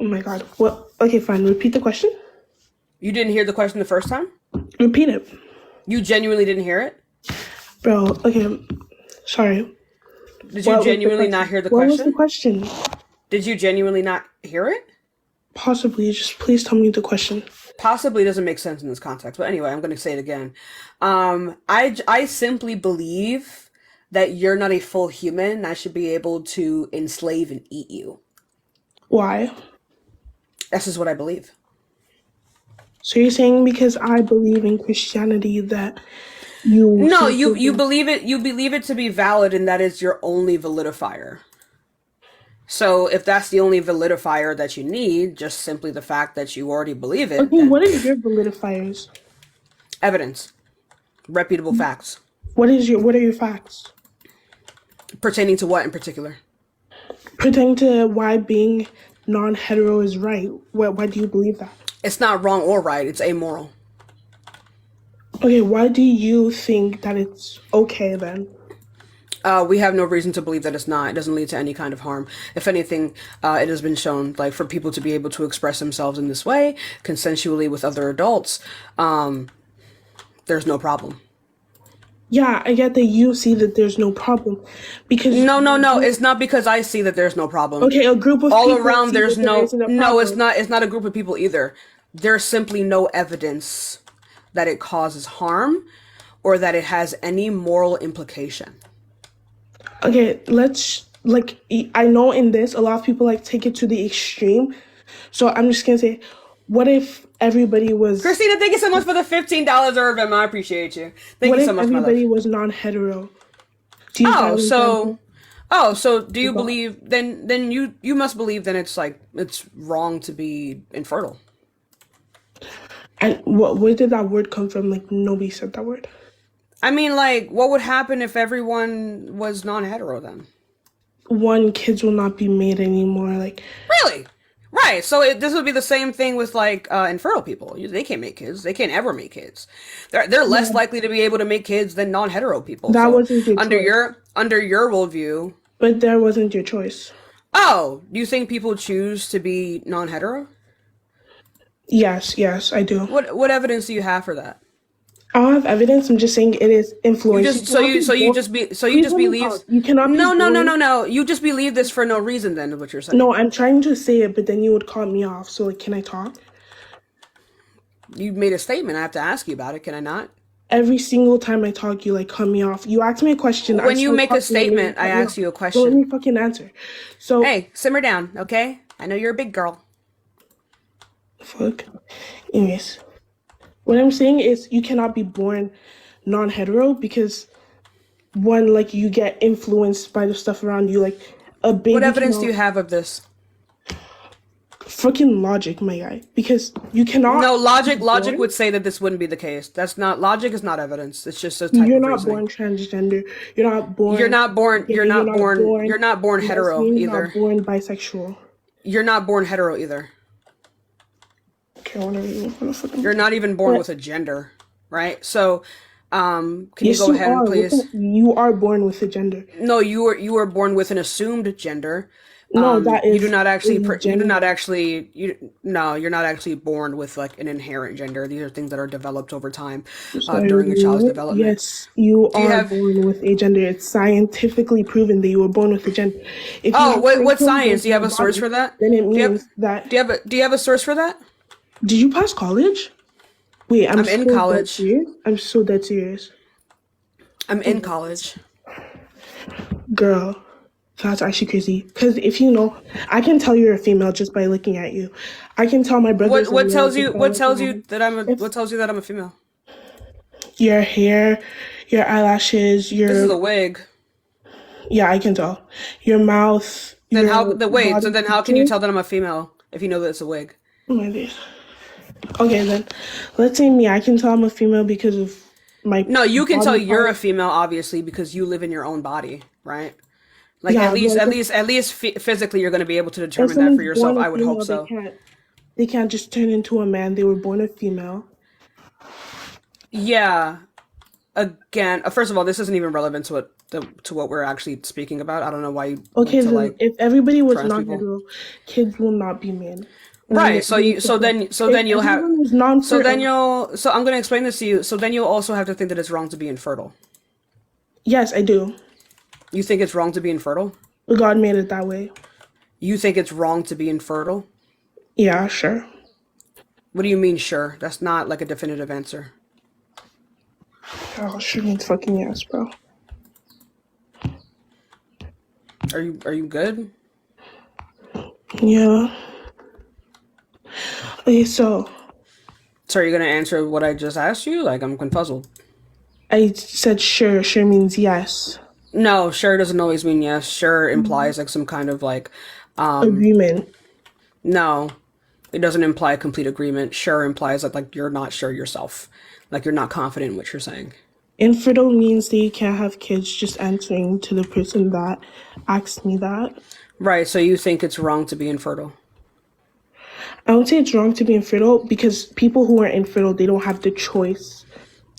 Oh my god. Well, okay, fine. Repeat the question. You didn't hear the question the first time? Repeat it. You genuinely didn't hear it? Bro, okay. Sorry. Did you genuinely not hear the What was the question? question? Did you genuinely not hear it? Possibly. Just please tell me the question. Possibly doesn't make sense in this context, but anyway, I'm going to say it again. I simply believe that you're not a full human and I should be able to enslave and eat you. Why? That's just what I believe. So you're saying because I believe in Christianity that you No, think you believe it to be valid and that is your only validifier. So if that's the only validifier that you need, just simply the fact that you already believe it, Okay, then what is your validifiers? evidence, reputable facts. What are your facts? Pertaining to what in particular? Pertaining to why being non-hetero is right. Why do you believe that? It's not wrong or right, it's amoral. Okay, why do you think that it's okay then? We have no reason to believe that it's not. It doesn't lead to any kind of harm. If anything, it has been shown, like, for people to be able to express themselves in this way, consensually with other adults, there's no problem. Yeah, I get that you see that there's no problem because No. It's not because I see that there's no problem. okay, a group of All people around see there's that there no isn't a no. It's problem. not. It's not a group of people either. There's simply no evidence that it causes harm or that it has any moral implication. Okay, I know in this a lot of people like take it to the extreme. So I'm just gonna say, what if everybody was Christina, thank you so much for the $15 Urban. I appreciate you. Thank what you if so much, my love. everybody was non-hetero? Do you Oh, guys so do you believe then you must believe then it's wrong to be infertile. and where did that word come from? Like nobody said that word. I mean, like, what would happen if everyone was non-hetero then? One, kids will not be made anymore. Like Really? Right. So this would be the same thing with like infertile people. They can't make kids. They can't ever make kids. They're less likely to be able to make kids than non-hetero people. that So wasn't your choice. under your worldview, But that wasn't your choice. oh, do you think people choose to be non-hetero? Yes, I do. What evidence do you have for that? I don't have evidence. I'm just saying it is influence. You just believe. You cannot be born. No. You just believe this for no reason. Then is what you're saying. No, I'm trying to say it, but then you would cut me off. So like, can I talk? You made a statement. I have to ask you about it. Can I not? Every single time I talk, you like cut me off. You ask me a question. When you make a statement, I ask you a So let me question. fucking answer. So Hey, simmer down, okay? I know you're a big girl. fuck. Anyways, what I'm saying is you cannot be born non-hetero because one, like you get influenced by the stuff around you. Like a baby. What evidence do you have of this? Fucking logic, my guy. Because you cannot. No, logic born- would say that this wouldn't be the case. That's not logic is not evidence. It's just a type You're of not reasoning. born transgender. You're not born. You're not born gay, you're not born hetero lesbian, either. You're not born bisexual. You're not born hetero either. Okay, whatever you want to fucking. You're not even born But- with a gender, right? So, can Yes, you go ahead and are. please? You are born with a gender. No, you were born with an assumed gender. No, that is. You do not actually. a You do gender. not actually. No, you're not actually born with like an inherent gender. These are things that are developed over time Sorry, during a child's what? development. Yes, you Do you are have? born with a gender. It's scientifically proven that you were born with a gender. If you Oh, have what chromosomes science? Do you have in a your source body, for that? then it Do you have? means that. Do you have a source for that? Did you pass college? Wait, I'm in so college. dead serious. I'm so dead serious. I'm in college. Girl, that's actually crazy. Because if you know, I can tell you're a female just by looking at you. I can tell my brothers. What and tells males you? just by What looking tells at you you. that I'm a? If What tells you that I'm a female? your hair, your eyelashes, This is a your wig. yeah, I can tell. Your mouth, Then your how? Wait. So body then how can you features. tell that I'm a female if you know that it's a wig? Oh my days. Okay, then let's say me. I can tell I'm a female because of my No, you can tell body you're a part. female obviously because you live in your own body, right? Like Yeah, but at least physically you're going to be able to if determine that for someone's yourself. born a I would hope female, so. they can't just turn into a man. They were born a female. Yeah. Again, first of all, this isn't even relevant to what to what we're actually speaking about. I don't know why you Okay, went to then like if everybody was trans people. non-hetero, kids will not be men. And then Right. it So will support. so If then you'll have everyone was so then non-fertile, you'll so I'm gonna explain this to you. So then you'll also have to think that it's wrong to be infertile. yes, I do. You think it's wrong to be infertile? God made it that way. You think it's wrong to be infertile? Yeah, sure. What do you mean, sure? That's not like a definitive answer. Oh, sure means fucking yes, bro. Are you good? Yeah. Okay, so So are you gonna answer what I just asked you? Like I'm confuzzled. I said sure. Sure means yes. No, sure doesn't always mean yes. Sure implies like some kind of like Agreement. no. It doesn't imply complete agreement. Sure implies that like you're not sure yourself. Like you're not confident in what you're saying. Infertile means that you can't have kids, just answering to the person that asked me that. Right, so you think it's wrong to be infertile. I would say it's wrong to be infertile because people who are infertile, they don't have the choice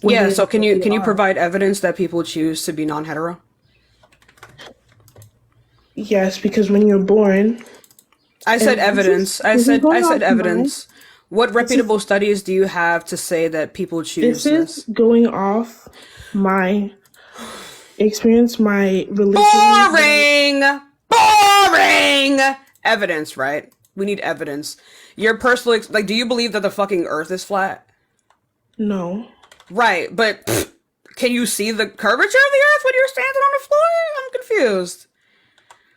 Yeah, whether so they can you are. provide evidence that people choose to be non-hetero? Yes, because when you're born, I said and evidence. this is I going said off my evidence. What this is reputable studies do you have to say that people this choose is this? going off my experience, my religion. Boring! Boring! Evidence, right? We need evidence. Your personal like do you believe that the fucking earth is flat? No. Right, but can you see the curvature of the earth when you're standing on the floor? I'm confused.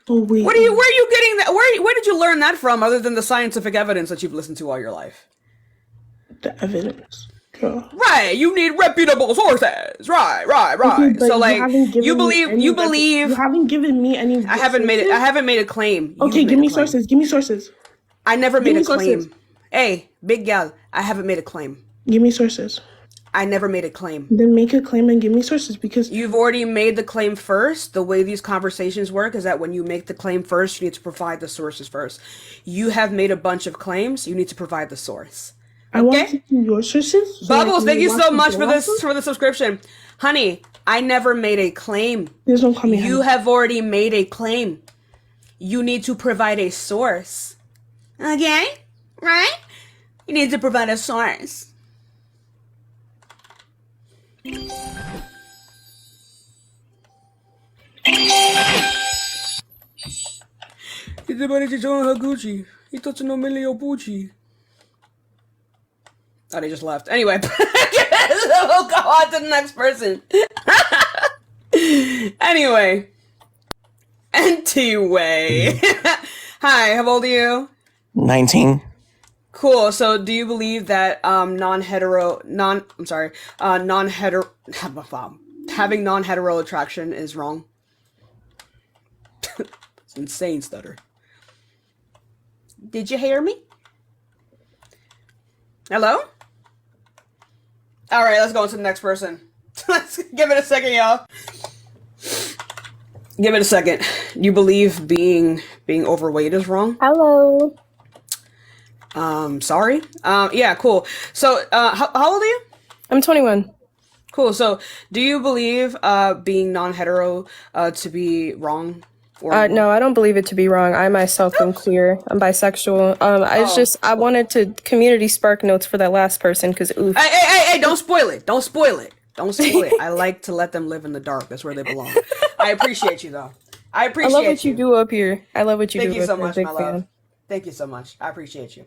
Oh wait, Where are you getting that? Where did you learn that from other than the scientific evidence that you've listened to all your life? the evidence. Girl. Right, you need reputable sources. Okay, Right. but So you like haven't given me any you you believe haven't given me any I sources. haven't made a claim. You've Okay, give made a me claim. sources. Give me sources. I never Give made a me sources. claim. Hey, big gal, I haven't made a claim. Give me sources. I never made a claim. Then make a claim and give me sources because You've already made the claim first. The way these conversations work is that when you make the claim first, you need to provide the sources first. You have made a bunch of claims. You need to provide the source. I want to Okay? see your sources so I Bubbles, can thank know you what so to much go off of. for the subscription. Honey, I never made a claim. Please don't call me You honey. have already made a claim. You need to provide a source. Okay? Right? You need to provide a source. Everybody showing her Gucci. He touching no million Gucci. Oh, they just left. Anyway, we'll go on to the next person. Anyway. Hi, how old are you? 19. Cool. So, do you believe that non-hetero having non-hetero attraction is wrong? It's insane stutter. Did you hear me? Hello? All right, let's go on to the next person. Let's give it a second, y'all. Give it a second. You believe being overweight is wrong? Hello. Sorry. Yeah, cool. So, how old are you? I'm 21. Cool. So, do you believe being non-hetero to be wrong or immoral? No, I don't believe it to be wrong. I myself am queer. I'm bisexual. I wanted to community spark notes for that last person because oof. Hey! Don't spoil it. Don't spoil it. Don't spoil it. I like to let them live in the dark. That's where they belong. I appreciate you, though. I I appreciate love what you do up here. I love what you Thank do you up so here. much, Big my fan. love. Thank you so much. I appreciate you.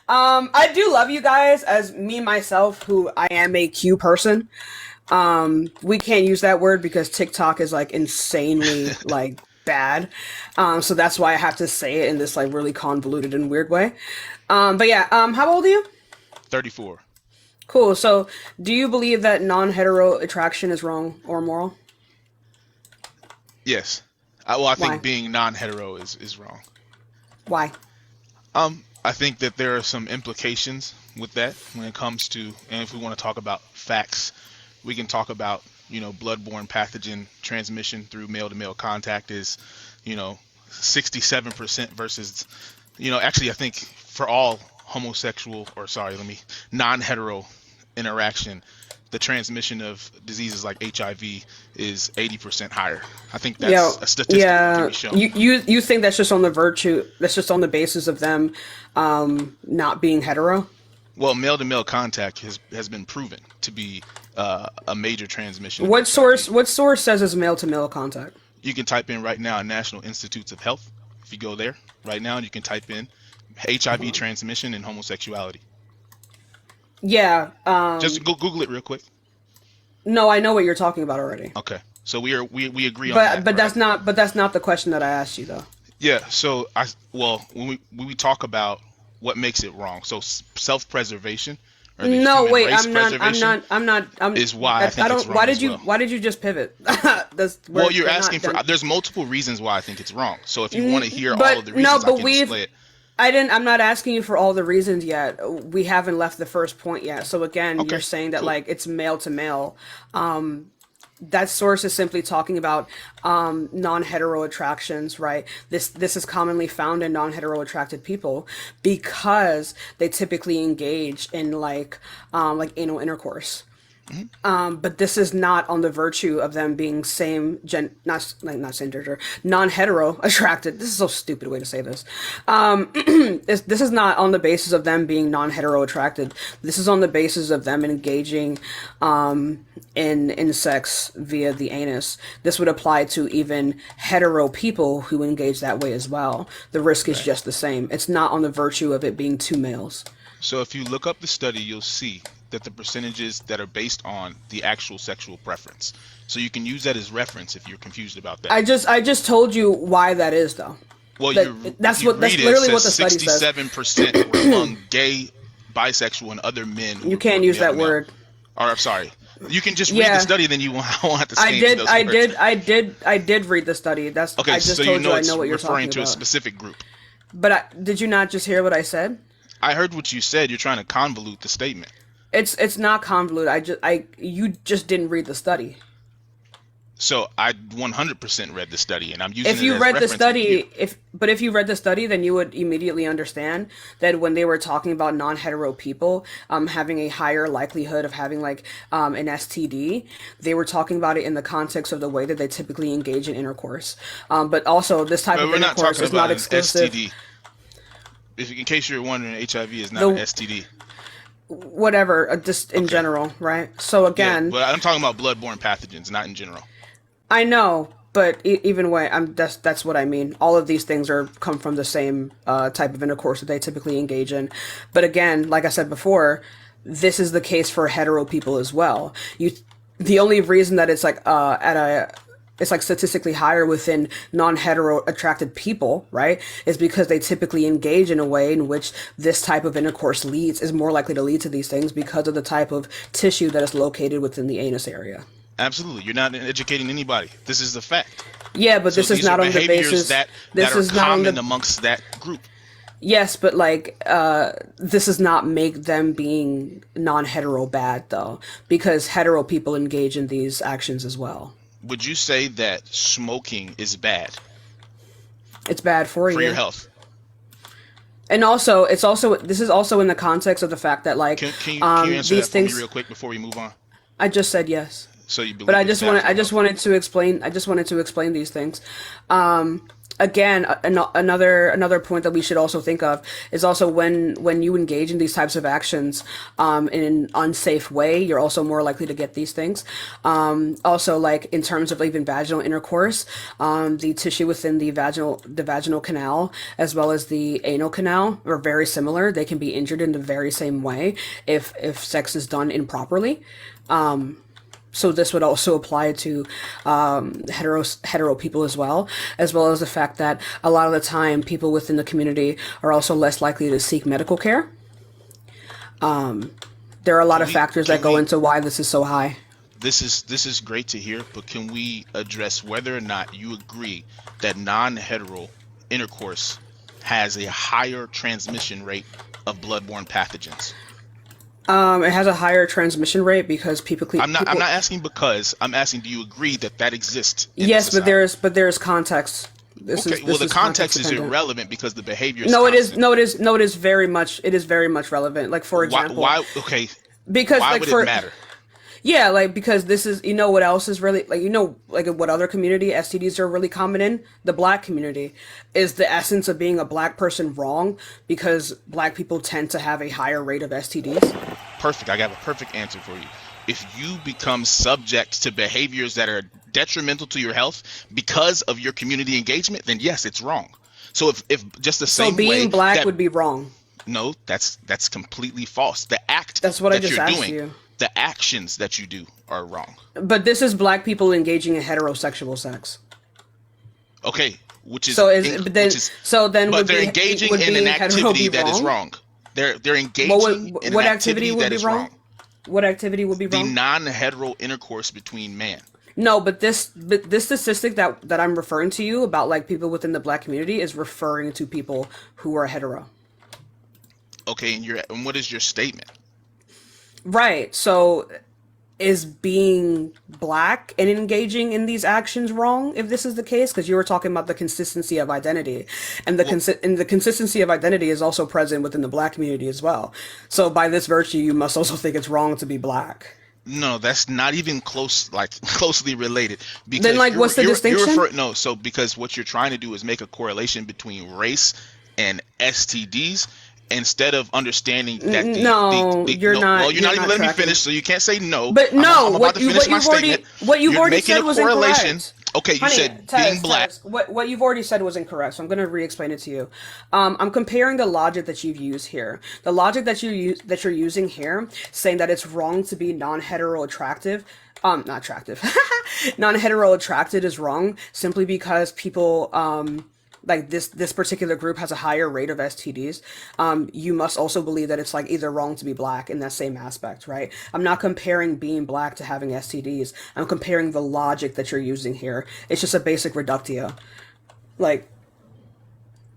I do love you guys as me myself, who I am a Q person. We can't use that word because TikTok is like insanely like bad. So that's why I have to say it in this like really convoluted and weird way. But yeah, how old are you? 34. Cool. So do you believe that non-hetero attraction is wrong or immoral? Yes. Well, I Why? think being non-hetero is wrong. Why? I think that there are some implications with that when it comes to, and if we want to talk about facts, we can talk about, bloodborne pathogen transmission through male-to-male contact is, 67% versus, actually I think for all non-hetero interaction, the transmission of diseases like HIV is 80% higher. I think Yeah, that's a statistic that can yeah. be shown. You think that's just on the virtue? That's just on the basis of them not being hetero? Well, male-to-male contact has been proven to be a major transmission of What source? HIV. What source says it's male to male contact? You can type in right now National Institutes of Health. If you go there right now, you can type in HIV transmission and homosexuality. Yeah. Just Google it real quick. No, I know what you're talking about already. Okay, so we agree on that. But that's right? not the question that I asked you though. Yeah. So when we talk about what makes it wrong, so self-preservation or the No, human wait, race I'm not. preservation is why I think don't. it's wrong Why did as you? well. Why did you just pivot? Well, you're asking for. There's multiple reasons why I think it's wrong. So if you want to hear but all of the no, reasons, but I can we've- display it. I didn't. I'm not asking you for all the reasons yet. We haven't left the first point yet. So again, Okay, you're saying that cool. like it's male to male. That source is simply talking about non-hetero attractions, right? This is commonly found in non-hetero attracted people because they typically engage in like anal intercourse. But this is not on the virtue of them being not same gender, non-hetero attracted. This is so stupid way to say this. This is not on the basis of them being non-hetero attracted. This is on the basis of them engaging in sex via the anus. This would apply to even hetero people who engage that way as well. The risk is just the same. It's not on the virtue of it being two males. So if you look up the study, you'll see that the percentages that are based on the actual sexual preference. So you can use that as reference if you're confused about that. I just told you why that is though. Well, that's literally what the study says. 67% were among gay, bisexual, and other men. Who You were can't use male that to male. word. Or I'm sorry. You can just read Yeah. the study, then you won't have to say those words. I did read the study. Okay, I just so told you know I it's know what you're referring talking to a about. specific group. But did you not just hear what I said? I heard what you said. You're trying to convolute the statement. It's not convoluted. You just didn't read the study. So I 100% read the study, and I'm using If it you as read the reference study, with you. if you read the study, then you would immediately understand that when they were talking about non-hetero people having a higher likelihood of having like an STD, they were talking about it in the context of the way that they typically engage in intercourse. But also, this type But of we're not intercourse talking is not about an exclusive. STD. In case you're wondering, HIV is not an STD. Whatever, just in general, right? So again, Yeah, but I'm talking about bloodborne pathogens, not in general. I know, but even way, that's what I mean. All of these things come from the same type of intercourse that they typically engage in. But again, like I said before, this is the case for hetero people as well. The only reason that it's like it's like statistically higher within non-hetero attracted people, right, is because they typically engage in a way in which this type of intercourse is more likely to lead to these things because of the type of tissue that is located within the anus area. Absolutely, you're not educating anybody. This is the fact. Yeah, but So this is these not are on the behaviors basis. that This are is not on common the. amongst that group. Yes, but like this does not make them being non-hetero bad though, because hetero people engage in these actions as well. Would you say that smoking is bad It's bad for for you. your health? And also, this is also in the context of the fact that like Can you answer these that for things. me real quick before we move on? I just said yes. So you believe But I it's just bad wanted for I your just health? wanted to explain these things. Again, another point that we should also think of is also when you engage in these types of actions in an unsafe way, you're also more likely to get these things. Also, like in terms of even vaginal intercourse, the tissue within the vaginal canal as well as the anal canal are very similar. They can be injured in the very same way if sex is done improperly. So this would also apply to hetero people as well as the fact that a lot of the time people within the community are also less likely to seek medical care. There are a lot of factors that go into why this is so high. This is great to hear, but can we address whether or not you agree that non-hetero intercourse has a higher transmission rate of bloodborne pathogens? It has a higher transmission rate because I'm not asking because I'm asking, do you agree that exists? Yes, but there is context. Okay, well, the context is irrelevant because the behavior is it is very much relevant. Like for example, why okay, because why like would for it matter? Yeah, like because this is what else is really like like what other community STDs are really common in the black community is the essence of being a black person wrong because black people tend to have a higher rate of STDs. Perfect. I got a perfect answer for you. If you become subject to behaviors that are detrimental to your health because of your community engagement, then yes, it's wrong. So if just the So same way being black that would be wrong. no, that's completely false. The act That's what I that just you're asked doing, you. the actions that you do are wrong. But this is black people engaging in heterosexual sex. Okay, Then which is but would they're be engaging would in an being hetero activity be that is wrong? wrong. They're engaging in an What activity activity would that be is wrong? wrong. What activity would be The wrong? non-hetero intercourse between man. No, but this statistic that I'm referring to you about like people within the black community is referring to people who are hetero. Okay, and what is your statement? Right. So is being black and engaging in these actions wrong if this is the case? Because you were talking about the consistency of identity, and Well, the consistency of identity is also present within the black community as well. So by this virtue, you must also think it's wrong to be black. no, that's not even closely related Then, because like, what's the you're distinction? referring no. So because what you're trying to do is make a correlation between race and STDs instead of understanding that No, the you're no. not. Well, you're You're not even not letting me tracking. finish, so you can't say no. But I'm no, about to finish my statement. what you've You're already making said a was correlation. incorrect. Okay, you Honey, said being black. What you've already said was incorrect. So I'm going to re-explain it to you. I'm comparing the logic that you've used here. The logic that you're using here, saying that it's wrong to be non-hetero attractive. Not attractive. Non-hetero attracted is wrong simply because people like this particular group has a higher rate of STDs. You must also believe that it's like either wrong to be black in that same aspect, right? I'm not comparing being black to having STDs. I'm comparing the logic that you're using here. It's just a basic reductio. Like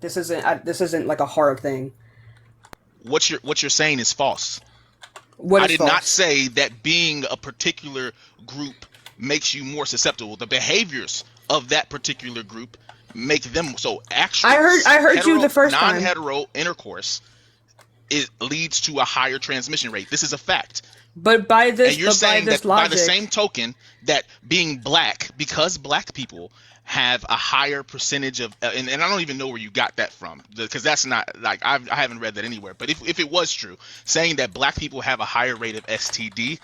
this isn't like a hard thing. What you're saying is false. What I is did not false? say that being a particular group makes you more susceptible. The behaviors of that particular group make them so. Actual I heard you the first time. non-hetero intercourse it leads to a higher transmission rate. This is a fact. And you're By saying this that by the same logic, token that being black, because black people have a higher percentage of, and I don't even know where you got that from, because that's not like I haven't read that anywhere. But if it was true, saying that black people have a higher rate of STD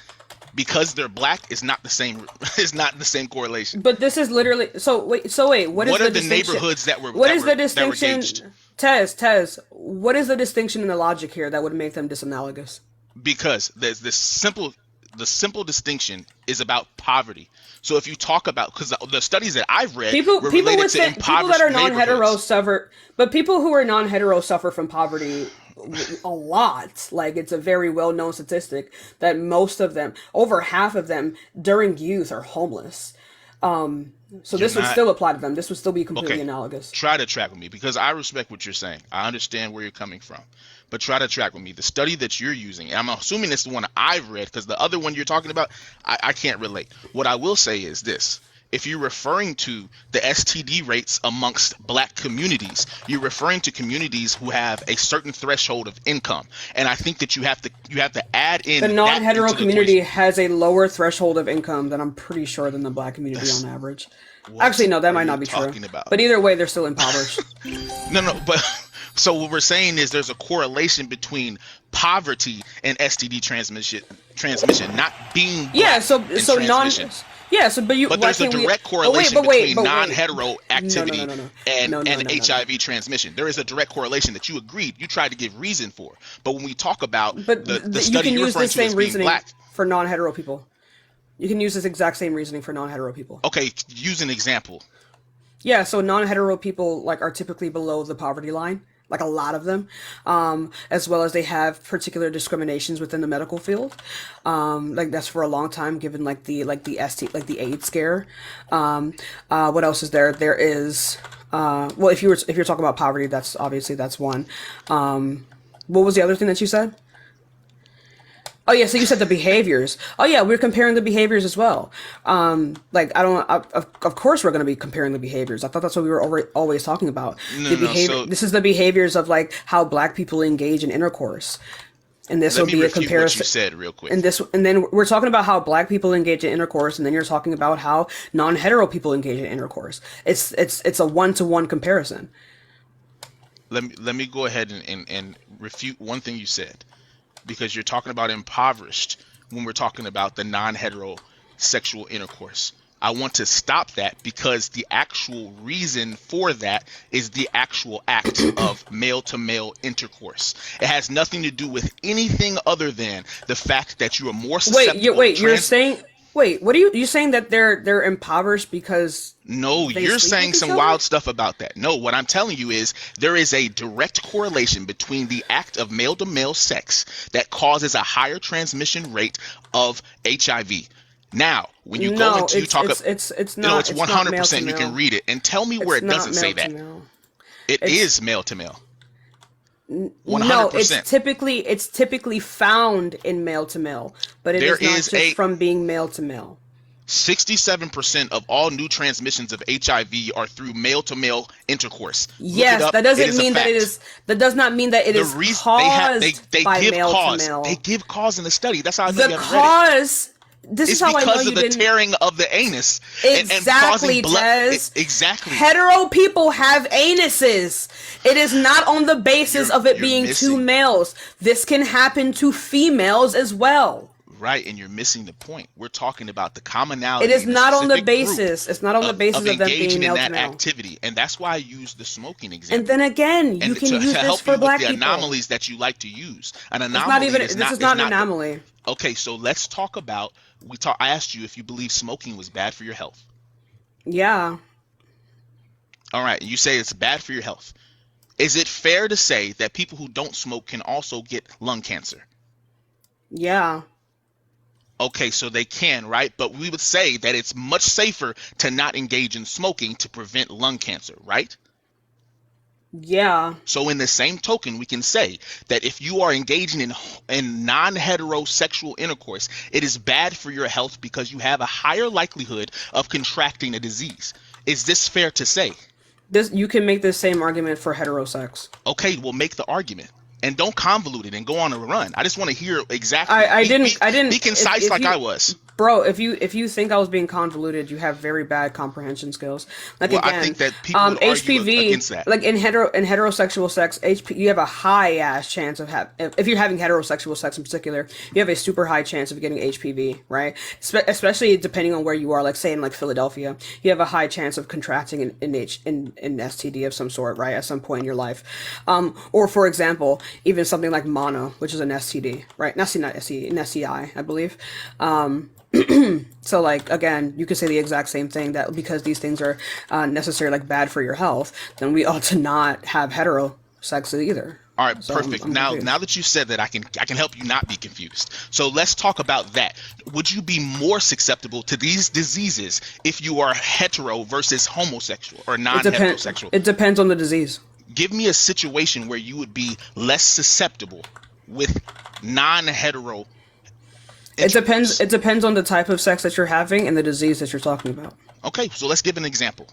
because they're black is not the same. Is not the same correlation. but this is literally so wait, what is What the are the distinction? neighborhoods that were What that is were the that were distinction? gauged? Tez, what is the distinction in the logic here that would make them disanalogous? Because there's the simple distinction is about poverty. So if you talk about, because the studies that I've read were related to People that impoverished are non-hetero neighborhoods. suffer, but people who are non-hetero suffer from poverty a lot. Like it's a very well-known statistic that most of them, over half of them during youth are homeless. So You're this would not still apply to them. This would still be completely okay. analogous. Try to track with me because I respect what you're saying. I understand where you're coming from, but try to track with me. The study that you're using, and I'm assuming it's the one I've read because the other one you're talking about, I can't relate. What I will say is this. If you're referring to the STD rates amongst black communities, you're referring to communities who have a certain threshold of income. And I think that you have to add in The that non-hetero into the community equation. has a lower threshold of income than I'm pretty sure than the black community That's on average. what Actually, no, that are might you not be true. talking about? But either way, they're still impoverished. No, but so what we're saying is there's a correlation between poverty and STD transmission, not being Yeah, black in so non transmission. yeah, so But why there's a can't we direct but wait, correlation between but wait. non-hetero No, no, no, activity no, no. and No, no, no, no, no. HIV transmission. There is a direct correlation that you agreed. You tried to give reason for. But when we talk about But the you study can you're use referring this to as same being reasoning black, for non-hetero people. You can use this exact same reasoning for non-hetero people. okay, use an example. Yeah, so non-hetero people like are typically below the poverty line, like a lot of them, as well as they have particular discriminations within the medical field. Like that's for a long time, given like the AIDS scare. What else is there? There is well, if you're talking about poverty, that's one. What was the other thing that you said? Oh yeah, so you said the behaviors. Oh yeah, we're comparing the behaviors as well. Like of course we're going to be comparing the behaviors. I thought that's what we were always talking about. No, The no. behavior. So This is the behaviors of like how black people engage in intercourse. And this Let will me be a refute what you comparison. said real quick. And then we're talking about how black people engage in intercourse, and then you're talking about how non-hetero people engage in intercourse. It's a one-to-one comparison. Let me go ahead and refute one thing you said, because you're talking about impoverished when we're talking about the non-hetero sexual intercourse. I want to stop that because the actual reason for that is the actual act of male to male intercourse. It has nothing to do with anything other than the fact that you are more susceptible to You're saying what are you saying that they're impoverished because No, they you're sleep with saying each some other? wild stuff about that. No, what I'm telling you is there is a direct correlation between the act of male to male sex that causes a higher transmission rate of HIV. Now, when you go No, into talk, it's it's not male to 100%. You can male. read it and tell me where It's it not doesn't say male to that. male. It It's is male to male. No, 100%. it's typically found in male to male, but it There is not is just from being male to male. 67% of all new transmissions of HIV are through male to male intercourse. Look it Yes, up. that It doesn't is a mean that it fact. is. That does not mean that it The is reason caused they by give male to cause. They male. give cause in the study. That's how I know The you haven't read it. cause. This is It's how I know because you of the didn't. tearing of the anus and causing Exactly, blood. Tez. Exactly. Hetero people have anuses. It is not on the basis of it You're being two missing. males. This can happen to females as well. Right, and you're missing the point. We're talking about the It commonality is in a not on the specific group basis. It's not on the basis of of them being engaging in male to that male. activity. And that's why I use the smoking And example. then again, you And can to use this help for you with black the people. anomalies that you like to use. An It's not anomaly even. is This not is not an the, anomaly. okay, so let's talk about I asked you if you believe smoking was bad for your health. Yeah. All right, and you say it's bad for your health. Is it fair to say that people who don't smoke can also get lung cancer? Yeah. Okay, so they can, right? But we would say that it's much safer to not engage in smoking to prevent lung cancer, right? Yeah. So in the same token, we can say that if you are engaging in non-heterosexual intercourse, it is bad for your health because you have a higher likelihood of contracting a disease. Is this fair to say? This you can make the same argument for heterosex. Okay, well, make the argument. And don't convolute it and go on a run. I just want to hear exactly. I Be didn't concise if like you I was. Bro, if you think I was being convoluted, you have very bad comprehension skills. Like Well, I again, think that people would argue HPV, against that. like in heterosexual sex, you have a high ass chance of if you're having heterosexual sex in particular, you have a super high chance of getting HPV, right? Especially depending on where you are. Like say in like Philadelphia, you have a high chance of contracting an STD of some sort, right, at some point in your life. Or for example, even something like mono, which is an STD, right? Not STD, an STI, I believe. So like again, you could say the exact same thing, that because these things are necessarily like bad for your health, then we ought to not have hetero sex either. All right, So perfect. I'm Now confused. that you said that, I can help you not be confused. So let's talk about that. Would you be more susceptible to these diseases if you are hetero versus homosexual or non-heterosexual? It depends on the disease. Give me a situation where you would be less susceptible with non-hetero intercourse. It depends on the type of sex that you're having and the disease that you're talking about. Okay, so let's give an example.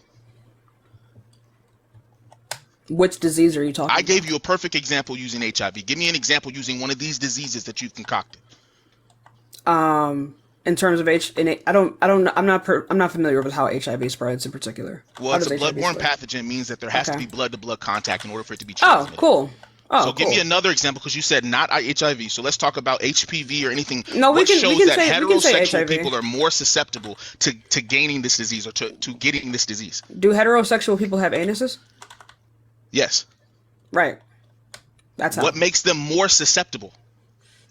Which disease are you talking I about? gave you a perfect example using HIV. Give me an example using one of these diseases that you've concocted. In terms of I'm not familiar with how HIV spreads in particular. Well, How it's a does HIV bloodborne spread? pathogen, means that there has to Okay. be blood-to-blood contact in order for it to be Oh, transmitted. cool. Oh, So give me cool. another example, because you said not HIV. So let's talk about HPV or anything. No, What shows that we can say heterosexual HIV. people are more susceptible to gaining this disease or to getting this disease? Do heterosexual people have anuses? Yes. Right. That's how. What makes them more susceptible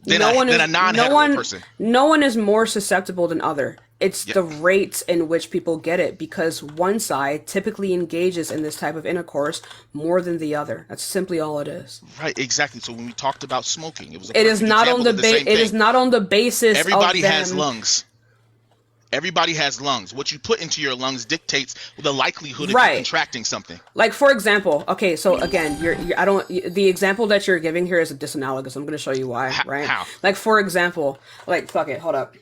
than no one is a non-hetero person? no one is more susceptible than other. It's Yeah. the rates in which people get it, because one side typically engages in this type of intercourse more than the other. That's simply all it is. Right, exactly. So when we talked about smoking, it was a It is perfect not on example the of same it is thing. not on the basis Everybody of has them. lungs. Everybody has lungs. What you put into your lungs dictates the likelihood of you Right. contracting something. Like for example, okay, so again, the example that you're giving here is a disanalogous. I'm going to show you why, right? How? Like for example, like fuck it, hold up.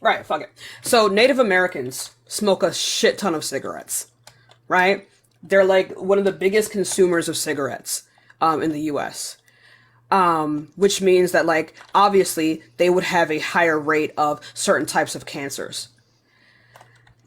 Right, fuck it. So Native Americans smoke a shit ton of cigarettes, right? They're like one of the biggest consumers of cigarettes in the US. Which means that, like, obviously they would have a higher rate of certain types of cancers.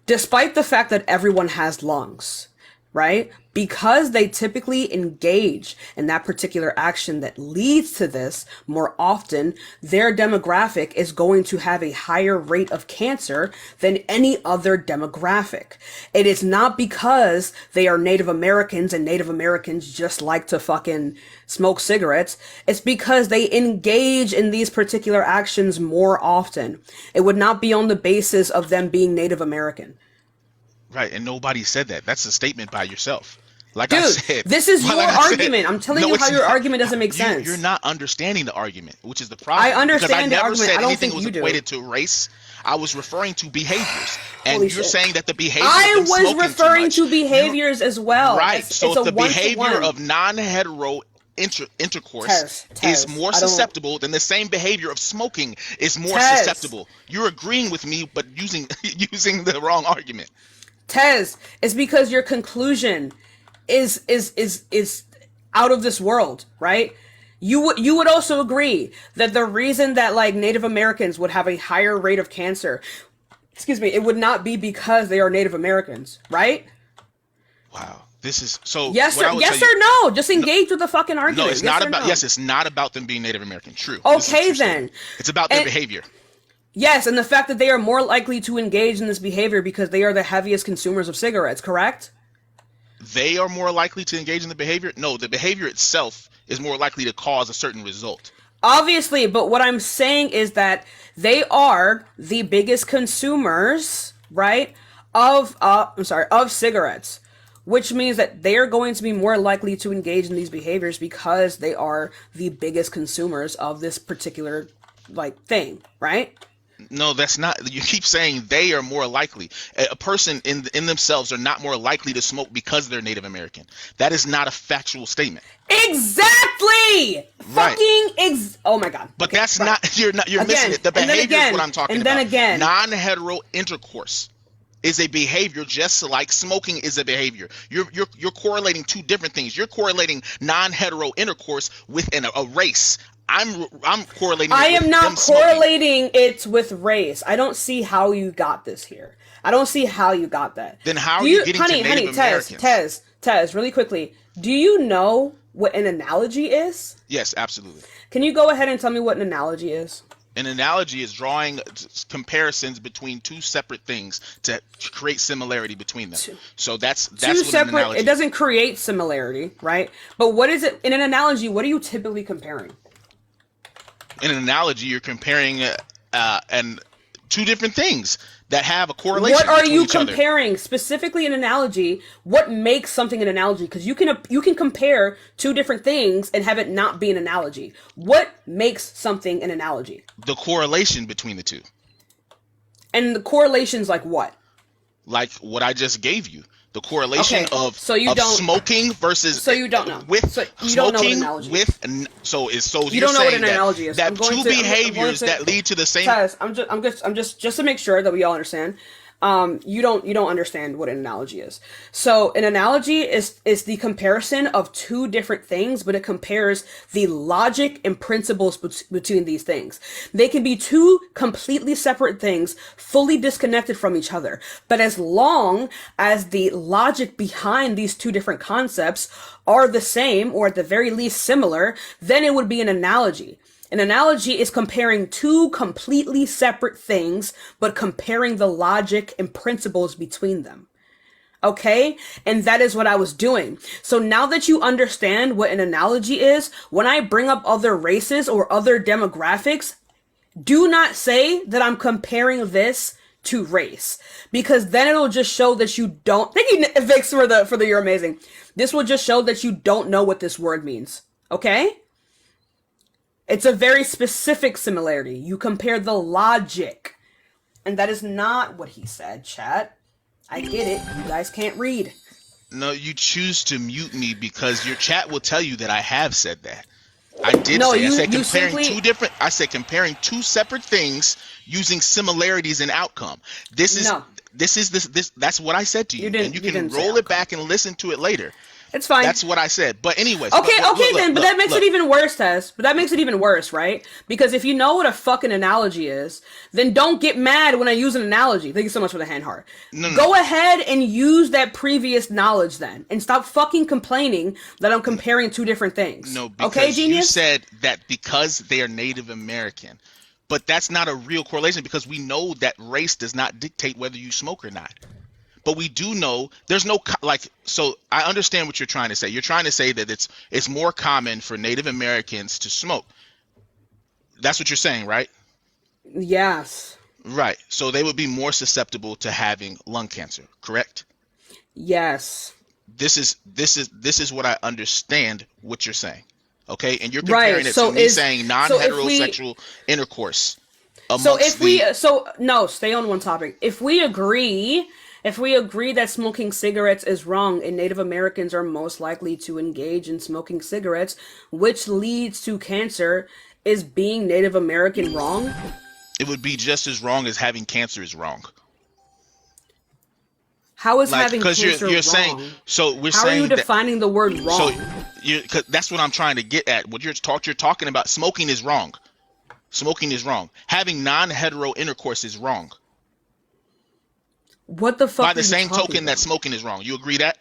Despite the fact that everyone has lungs, right? Because they typically engage in that particular action that leads to this more often, their demographic is going to have a higher rate of cancer than any other demographic. It is not because they are Native Americans and Native Americans just like to fucking smoke cigarettes. It's because they engage in these particular actions more often. It would not be on the basis of them being Native American. Right, and nobody said that. That's a statement by yourself. Like Dude, I said, this is your like I said, argument. I'm telling you it's how your not. argument doesn't make sense. You're not understanding the argument, which is the problem. I understand the because I never argument. said I don't anything think was you do. equated to race. I was referring to behaviors, and Holy you're shit. saying that the behavior. I of them was smoking referring too to much, behaviors as well. right? So it's a the behavior one-to-one. of non-hetero intercourse Tez, is more I don't- susceptible than the same behavior of smoking is more Tez. susceptible. You're agreeing with me, but using the wrong argument. Tez, it's because your conclusion is out of this world, right? You would also agree that the reason that, like, Native Americans would have a higher rate of cancer, it would not be because they are Native Americans, right? Wow, this is so. Yes what I or would yes tell or you- no? Just engage with the fucking argument. No, it's Yes not or about. no? Yes, it's not about them being Native American. True. This is a Okay, true then. statement. It's about their And- behavior. Yes, and the fact that they are more likely to engage in this behavior because they are the heaviest consumers of cigarettes, correct? They are more likely to engage in the behavior. No, the behavior itself is more likely to cause a certain result. Obviously, but what I'm saying is that they are the biggest consumers, right, of cigarettes, which means that they are going to be more likely to engage in these behaviors because they are the biggest consumers of this particular, like, thing, right? No, that's not. You keep saying they are more likely. A person in themselves are not more likely to smoke because they're Native American. That is not a factual statement. Exactly. Right. Oh my god. But Okay, that's right. not. You're not. You're Again, missing it. The and then behavior again, is what I'm talking and about. then again. Non-hetero intercourse is a behavior just like smoking is a behavior. You're correlating two different things. You're correlating non-hetero intercourse with a race. I'm correlating. I it with am not them smoking. correlating it with race. I don't see how you got this here. I don't see how you got that. Then how are you getting to Native Americans? Tez, really quickly. Do you know what an analogy is? Yes, absolutely. Can you go ahead and tell me what an analogy is? An analogy is drawing comparisons between two separate things to create similarity between them. So that's Two what an separate. analogy It doesn't create similarity, right? But what is it in an analogy? What are you typically comparing? In an analogy, you're comparing and two different things that have a correlation. What are between you each other. comparing specifically in an analogy? What makes something an analogy? Because you can compare two different things and have it not be an analogy. What makes something an analogy? The correlation between the two, And the correlations like what? like what I just gave you. The correlation Okay, of so you don't- smoking versus So you don't know. with So you smoking don't know what an analogy is. with so You you're don't know what saying an analogy is. that I'm going two to- I'm going behaviors to- that lead to the same. Guys, I'm just to make sure that we all understand. You don't understand what an analogy is. So an analogy is the comparison of two different things, but it compares the logic and principles between these things. They can be two completely separate things, fully disconnected from each other. But as long as the logic behind these two different concepts are the same, or at the very least similar, then it would be an analogy. An analogy is comparing two completely separate things, but comparing the logic and principles between them. Okay? And that is what I was doing. So now that you understand what an analogy is, when I bring up other races or other demographics, do not say that I'm comparing this to race, because then it'll just show that you don't. Thank you, Vix, for the you're amazing. This will just show that you don't know what this word means. Okay? It's a very specific similarity. You compare the logic. And that is not what he said, chat. I get it. You guys can't read. No, you choose to mute me because your chat will tell you that I have said that. I did No, say. I said you comparing simply two different. I said comparing two separate things using similarities in outcome. This is no. this. That's what I said to You you, and you didn't. You can didn't say roll it outcome. back and listen to it later. It's fine. That's what I said. But anyways, Okay, but okay then, but that makes it look. even worse, Tess. But that makes it even worse, right? Because if you know what a fucking analogy is, then don't get mad when I use an analogy. Thank you so much for the hand heart. No. Go ahead and use that previous knowledge then, and stop fucking complaining that I'm comparing two different things. No, because Okay, genius? you said that because they are Native American. But that's not a real correlation because we know that race does not dictate whether you smoke or not. But we do know there's no so I understand what you're trying to say. You're trying to say that it's more common for Native Americans to smoke. That's what you're saying, right? Yes. Right. So they would be more susceptible to having lung cancer, correct? Yes. This is what I understand what you're saying. Okay? And you're Right. comparing it So to me is saying so if we non-heterosexual intercourse so amongst if we the so no, stay on one topic. If we agree that smoking cigarettes is wrong and Native Americans are most likely to engage in smoking cigarettes, which leads to cancer, is being Native American wrong? it would be just as wrong as having cancer is wrong. How is Like having because cancer you're wrong? saying so we're How are you saying that defining the word so wrong? cause that's what I'm trying to get at. What you're talking about smoking is wrong. Smoking is wrong. Having non-hetero intercourse is wrong. What the fuck By are the you same talking token about? that smoking is wrong. You agree that?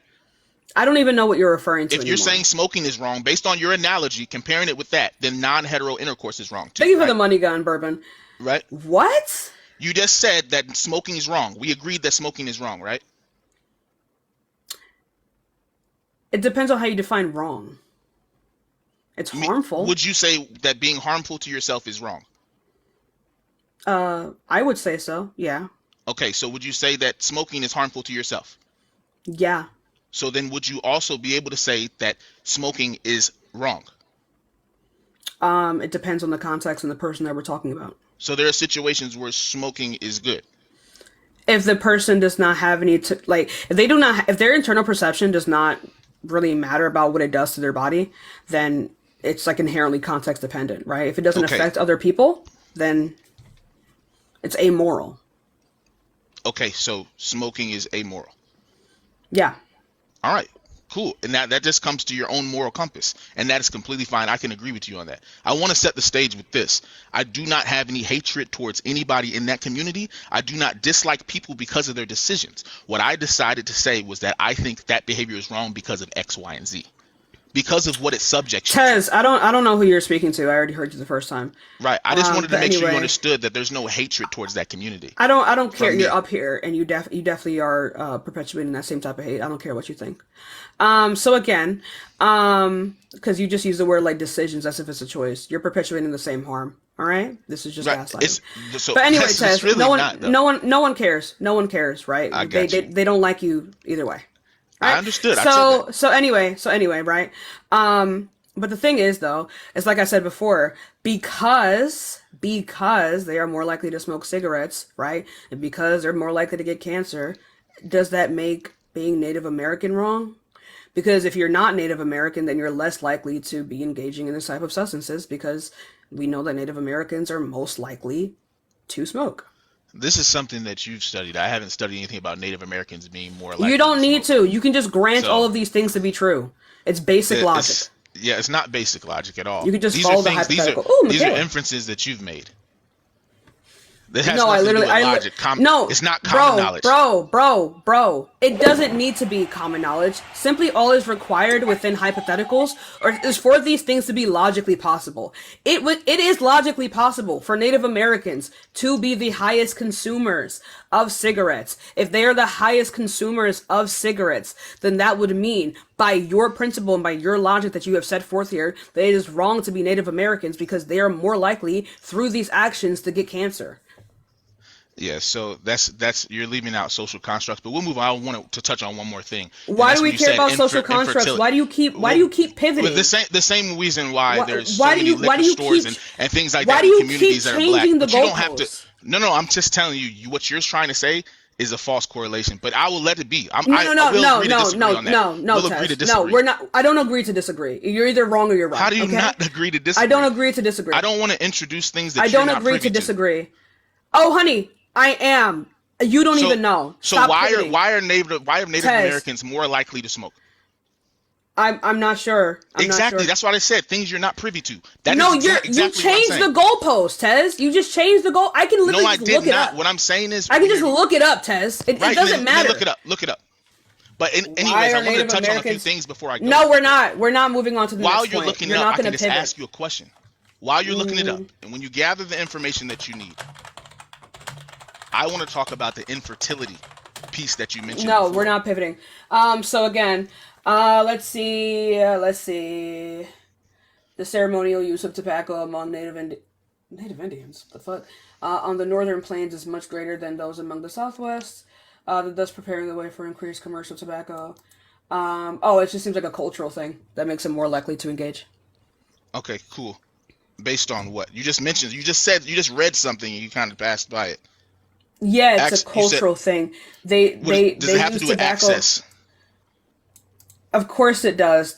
I don't even know what you're referring to If you're anymore. saying smoking is wrong, based on your analogy, comparing it with that, then non-hetero intercourse is wrong too, Thank you for right? the money gun, Bourbon. Right? What? You just said that smoking is wrong. We agreed that smoking is wrong, right? It depends on how you define wrong. It's harmful. Would you say that being harmful to yourself is wrong? I would say so. Yeah. Okay, so would you say that smoking is harmful to yourself? Yeah. So then would you also be able to say that smoking is wrong? It depends on the context and the person that we're talking about. So there are situations where smoking is good. If the person does not have any, if their internal perception does not really matter about what it does to their body, then it's like inherently context dependent, right? If it doesn't Okay. affect other people, then it's amoral. Okay, so smoking is amoral. Yeah. All right, cool. And that just comes to your own moral compass. And that is completely fine. I can agree with you on that. I want to set the stage with this. I do not have any hatred towards anybody in that community. I do not dislike people because of their decisions. What I decided to say was that I think that behavior is wrong because of X, Y, and Z. Because of what it subjects you to. Tez, I don't know who you're speaking to. I already heard you the first time. Right. I just wanted to but make sure you anyway. understood that there's no hatred towards that community. I don't care. From me. You're up here, and you definitely are perpetuating that same type of hate. I don't care what you think. So again, because you just use the word like decisions as if it's a choice. You're perpetuating the same harm. All right. This is just Right. gaslighting. So But anyway, it's Tez, really no one, not, though. no one cares. No one cares, right? I got you. They don't like you either way. Right? I understood. I So said that. so anyway, right? But the thing is, though, it's like I said before, because they are more likely to smoke cigarettes, right? And because they're more likely to get cancer, does that make being Native American wrong? Because if you're not Native American, then you're less likely to be engaging in this type of substances because we know that Native Americans are most likely to smoke. This is something that you've studied. I haven't studied anything about Native Americans being more likely You don't need smoke. to. You can just grant So- all of these things to be true. It's basic logic. It's not basic logic at all. You could just These follow are the things, hypothetical. Ooh, these are Michaela. inferences that you've made. That has No, nothing to do with I logic. no, It's not common knowledge. Bro. It doesn't need to be common knowledge. Simply all is required within hypotheticals or is for these things to be logically possible. It is logically possible for Native Americans to be the highest consumers of cigarettes. If they are the highest consumers of cigarettes, then that would mean by your principle and by your logic that you have set forth here, that it is wrong to be Native Americans because they are more likely through these actions to get cancer. Yeah, so that's you're leaving out social constructs, but we'll move on. I want to touch on one more thing. And Why that's do we when you care said about social constructs? infertility. Why do you keep pivoting? Well, the same reason why there's so why do many you- why liquor do you stores keep- and things like why that do in you communities keep that are black. changing the But you don't have to. goalposts? No, I'm just telling you what you're trying to say is a false correlation. But I will let it be. No, I no, will no, agree to no, disagree no, on that. no, no, We'll agree to Tess. No, disagree. we're not. I don't agree to disagree. You're either wrong or you're right. How do you okay? not agree to disagree? I don't agree to disagree. I don't want to introduce things that I you're don't not agree privy to disagree. Oh, honey, I am. You don't even know. So Stop why pivoting. are Native Tess, Americans more likely to smoke? I'm not sure. I'm Exactly. not sure. That's what I said. Things you're not privy to. That No, is you exactly what I'm changed saying. the goalpost, Tez. You just changed the goal. I can literally No, I just did look it not. up. What I'm saying is, I can just look it up, Tez. It right, doesn't matter. Look it up. Look it up. But anyways, Why I are wanted to Native touch on a few Americans? things before I go. No, we're not. We're not moving on to the While next you're point. looking You're it up, not I can going to just pivot. ask you a question. While you're looking it up, and when you gather the information that you need, I want to talk about the infertility piece that you mentioned. No, before. we're not pivoting. So again, let's see. The ceremonial use of tobacco among Native Indians. The fuck? On the northern plains is much greater than those among the southwest, thus preparing the way for increased commercial tobacco. It just seems like a cultural thing that makes them more likely to engage. Okay, cool. Based on what? You just mentioned, you just read something and you kind of passed by it. Yeah, it's a cultural thing. Does it have to do with tobacco. access? Of course it does.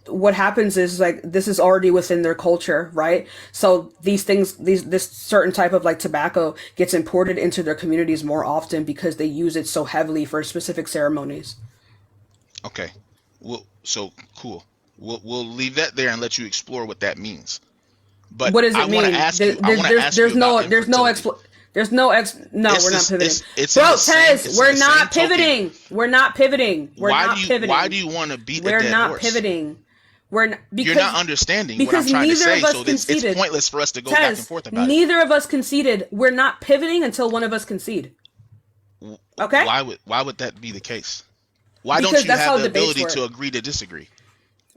What happens is like this is already within their culture, right? So these things, this certain type of like tobacco gets imported into their communities more often because they use it so heavily for specific ceremonies. Okay, so cool. We'll leave that there and let you explore what that means. But what does it I mean? want to ask you. I want to ask you about infertility. No, we're not pivoting. It's Bro, it's Tez, we're the not same pivoting. We're not pivoting. We're not pivoting. Why do you want to beat a We're dead not horse? pivoting. We're not, because, You're not understanding what I'm because trying to neither say, of us so conceded. it's pointless for us to go Tez, back and forth about it. neither of us conceded. We're not pivoting until one of us concede. Okay? Why would that be the case? Why Because don't you that's how have the debates ability work. to agree to disagree?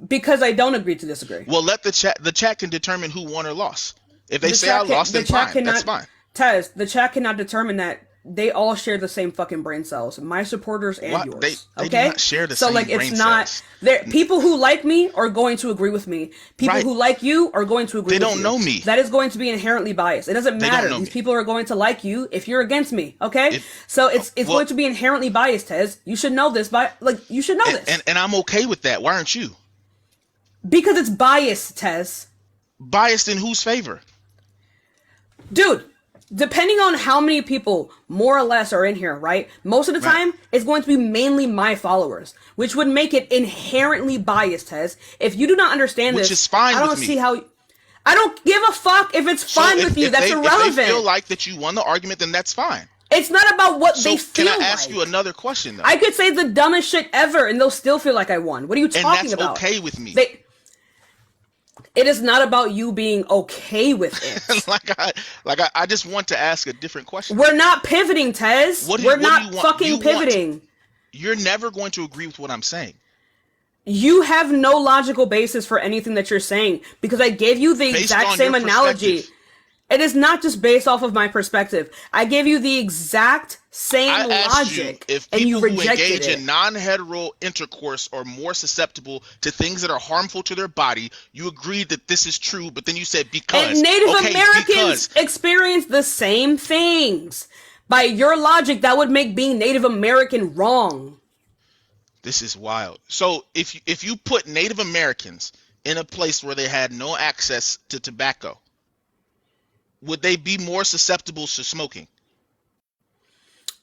Because I don't agree to disagree. Well, let the chat can determine who won or lost. If they The say chat I lost, then fine. That's fine. Tez, the chat cannot determine that. They all share the same fucking brain cells. My supporters and yours. They do okay? not share the so same like brain it's not cells. people who like me are going to agree with me. People Right. who like you are going to agree They with you. don't know me. That is going to be inherently biased. It doesn't They matter. don't know These me. people are going to like you if you're against me. Okay? Well, it's going to be inherently biased, Tez. You should know this you should know this. And I'm okay with that. Why aren't you? Because it's biased, Tez. Biased in whose favor? Dude, depending on how many people more or less are in here, right? Most of the time, it's going to be mainly my followers, which would make it inherently biased, Tez. If you do not understand Which this, is fine I don't with me. see how. I don't give a fuck if it's fine with you. That's irrelevant. If they feel like that you won the argument, then that's fine. It's not about what they feel can I ask like. you another question, though? I could say the dumbest shit ever, and they'll still feel like I won. What are you talking about? And that's okay with me. It is not about you being okay with it. I just want to ask a different question. We're not pivoting, Tez. We're not fucking pivoting. You're never going to agree with what I'm saying. You have no logical basis for anything that you're saying because I gave you the exact same analogy. It is not just based off of my perspective. I gave you the exact same logic, if and you people who rejected engage it. in non-hetero intercourse are more susceptible to things that are harmful to their body. You agreed that this is true, but then you said because. And Native Americans experience the same things. By your logic, that would make being Native American wrong. This is wild. So if you put Native Americans in a place where they had no access to tobacco, would they be more susceptible to smoking?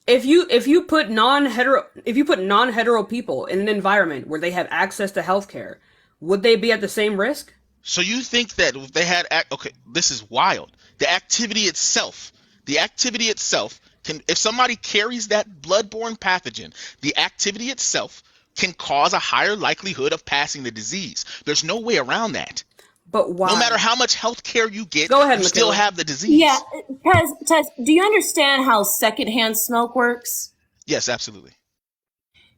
If you put non-hetero people in an environment where they have access to healthcare, would they be at the same risk? So you think that if they had this is wild. The activity itself can, if somebody carries that bloodborne pathogen, the activity itself can cause a higher likelihood of passing the disease. There's no way around that. But why? No matter how much health care you get, Go ahead, you still Michaela. have the disease. Yeah, Tess, do you understand how secondhand smoke works? Yes, absolutely.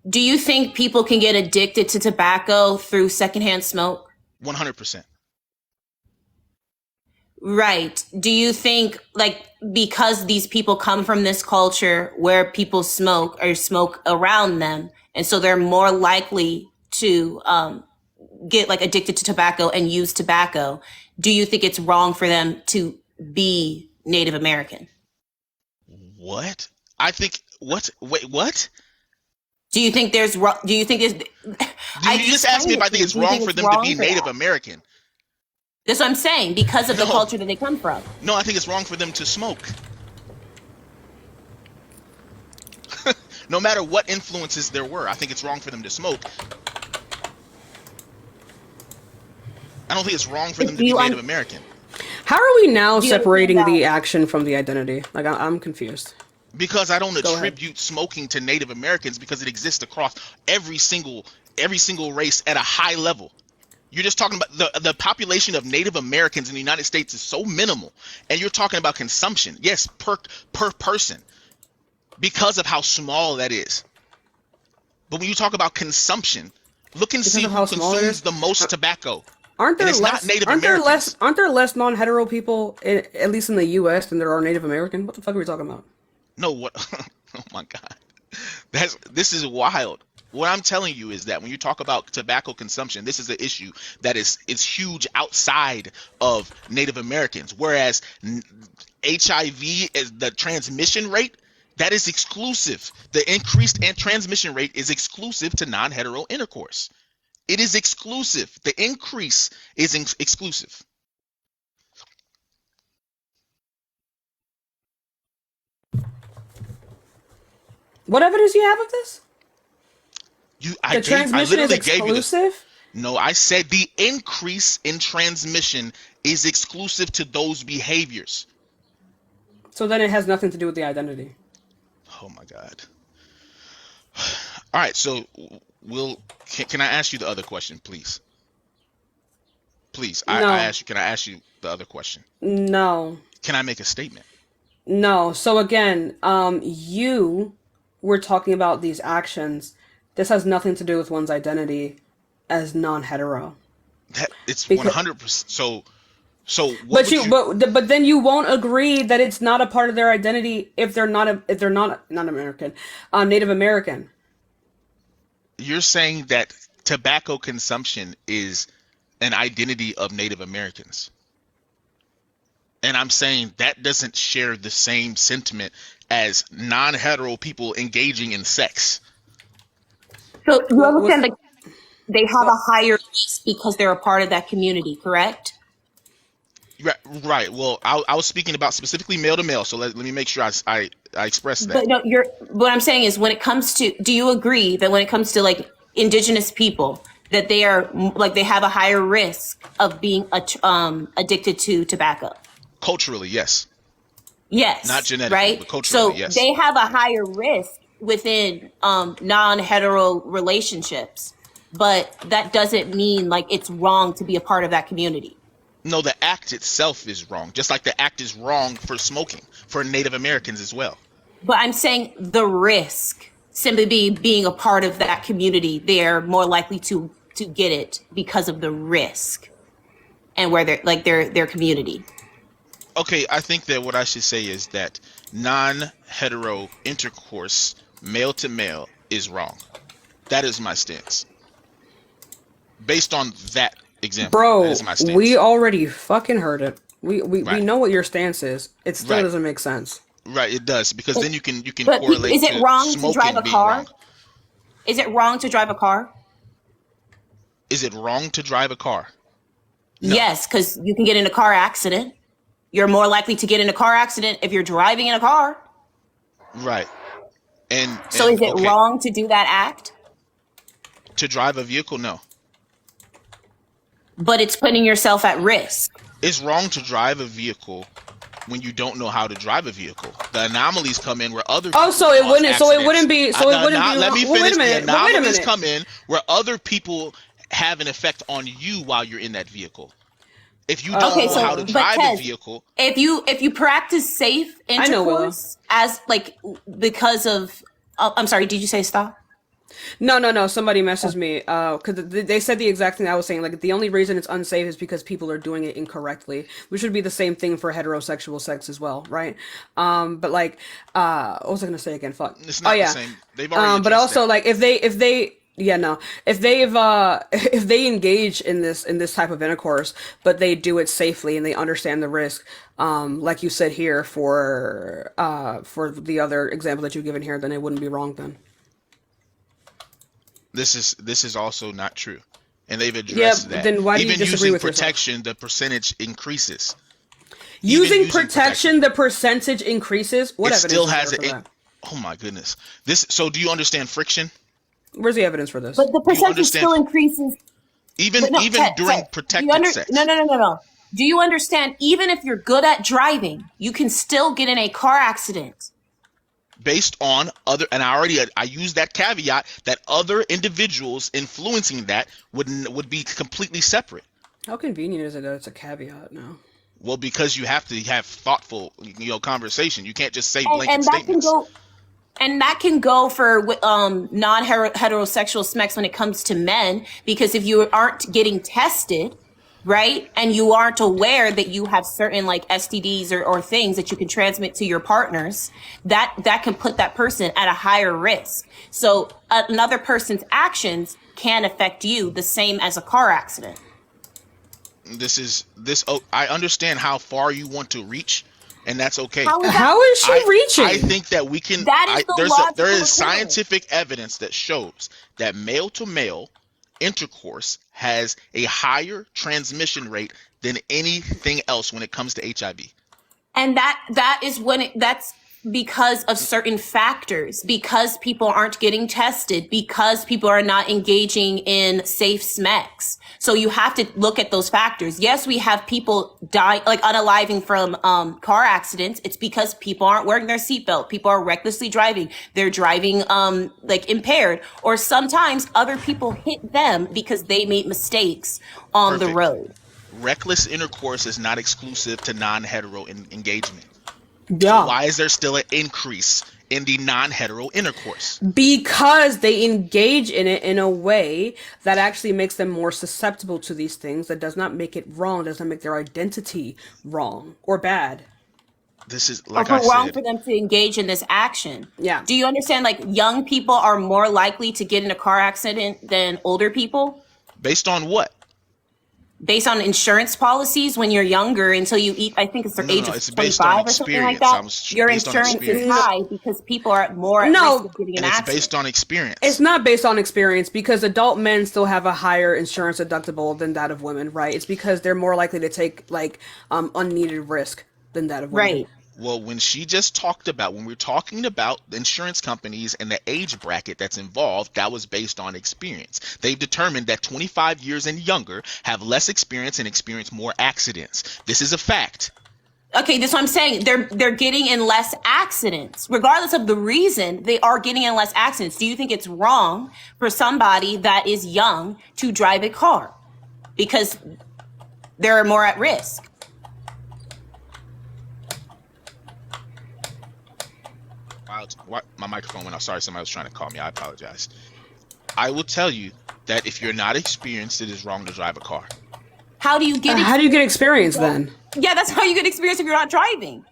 Do you think people can get addicted to tobacco through secondhand smoke? 100%. Right. Do you think, because these people come from this culture where people smoke or smoke around them, and so they're more likely to get addicted to tobacco and use tobacco, do you think it's wrong for them to be Native American? What? I think What? Wait, what? Do you think there's? Do you think there's? You just asked me if I think it's Do you wrong think for it's them to wrong be for Native that? American. That's what I'm saying, because of the No, culture that they come from. no, I think it's wrong for them to smoke. No matter what influences there were, I think it's wrong for them to smoke. I don't think it's wrong for them Do to be you Native American. How are we now do you understand separating the that? action from the identity? Like, I'm confused. Because I don't Go ahead. attribute smoking to Native Americans because it exists across every single race at a high level. You're just talking about the population of Native Americans in the United States is so minimal, and you're talking about consumption. Yes, per person, because of how small that is. But when you talk about consumption, look and Because see of who how small it consumes is. the most tobacco. Aren't And there it's not less? Native Aren't there less? Americans. Aren't there less non-hetero people, at least in the U.S., than there are Native American? What the fuck are we talking about? No, what? Oh my God, this is wild. What I'm telling you is that when you talk about tobacco consumption, this is an issue that is huge outside of Native Americans. Whereas HIV is the transmission rate that is exclusive. The increased and transmission rate is exclusive to non-hetero intercourse. It is exclusive. The increase is exclusive. What evidence do you have of this? I The transmission is literally gave you this. exclusive. No, I said the increase in transmission is exclusive to those behaviors. So then it has nothing to do with the identity. Oh my God. All right, so can I ask you the other question, please? Please, I No, ask you. Can I ask you the other question? no, Can I make a statement? no. So again, you were talking about these actions. This has nothing to do with one's identity as non-hetero. That it's Because, 100%. So what would you? but then you won't agree that it's not a part of their identity if they're not American, Native American. You're saying that tobacco consumption is an identity of Native Americans. And I'm saying that doesn't share the same sentiment as non-hetero people engaging in sex. So you Was understand that they have a so higher risk because they're a part of that community, correct? Right. Right. Well, I was speaking about specifically male to male. So let me make sure I express that. But no, what I'm saying is when it comes to, do you agree that when it comes to like indigenous people, that they are like they have a higher risk of being addicted to tobacco? Culturally, yes. Not Yes, genetically, right? but culturally, So yes. they have a higher risk within non-hetero relationships, but that doesn't mean like it's wrong to be a part of that community. No, the act itself is wrong. Just like the act is wrong for smoking for Native Americans as well. But I'm saying the risk simply being a part of that community, they're more likely to get it because of the risk and where they're like their community. Okay, I think that what I should say is that non-hetero intercourse, male to male, is wrong. That is my stance. Based on that example, that bro, is my we stance. already fucking heard it. We Right. know what your stance is. It still Right. doesn't make sense. Right. It does because then you can But correlate is it to wrong to drive smoking a being wrong. car? Is it wrong to drive a car? Is it wrong to drive a car? No. Yes, because you can get in a car accident. You're more likely to get in a car accident if you're driving in a car. Right. So And is it okay, wrong to do that act? to drive a vehicle, no. But it's putting yourself at risk. It's wrong to drive a vehicle when you don't know how to drive a vehicle. The anomalies come in where other Oh, people so it cause wouldn't. So it accidents. wouldn't be. So it wouldn't be. Let me Well, wait finish. a The minute. But wait a anomalies minute. come in where other people have an effect on you while you're in that vehicle. If you don't Okay, know so how to but drive a Ted, vehicle, if you practice safe I know, Willow. intercourse as like because of I'm sorry, did you say stop? No. Somebody messaged me because they said the exact thing I was saying. Like the only reason it's unsafe is because people are doing it incorrectly. Which would be the same thing for heterosexual sex as well, right? But like, what was I gonna say again? Fuck. it's Oh not the yeah. same. They've already But addressed also that. like if they Yeah, no. If they've if they engage in this type of intercourse, but they do it safely and they understand the risk, like you said here for the other example that you've given here, then it wouldn't be wrong then. This is also not true, and they've Yeah, addressed that. then why do you Even disagree using with yourself? protection, the percentage increases. Using protection, the percentage increases. What It evidence still is there has for a. that? Oh my goodness. So do you understand friction? Where's the evidence for this? But the percentage understand- still increases. Even But no, even Ted, during Ted, protected sex. No. Do you understand? Even if you're good at driving, you can still get in a car accident. Based on other, and I used that caveat that other individuals influencing that would be completely separate. How convenient is it that it's a caveat now? Well, because you have to have thoughtful, conversation. You can't just say And, blanket and that can statements. go. And that can go for non-heterosexual sex when it comes to men, because if you aren't getting tested, right, and you aren't aware that you have certain like STDs or things that you can transmit to your partners, that can put that person at a higher risk. So another person's actions can affect you the same as a car accident. Oh, I understand how far you want to reach, and that's okay. How is she reaching? I think that we can. That is the logical there is equivalent. scientific evidence that shows that male to male intercourse has a higher transmission rate than anything else when it comes to HIV. And that is when that's because of certain factors, because people aren't getting tested, because people are not engaging in safe SMECs. So you have to look at those factors. Yes, we have people die, like unaliving from car accidents. It's because people aren't wearing their seatbelt. People are recklessly driving. They're driving like impaired, or sometimes other people hit them because they made mistakes on the Perfect. road. Reckless intercourse is not exclusive to non-hetero engagement. Yeah. So why is there still an increase in the non-hetero intercourse? Because they engage in it in a way that actually makes them more susceptible to these things. That does not make it wrong. Does not make their identity wrong or bad. This is like Or I wrong said. for them to engage in this action. Yeah. Do you understand? Like young people are more likely to get in a car accident than older people, Based on what? based on insurance policies. When you're younger, until you eat, I think it's their age of it's based on 25 or something like experience. that. Your Based on insurance is experience. high because people are more at No. risk of getting an And it's accident. based on experience. It's not based on experience, because adult men still have a higher insurance deductible than that of women, right? It's because they're more likely to take like unneeded risk than that of women. Right. Well, when we're talking about the insurance companies and the age bracket that's involved, that was based on experience. They've determined that 25 years and younger have less experience and experience more accidents. This is a fact. Okay, that's what I'm saying. They're getting in less accidents. Regardless of the reason, they are getting in less accidents. Do you think it's wrong for somebody that is young to drive a car because they're more at risk? My microphone went off. Sorry, somebody was trying to call me. I apologize. I will tell you that if you're not experienced, it is wrong to drive a car. How do you get How do you get experience then? Yeah, that's how you get experience if you're not driving.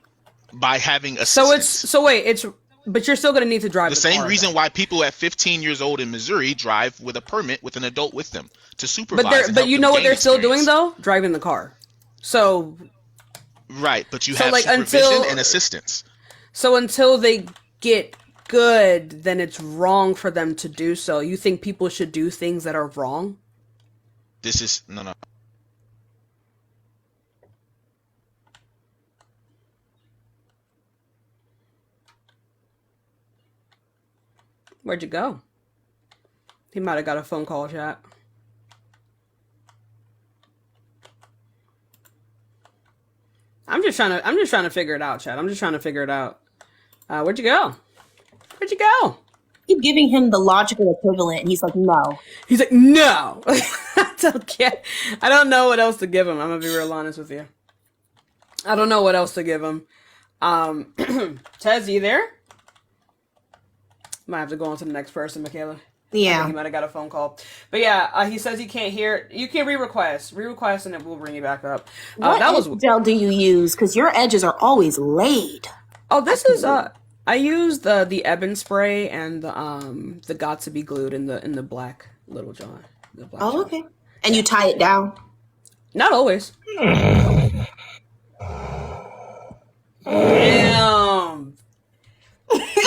By having So assistance. but you're still gonna need to drive The the same car, reason then. why people at 15 years old in Missouri drive with a permit with an adult with them to supervise. But you know what they're still doing though? Driving the car. So Right, but you So, have like, supervision until- and assistance. until they get good, then it's wrong for them to do so. You think people should do things that are wrong? This is no. Where'd you go? He might have got a phone call, chat. I'm just trying to figure it out, chat. I'm just trying to figure it out. Where'd you go? Where'd you go? Keep giving him the logical equivalent, and he's like, no. He's like, no. I don't know what else to give him. I'm gonna be real honest with you. I don't know what else to give him. Tez, you there? Might have to go on to the next person, Michaela. I think Yeah. he might have got a phone call. But yeah, he says he can't hear. You can re-request, and it will bring you back up. What That was. gel do you use? Because your edges are always laid. Oh, this is I used the Ebon spray and the Got to Be Glued in the black little jar. The black Oh, jar. okay. And you tie it down. Not always. Damn.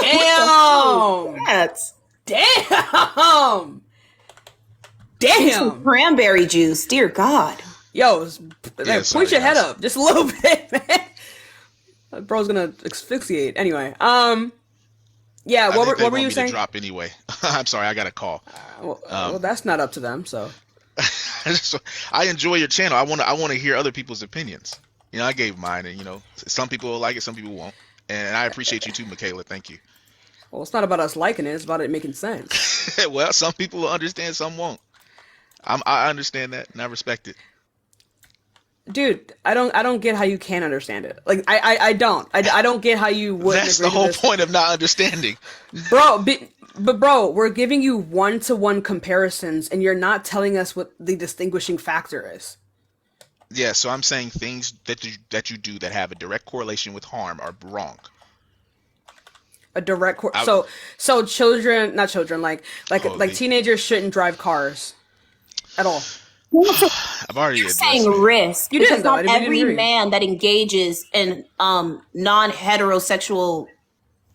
Damn. That's Damn. Damn. cranberry juice. Dear God. Yo, Yeah, push sorry, your head guys. up just a little bit, man. Bro's gonna asphyxiate. Anyway, yeah. I What think they were want you me saying? to drop anyway. I'm sorry, I got a call. Well, that's not up to them. So I enjoy your channel. I want to hear other people's opinions. You know, I gave mine, and you know, some people will like it, some people won't. And I appreciate you too, Michaela. Thank you. well, it's not about us liking it. It's about it making sense. Well, some people will understand, some won't. I understand that, and I respect it. Dude, I don't get how you can't understand it. Like I don't get how you wouldn't. That's agree the to whole this. point of not understanding. Bro. But bro, we're giving you one-to-one comparisons, and you're not telling us what the distinguishing factor is. Yeah, so I'm saying things that you do that have a direct correlation with harm are wrong. A direct so children, not children, like Holy. teenagers shouldn't drive cars at all. I've already You're addressed saying it. risk. You because didn't, though. I not didn't hear every you. man that engages in non-heterosexual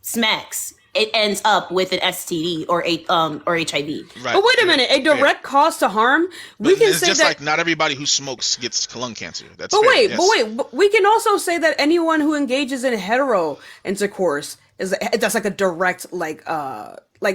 smacks, it ends up with an STD or HIV. Right. But wait a minute, a direct cause to harm. We can it's say just that. like not everybody who smokes gets lung cancer. That's But fair, wait, yes. but we can also say that anyone who engages in hetero intercourse that's like a direct like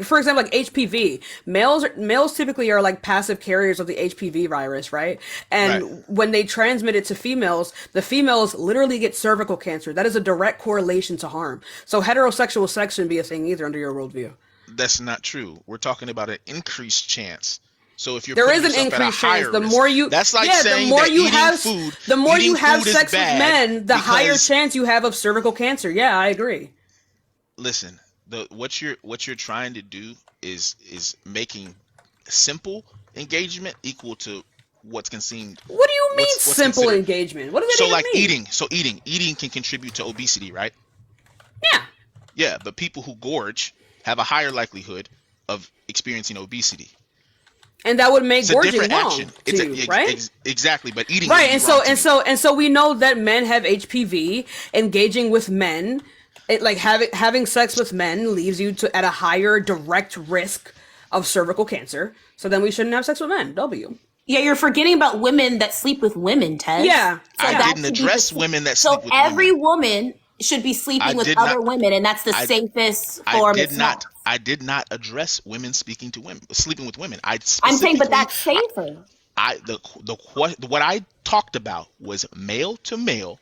for example, like HPV. Males typically are like passive carriers of the HPV virus, right? And Right. when they transmit it to females, the females literally get cervical cancer. That is a direct correlation to harm. So heterosexual sex shouldn't be a thing either under your worldview. That's not true. We're talking about an increased chance. So if you're There putting is an yourself at a increased chance. higher The risk, more you, that's like yeah, saying the more that you eating have, food, the more you eating have food is sex with bad men, the higher because- chance you have of cervical cancer. Yeah, I agree. Listen, what you're trying to do is making simple engagement equal to what's consumed. What do you mean what's simple considered- engagement? What does that So even like mean? eating can contribute to obesity, right? Yeah. Yeah, but people who gorge have a higher likelihood of experiencing obesity. And that would make It's a gorging different wrong action. to you, right? Exactly, but eating Right, would be and wrong to me. so we know that men have HPV. Engaging with men, like having sex with men leaves you at a higher direct risk of cervical cancer. So then we shouldn't have sex with men. W. Yeah, you're forgetting about women that sleep with women, Ted. Yeah. I that didn't should be address the- women that So sleep with every women. woman should be sleeping I with did other not- women, and that's the I- safest I form did of not. sex. I did not address women sleeping with women. I'm saying, but that's safer. What I talked about was male to male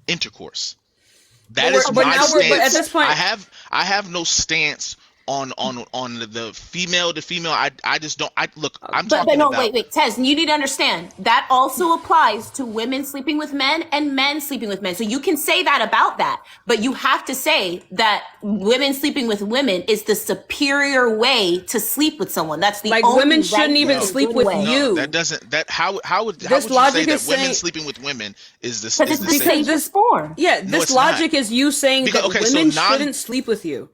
intercourse. That is but my now stance. but at this point, I have no stance on the female to female. I just don't. I'm But talking no, about. wait, Tez, you need to understand that also applies to women sleeping with men and men sleeping with men. So you can say that about that, but you have to say that women sleeping with women is the superior way to sleep with someone. That's the like only women shouldn't right even and sleep good with way. you. That doesn't. That how would This you say logic that is women saying- sleeping with women is the Because it's the same? saying- safest form. Yeah, No, this it's not. logic is you saying Because- that okay, so women non- shouldn't sleep with you.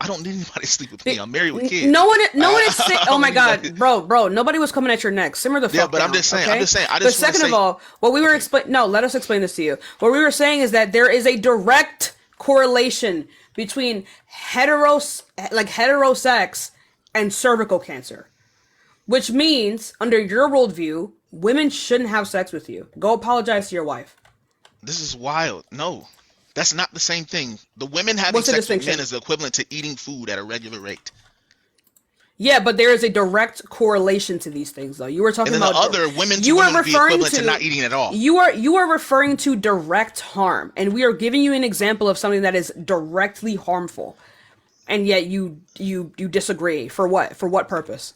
I don't need anybody to sleep with me. I'm married with kids. No one is saying. I Oh don't my need god, anybody- bro, nobody was coming at your neck. Simmer the fuck Yeah, but down. I'm just saying. Okay? I'm just saying. I But just wanna second of say- all, what we were explaining. No, let us explain this to you. What we were saying is that there is a direct correlation between heterosex and cervical cancer, which means under your worldview, women shouldn't have sex with you. Go apologize to your wife. This is wild. No, that's not the same thing. The women having What's the sex with distinction? men is equivalent to eating food at a regular rate. Yeah, but there is a direct correlation to these things, though. You were talking And then the about other women to you are women would be referring equivalent to not eating at all. You are referring to direct harm, and we are giving you an example of something that is directly harmful, and yet you disagree. For what? For what purpose?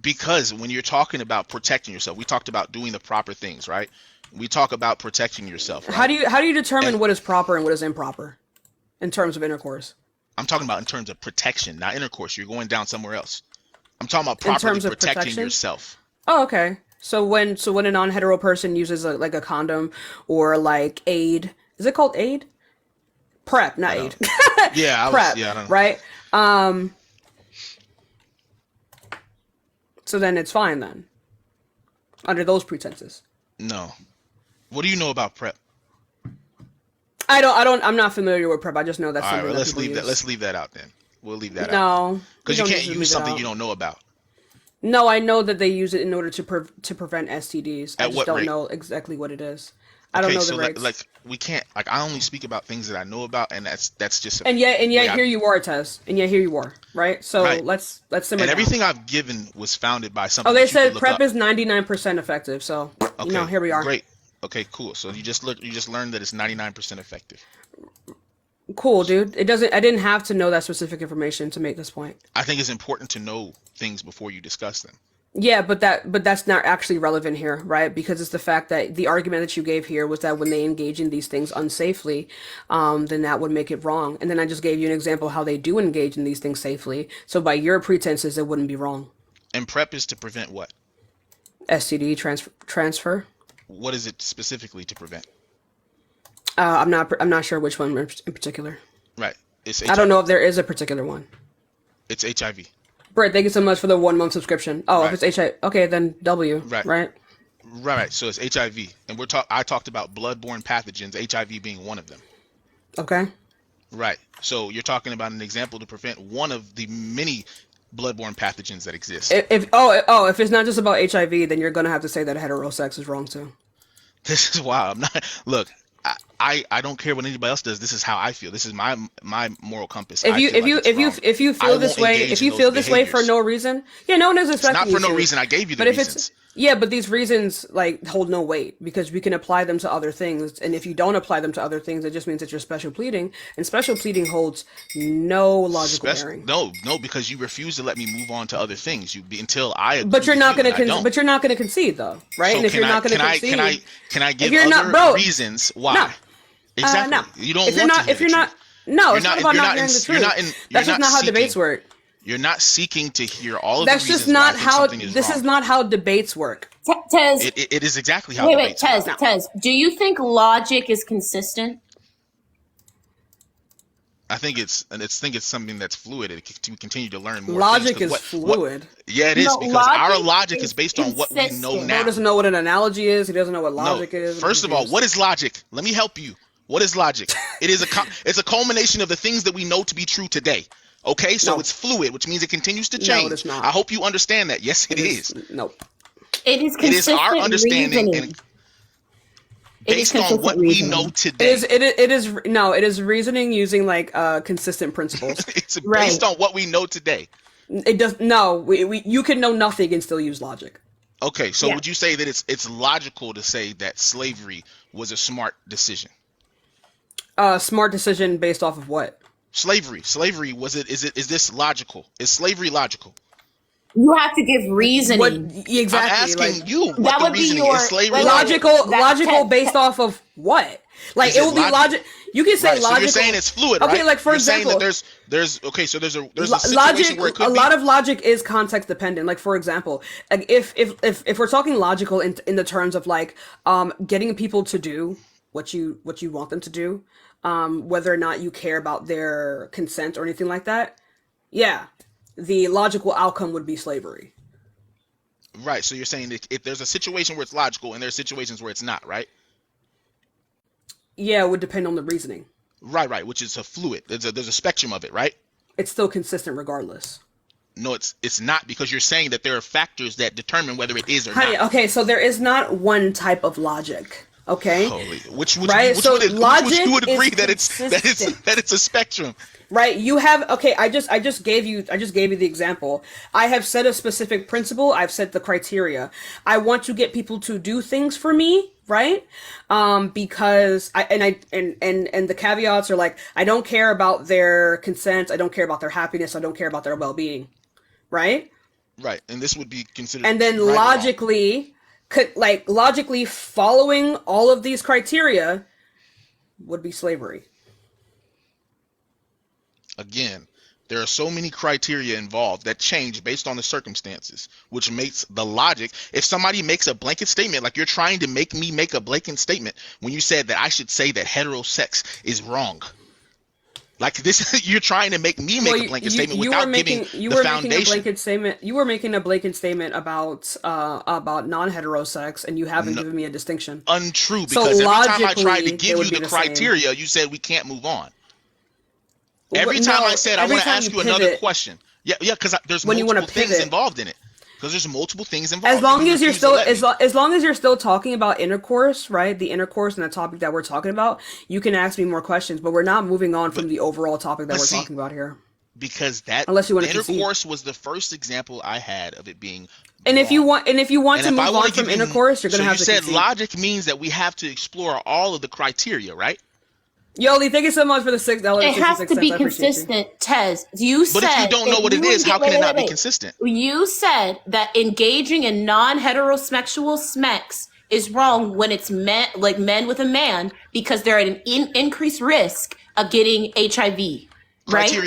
Because when you're talking about protecting yourself, we talked about doing the proper things, right? We talk about protecting yourself. Right? How do you determine And- what is proper and what is improper in terms of intercourse? I'm talking about in terms of protection, not intercourse. You're going down somewhere else. I'm talking about properly terms of protecting protection? yourself. Oh, okay. So when a non-hetero person uses like a condom or like aid, is it called aid? Prep, not I aid. don't. Yeah, I was. Prep, Yeah, I don't know. right? So then it's fine then, under those pretenses. No. What do you know about prep? I'm not familiar with prep. I just know that's All right, something well, that let's people leave that. use. Let's leave that out then. We'll leave that out No, we because you don't can't need to use leave it something out. you don't know about. No, I know that they use it in order to prevent STDs. I At just what don't rate? know exactly what it is. I don't Okay, know so the rates. like we can't like I only speak about things that I know about, and that's just And the way yet I here you are, Tez. And yet here you are, right? So right. let's simmer And down. everything I've given was founded by Oh, something they that you could said look prep up. is 99% effective. So Okay, here we are. great. Okay, cool. So you just learned that it's 99% effective. Cool, dude. I didn't have to know that specific information to make this point. I think it's important to know things before you discuss them. Yeah, but that's not actually relevant here, right? Because it's the fact that the argument that you gave here was that when they engage in these things unsafely, then that would make it wrong. And then I just gave you an example how they do engage in these things safely. So by your pretenses, it wouldn't be wrong. And prep is to prevent what? STD transfer. What is it specifically to prevent? I'm not sure which one in particular. Right. It's I HIV. don't know if there is a particular one. It's HIV. Brett, thank you so much for the 1 month subscription. Oh, Right. if it's HIV, okay, then W, Right. right? Right. So it's HIV, and I talked about bloodborne pathogens, HIV being one of them. Okay. Right. So you're talking about an example to prevent one of the many bloodborne pathogens that exist. If it's not just about HIV, then you're gonna have to say that heterosex is wrong too. This is wild. I'm not. Look, I don't care what anybody else does. This is how I feel. This is my moral compass. If you feel this way for no reason, yeah, no one is It's expecting not for you no to. reason. I gave you the But if reasons. but these reasons like hold no weight because we can apply them to other things, and if you don't apply them to other things, it just means that you're special pleading, and special pleading holds no logical bearing. No, because you refuse to let me move on to other things. Until I agree. But you're not with you, going and I don't. but you're not going to concede though, right? So And if you're not going to concede, can I give you're other not, bro, reasons why? no. Exactly. No. You don't If you're want not, to hear if you're the not, truth. no, You're it's not not- about you're not not hearing in- the you're truth. not in- That's you're just not not how seeking- debates work. You're not seeking to hear all of That's the reasons just not why I think how. something is This wrong. is not how debates work. Tez, It is exactly how wait, debates work. Tez, do you think logic is consistent? I think it's something that's fluid. We continue to learn more. Logic things, is 'cause what- fluid. Yeah, it is No, because our logic logic is is based on what we know consistent. now. Bro doesn't know what an analogy is. He doesn't know what No. logic is. First of all, what is logic? Let me help you. What is logic? It is it's a culmination of the things that we know to be true today. Okay, so No. it's fluid, which means it continues to No, change. it is not. I hope you understand that. Yes, it is. No. It is It consistent is our understanding reasoning. and It is based on consistent what reasoning. we know It today. is reasoning using like consistent principles. It's Right. based on what we know today. It does no. You can know nothing and still use logic. Okay, so Yeah. would you say that it's logical to say that slavery was a smart decision? Smart decision based off of what? Slavery is this logical? Is slavery logical? You have to give reasoning. What I'm exactly? asking you what That the would be reasoning your- is. Slavery wait, logical? Logical based off of what? Like Is it it will be logic. You can say Right, so logical. you're saying it's fluid, right? Okay, like for you're example, saying that there's okay, so there's a situation logic. where it could A be. lot of logic is context dependent. Like for example, like if we're talking logical in the terms of like getting people to do what you want them to do, whether or not you care about their consent or anything like that, yeah, the logical outcome would be slavery. Right, so you're saying that if there's a situation where it's logical and there's situations where it's not, right? Yeah, it would depend on the reasoning. Right, which is a fluid. There's a spectrum of it, right? It's still consistent regardless. No, it's not, because you're saying that there are factors that determine whether it is or Honey, not. okay, so there is not one type of logic. Okay, Holy, which Right, so logic you would agree is that it's a spectrum. right? You have okay. I just gave you the example. I have set a specific principle. I've set the criteria. I want to get people to do things for me, right? Because and the caveats are like I don't care about their consent. I don't care about their happiness. I don't care about their well-being, right? Right, and this would be considered. And then right or wrong. logically following all of these criteria would be slavery. Again, there are so many criteria involved that change based on the circumstances, which makes the logic. If somebody makes a blanket statement, like you're trying to make me make a blanket statement when you said that I should say that heterosex is wrong, Like this, you're trying to make me make a blanket statement you without were giving making you the were making a foundation. blanket statement. You were making a blanket statement about non-heterosex, and you haven't given me a distinction. Untrue, So because every time I tried to logically, they give would you be the the same. criteria, you said we can't move on. Every time No, I said I every want to time you ask you another pivot, question, yeah, because there's when you want multiple to things pivot, involved in it. Because there's multiple things as involved, and long you as you're refuse to still let me. as long as you're still talking about intercourse, right? The intercourse and the topic that we're talking about, you can ask me more questions, but we're not moving on But from the overall topic that but we're see, talking about here. because that Unless you want to concede. intercourse was the first example I had of it being And wrong. if you want And to if I move want on to give from you, intercourse, you're so gonna you have to said concede. logic means that we have to explore all of the criteria, right? Yoli, thank you so much for the It has to be $6.66. I appreciate you. consistent, Tez. You But if you said don't know that what it you is, how can wait, it wait, not wait, be wait. consistent? You said that engaging in non-heterosexual sex is wrong when it's men with a man because they're at an increased risk of getting HIV, right?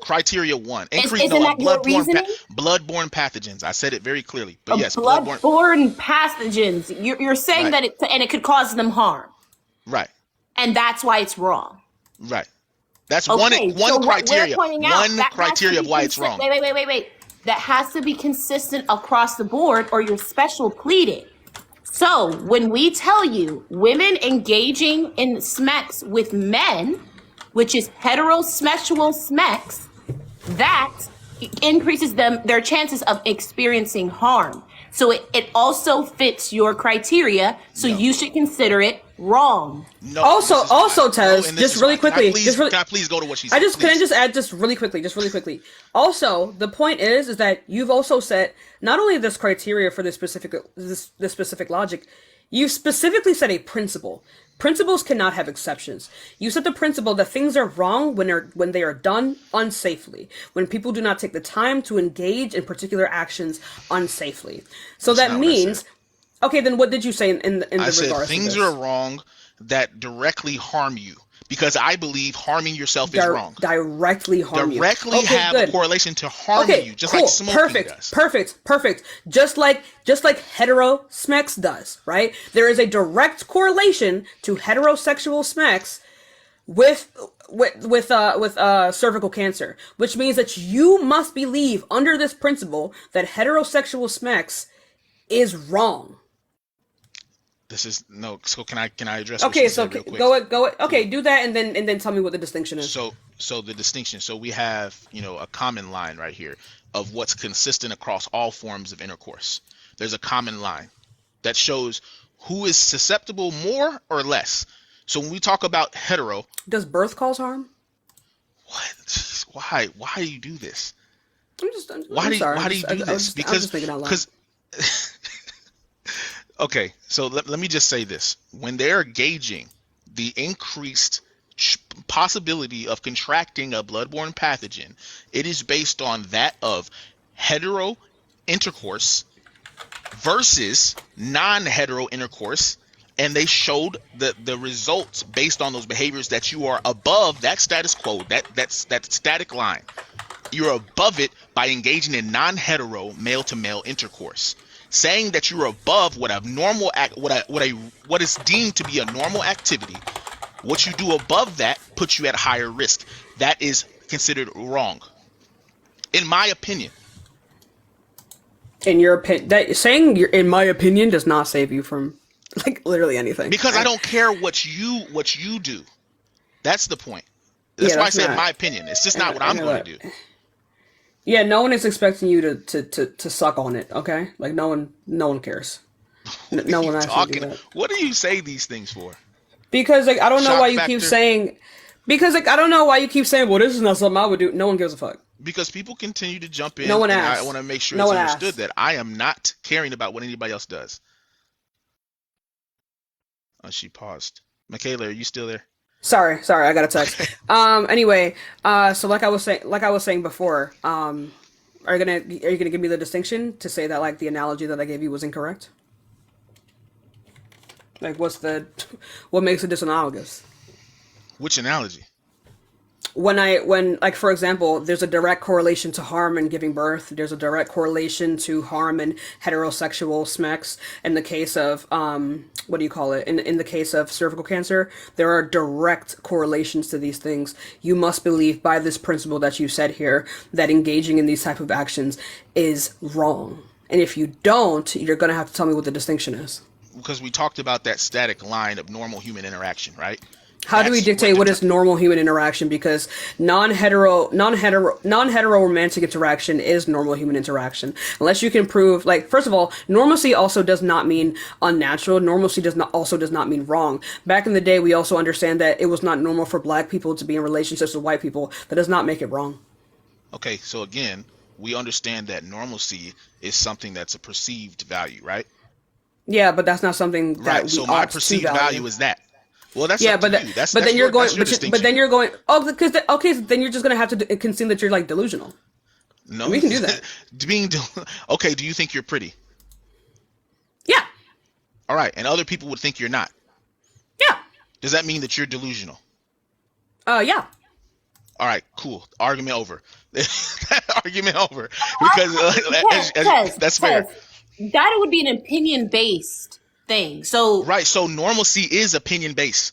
Criteria one. Increase Isn't no that your reasoning? bloodborne pathogens. I said it very clearly. But A yes, bloodborne. blood-borne pathogens. You're saying Right, that it could cause them harm, right, and that's why it's wrong. right. That's Okay, so one what we're criteria. pointing out One that has to criteria of be why it's consistent. wrong. Wait. That has to be consistent across the board, or you're special pleading. So when we tell you women engaging in smex with men, which is heterosexual smex, that increases their chances of experiencing harm. So it also fits your criteria. So No, you should consider it wrong. no. And Also, this is why. No, Tez, and this just is really why. Can I quickly, please? Can I please go to what she I said, just can I please? just add just really quickly. Also, the point is that you've also set not only this criteria for this specific logic, you specifically set a principle. Principles cannot have exceptions. You set the principle that things are wrong when they are done unsafely, when people do not take the time to engage in particular actions unsafely. So That's that not what I said. means, okay, then what did you say in I the said regards to things are this? wrong that directly harm you because I believe harming yourself is wrong. Directly harm you. Directly Okay, have a good. correlation to harming Okay, you, just like cool. smoking does. Perfect. Just like hetero smex does, right? There is a direct correlation to heterosexual smex with cervical cancer, which means that you must believe under this principle that heterosexual smex is wrong. This is no. So can I address what she Okay, so said real quick? go. Okay, do that and then tell me what the distinction is. So the distinction. So we have a common line right here of what's consistent across all forms of intercourse. There's a common line that shows who is susceptible more or less. So when we talk about hetero, Does birth cause harm? what? Jeez, why do you do this? I'm sorry. Why do you do this? I was just thinking out loud. Because okay, so let me just say this. When they're gauging the increased possibility of contracting a bloodborne pathogen, it is based on that of hetero intercourse versus non-hetero intercourse, and they showed the results based on those behaviors that you are above that status quo, that static line. You're above it by engaging in non-hetero male-to-male intercourse. Saying that you're above what is deemed to be a normal activity, what you do above that puts you at higher risk. That is considered wrong, in my opinion. In your opinion, that saying "you're in my opinion" does not save you from like literally anything. Because Right? I don't care what you do. That's the point. That's Yeah, why I that's said not. my opinion. It's just not what I I'm know going that. to do. Yeah, no one is expecting you to suck on it. Okay, like no one cares. What are No you one actually do talking? that. What do you say these things for? Because like I don't know why Shock you keep factor? saying. Because like I don't know why you keep saying, "Well, this is not something I would do." No one gives a fuck. Because people continue to jump No in, one and I asks. want to make sure No it's one understood asks. that I am not caring about what anybody else does. Oh, she paused. Michaela, are you still there? Sorry, I got a text. Anyway, so like I was saying before, are you gonna give me the distinction to say that like the analogy that I gave you was incorrect? Like, what makes it disanalogous? Which analogy? when like for example, there's a direct correlation to harm in giving birth. There's a direct correlation to harm in heterosexual sex. In the case of what do you call it? In the case of cervical cancer, there are direct correlations to these things. You must believe by this principle that you said here that engaging in these type of actions is wrong. And if you don't, you're gonna have to tell me what the distinction is. Because we talked about that static line of normal human interaction, right? How do we dictate what is normal human interaction? Because non-hetero romantic interaction is normal human interaction. Unless you can prove, like, first of all, normalcy also does not mean unnatural. Normalcy does not mean wrong. Back in the day, we also understand that it was not normal for black people to be in relationships with white people. That does not make it wrong. Okay, so again, we understand that normalcy is something that's a perceived value, right? Yeah, but that's not something that Right. we So my ought to perceived value is that. Well, that's yeah, up to but you. That's then your, you're going, that's your but distinction. then you're going. Oh, because okay, so then you're just gonna have to concede that you're like delusional. No, And we can do that. Okay. Do you think you're pretty? Yeah, All right, and other people would think you're not. yeah, Does that mean that you're delusional? yeah. All right, cool. Argument over. Argument over. Because that's fair. That would be an opinion based thing. So Right. So normalcy is opinion based.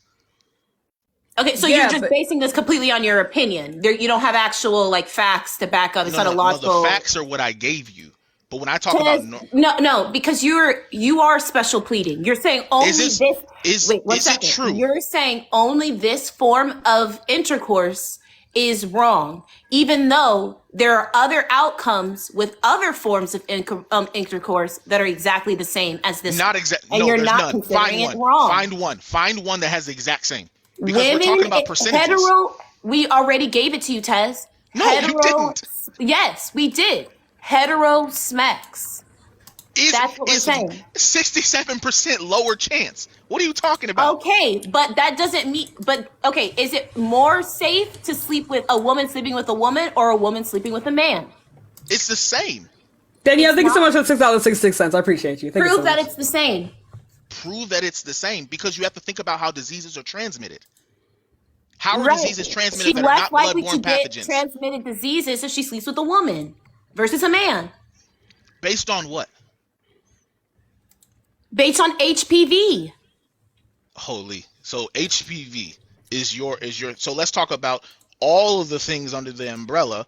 okay, so Yeah, you're just but- basing this completely on your opinion. You don't have actual like facts to back up. It's not a No, logical. the facts are what I gave you. But when I talk about No, because you are special pleading. You're saying only Is wait, one it second. true? You're saying only this form of intercourse is wrong, even though there are other outcomes with other forms of intercourse that are exactly the same as this. Not exactly. And No, you're there's not none. considering Find it one. wrong. Find one that has the exact same. Because Women, we're talking about percentages. hetero. We already gave it to you, Tez. No, you didn't. Yes, we did. Hetero smacks. That's what we're is saying. 67% lower chance. What are you talking about? Okay, but that doesn't mean. But okay, is it more safe to sleep with a woman sleeping with a woman or a woman sleeping with a man? It's the same. Danielle, thank you so not. much for $6.66. I appreciate you. Thank you Prove so that much. it's the same. Prove that it's the same because you have to think about how diseases are transmitted. How are Right. diseases transmitted She's that are less not likely to bloodborne get pathogens? transmitted diseases if she sleeps with a woman versus a man, Based on what? based on HPV. Holy. So HPV is your so let's talk about all of the things under the umbrella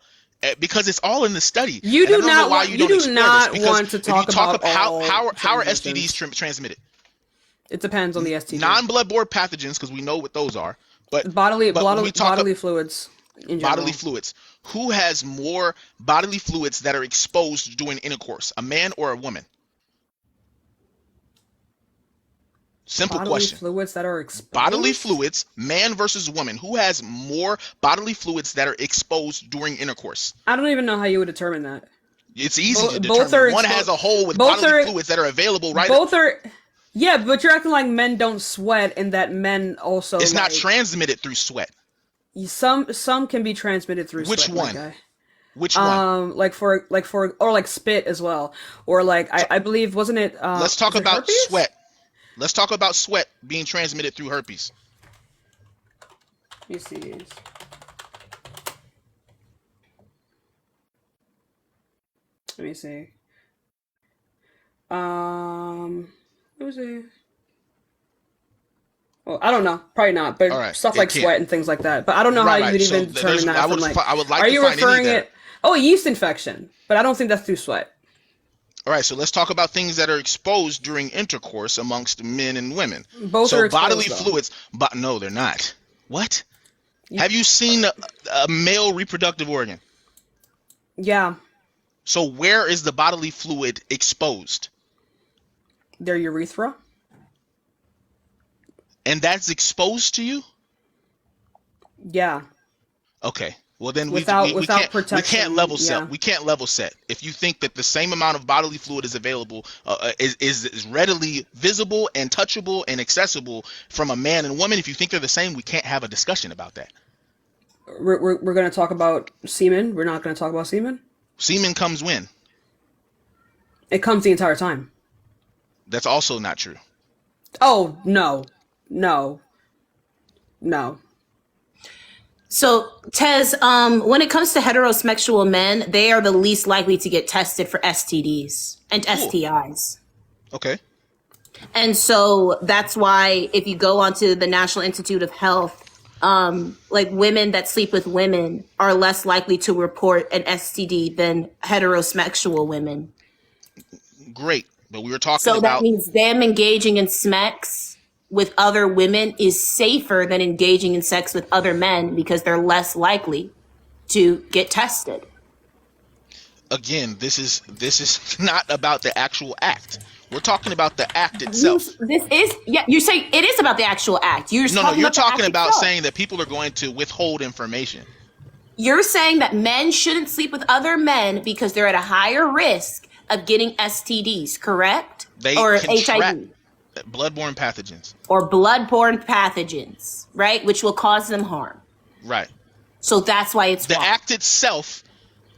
because it's all in the study. You And I do don't know not why want- you you don't do explore not this, because want to if you talk about how all are transmissions. STDs transmitted? It depends on the STD. Non-bloodborne pathogens, because we know what those are. But bodily when we talk bodily fluids in general. bodily fluids. Who has more bodily fluids that are exposed during intercourse, a man or a woman? Simple Bodily question. fluids that are exposed. Bodily fluids, man versus woman. Who has more bodily fluids that are exposed during intercourse? I don't even know how you would determine that. It's easy to Both determine. are One expo- has a hole with both bodily are- fluids that are available right. Both are. Yeah, but you're acting like men don't sweat, and that men also. It's not like, transmitted through sweat. Some can be transmitted through Which sweat. my one? guy. Which one? Like for or like spit as well, or like I believe wasn't it? Let's talk was it about herpes? sweat. Let's talk about sweat being transmitted through herpes. Let me see. Let me see. Let me see. Well, I don't know. Probably not. But All right, stuff it like can't. sweat and things like that. But I don't know Right, how you right. would So even there's- determine that. I from, would like, fi- I would like are to you find any referring that- it? Oh, a yeast infection. But I don't think that's through sweat. All right, so let's talk about things that are exposed during intercourse amongst men and women. Both so are exposed, bodily though. fluids, but no, they're not. What? Have you seen a male reproductive organ? Yeah, So where is the bodily fluid exposed? their urethra. And that's exposed to you? Yeah. Okay. Well, then Without we can't protection, level set. yeah. We can't level set. If you think that the same amount of bodily fluid is available, is readily visible and touchable and accessible from a man and woman, if you think they're the same, we can't have a discussion about that. We're going to talk about semen. We're not going to talk about semen. Semen comes when? It comes the entire time. That's also not true. Oh, no. So, Tez, when it comes to heterosexual men, they are the least likely to get tested for STDs and Cool. STIs. Okay. And so that's why if you go onto the National Institute of Health, like women that sleep with women are less likely to report an STD than heterosexual women. Great. But we were talking So that about means them engaging in sex with other women is safer than engaging in sex with other men because they're less likely to get tested. again, this is not about the actual act. We're talking about the act itself. You say it is about the actual act. You're No, talking you're about the talking act about itself. saying that people are going to withhold information. You're saying that men shouldn't sleep with other men because they're at a higher risk of getting STDs, correct? They Or contract HIV. bloodborne pathogens. Or bloodborne pathogens, right? Which will cause them harm. Right. So that's why it's The wrong. act itself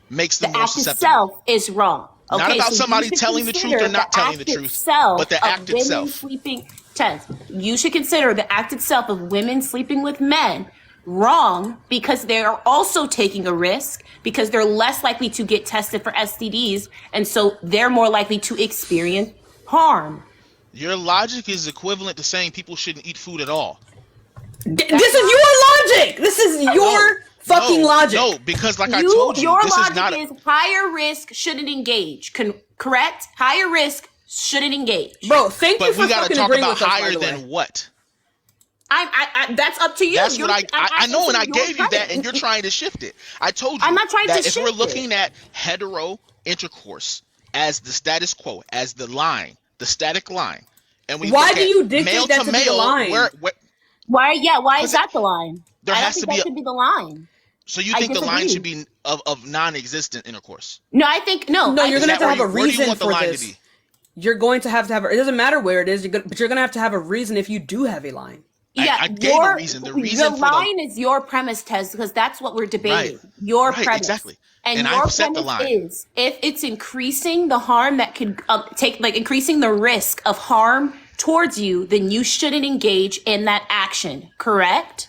makes them The more act susceptible. itself is wrong. Okay, Not about so somebody you should telling the truth consider or not telling the act truth, itself but the of act women itself. Sleeping, Tess, you should consider the act itself of women sleeping with men wrong because they are also taking a risk because they're less likely to get tested for STDs, and so they're more likely to experience harm. Your logic is equivalent to saying people shouldn't eat food at all. This is your logic. This is your fucking logic. No, because like I told you, Your this logic is not. is higher risk shouldn't engage. Correct? Higher risk shouldn't engage. Bro, thank you But for we gotta fucking talk agreeing about with us, by higher the way. than what? I that's up to you. That's You're- what I I'm know, and I asking your gave you that, premise. and you're trying to shift it. I told you I'm not trying that to if we're shift looking it. at hetero intercourse as the status quo, as the line, the static line, and we Why look do at you dictate male that to to be the male, line? where Why is Because that the line? there I don't has think to be that a- should be the line. so you I think the line disagree. should be of non-existent intercourse? No, I think no. No, I you're Is gonna think have that to have a where do you reason want the for line this. to be? You're going to have it doesn't matter where it is, but you're gonna have a reason if you do have a line. yeah, I gave a reason. The reason for the line is your premise, Tez, because that's what we're debating. Right. Your Right, premise. exactly. And And your I've set the premise line. is if it's increasing the harm that could increasing the risk of harm towards you, then you shouldn't engage in that action. Correct?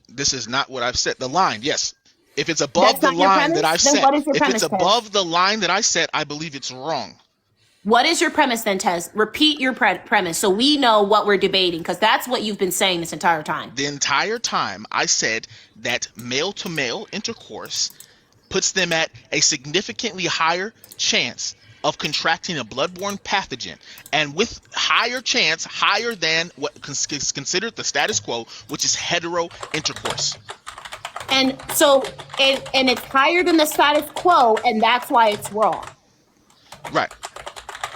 This is not what I've set the line. Yes. If it's above That's the not your line that premise? I've Then set, what is your if premise, it's Ted? above the line that I set, I believe it's wrong. What is your premise then, Tez? Repeat your premise so we know what we're debating, because that's what you've been saying this entire time. The entire time I said that male to male intercourse puts them at a significantly higher chance of contracting a bloodborne pathogen, and with higher chance, higher than what is considered the status quo, which is hetero intercourse. And so, and it's higher than the status quo, and that's why it's wrong. Right.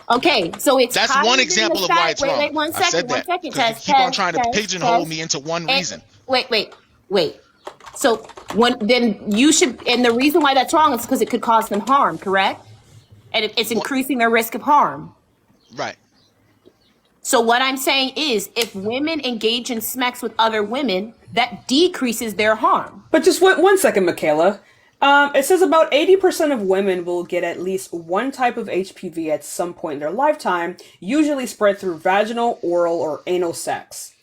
Okay, so it's That's higher one than example the of why status. it's Wait, wrong. wait, one I said second, one that second, because Tez. you keep on trying to Tez, pigeonhole Tez. me into one And- reason. Wait. So then you should, and the reason why that's wrong is because it could cause them harm, correct? And it's increasing their risk of harm. Right. So what I'm saying is, if women engage in sex with other women, that decreases their harm. But just one second, Michaela. It says about 80% of women will get at least one type of HPV at some point in their lifetime, usually spread through vaginal, oral, or anal sex.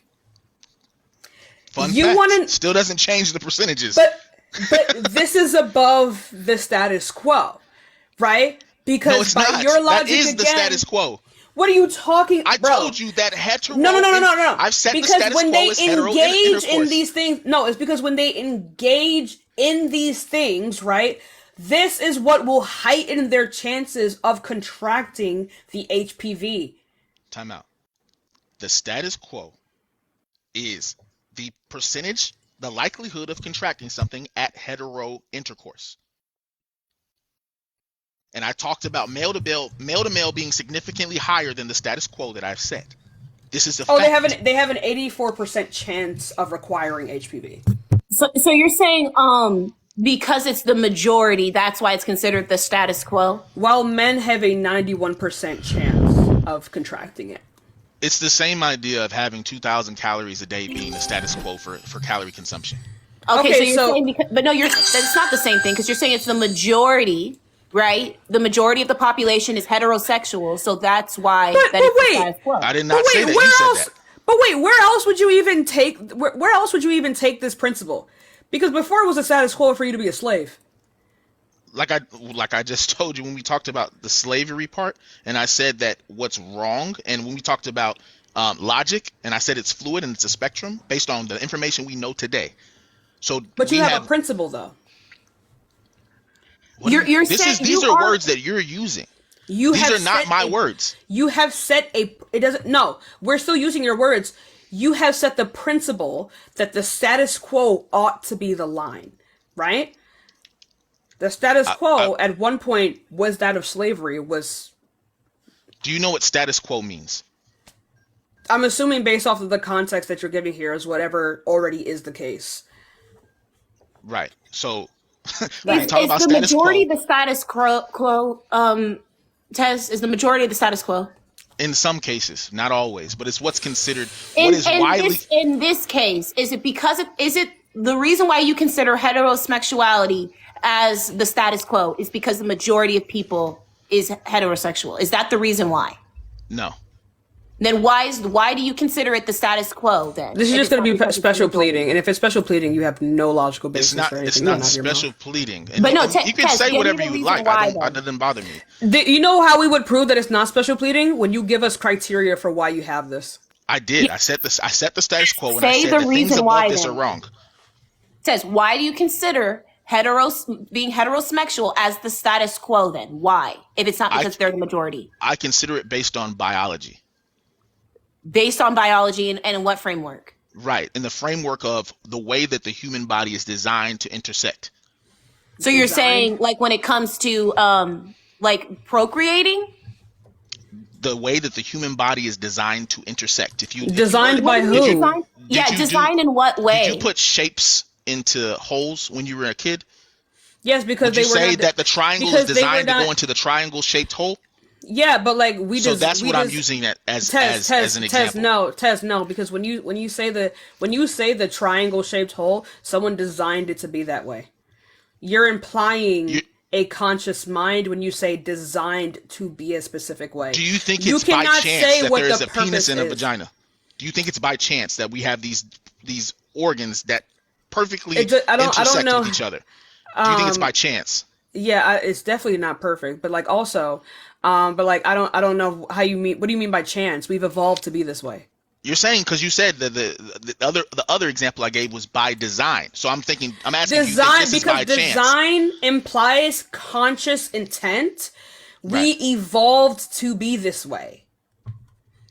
Fun You fact. wanna- Still doesn't change the percentages. But this is above the status quo, right? Because no, it's by not. your logic That is again, the status quo. What are you talking? I bro? told you that hetero. No. I've set because the status when quo they as hetero engage in intercourse. these things, no, it's because when they engage in these things, right? This is what will heighten their chances of contracting the HPV. Time out. The status quo is the percentage, the likelihood of contracting something at hetero intercourse. And I talked about male to male being significantly higher than the status quo that I've set. This is a Oh, fact. they have an 84% chance of requiring HPV. So you're saying, because it's the majority, that's why it's considered the status quo? While men have a 91% chance of contracting it. It's the same idea of having 2,000 calories a day being the status quo for calorie consumption. Okay, Okay, so so- you're saying, but no, that's not the same thing, because you're saying it's the majority, right? The majority of the population is heterosexual, so that's why But it's the wait. status quo. I did not say that. where You else? said that. But wait, where else would you even take? Where else would you even take this principle? Because before it was a status quo for you to be a slave. Like I just told you when we talked about the slavery part, and I said that what's wrong, and when we talked about logic, and I said it's fluid and it's a spectrum based on the information we know today. So But we you have a principle, though. You're saying these are words that you're using. These are not my words. You have set a. It doesn't. No, we're still using your words. You have set the principle that the status quo ought to be the line, right? The status quo at one point was that of slavery. Do you know what status quo means? I'm assuming based off of the context that you're giving here is whatever already is the case. Right. So is the majority the status quo Tez, is the majority of the status quo? In some cases, not always, but it's what's considered what is widely. In this case, is it the reason why you consider heterosexuality as the status quo is because the majority of people is heterosexual? Is that the reason why? No. Then why do you consider it the status quo then? This is just going to be special pleading, and if it's special pleading, you have no logical basis. It's not special pleading. And but no, you can say whatever you like. It doesn't bother me. You know how we would prove that it's not special pleading? When you give us criteria for why you have this. I did. Yeah. I set the status quo, and say I said the that reason things why above this then. are wrong. It says, why do you consider being heterosexual as the status quo then? Why? If it's not because they're the majority. I consider it based on biology. Based on biology and in what framework? Right. In the framework of the way that the human body is designed to intersect. So you're saying like when it comes to like procreating? The way that the human body is designed to intersect. Designed by who? Designed in what way? Did you put shapes into holes when you were a kid? Yes, because Would you say that the triangle is designed to go into the triangle shaped hole? Yeah, but like so that's what I'm using that as an example. No, because when you say the triangle shaped hole, someone designed it to be that way. You're implying a conscious mind when you say designed to be a specific way. Do you think it's by chance that there is a penis and a vagina? Do you think it's by chance that we have these organs that perfectly intersect with each other? Do you think it's by chance? Yeah, it's definitely not perfect, but like also, I don't know how you mean. What do you mean by chance? We've evolved to be this way. You're saying because you said that the other example I gave was by design. So I'm asking you if this is by chance. Design implies conscious intent. We evolved to be this way.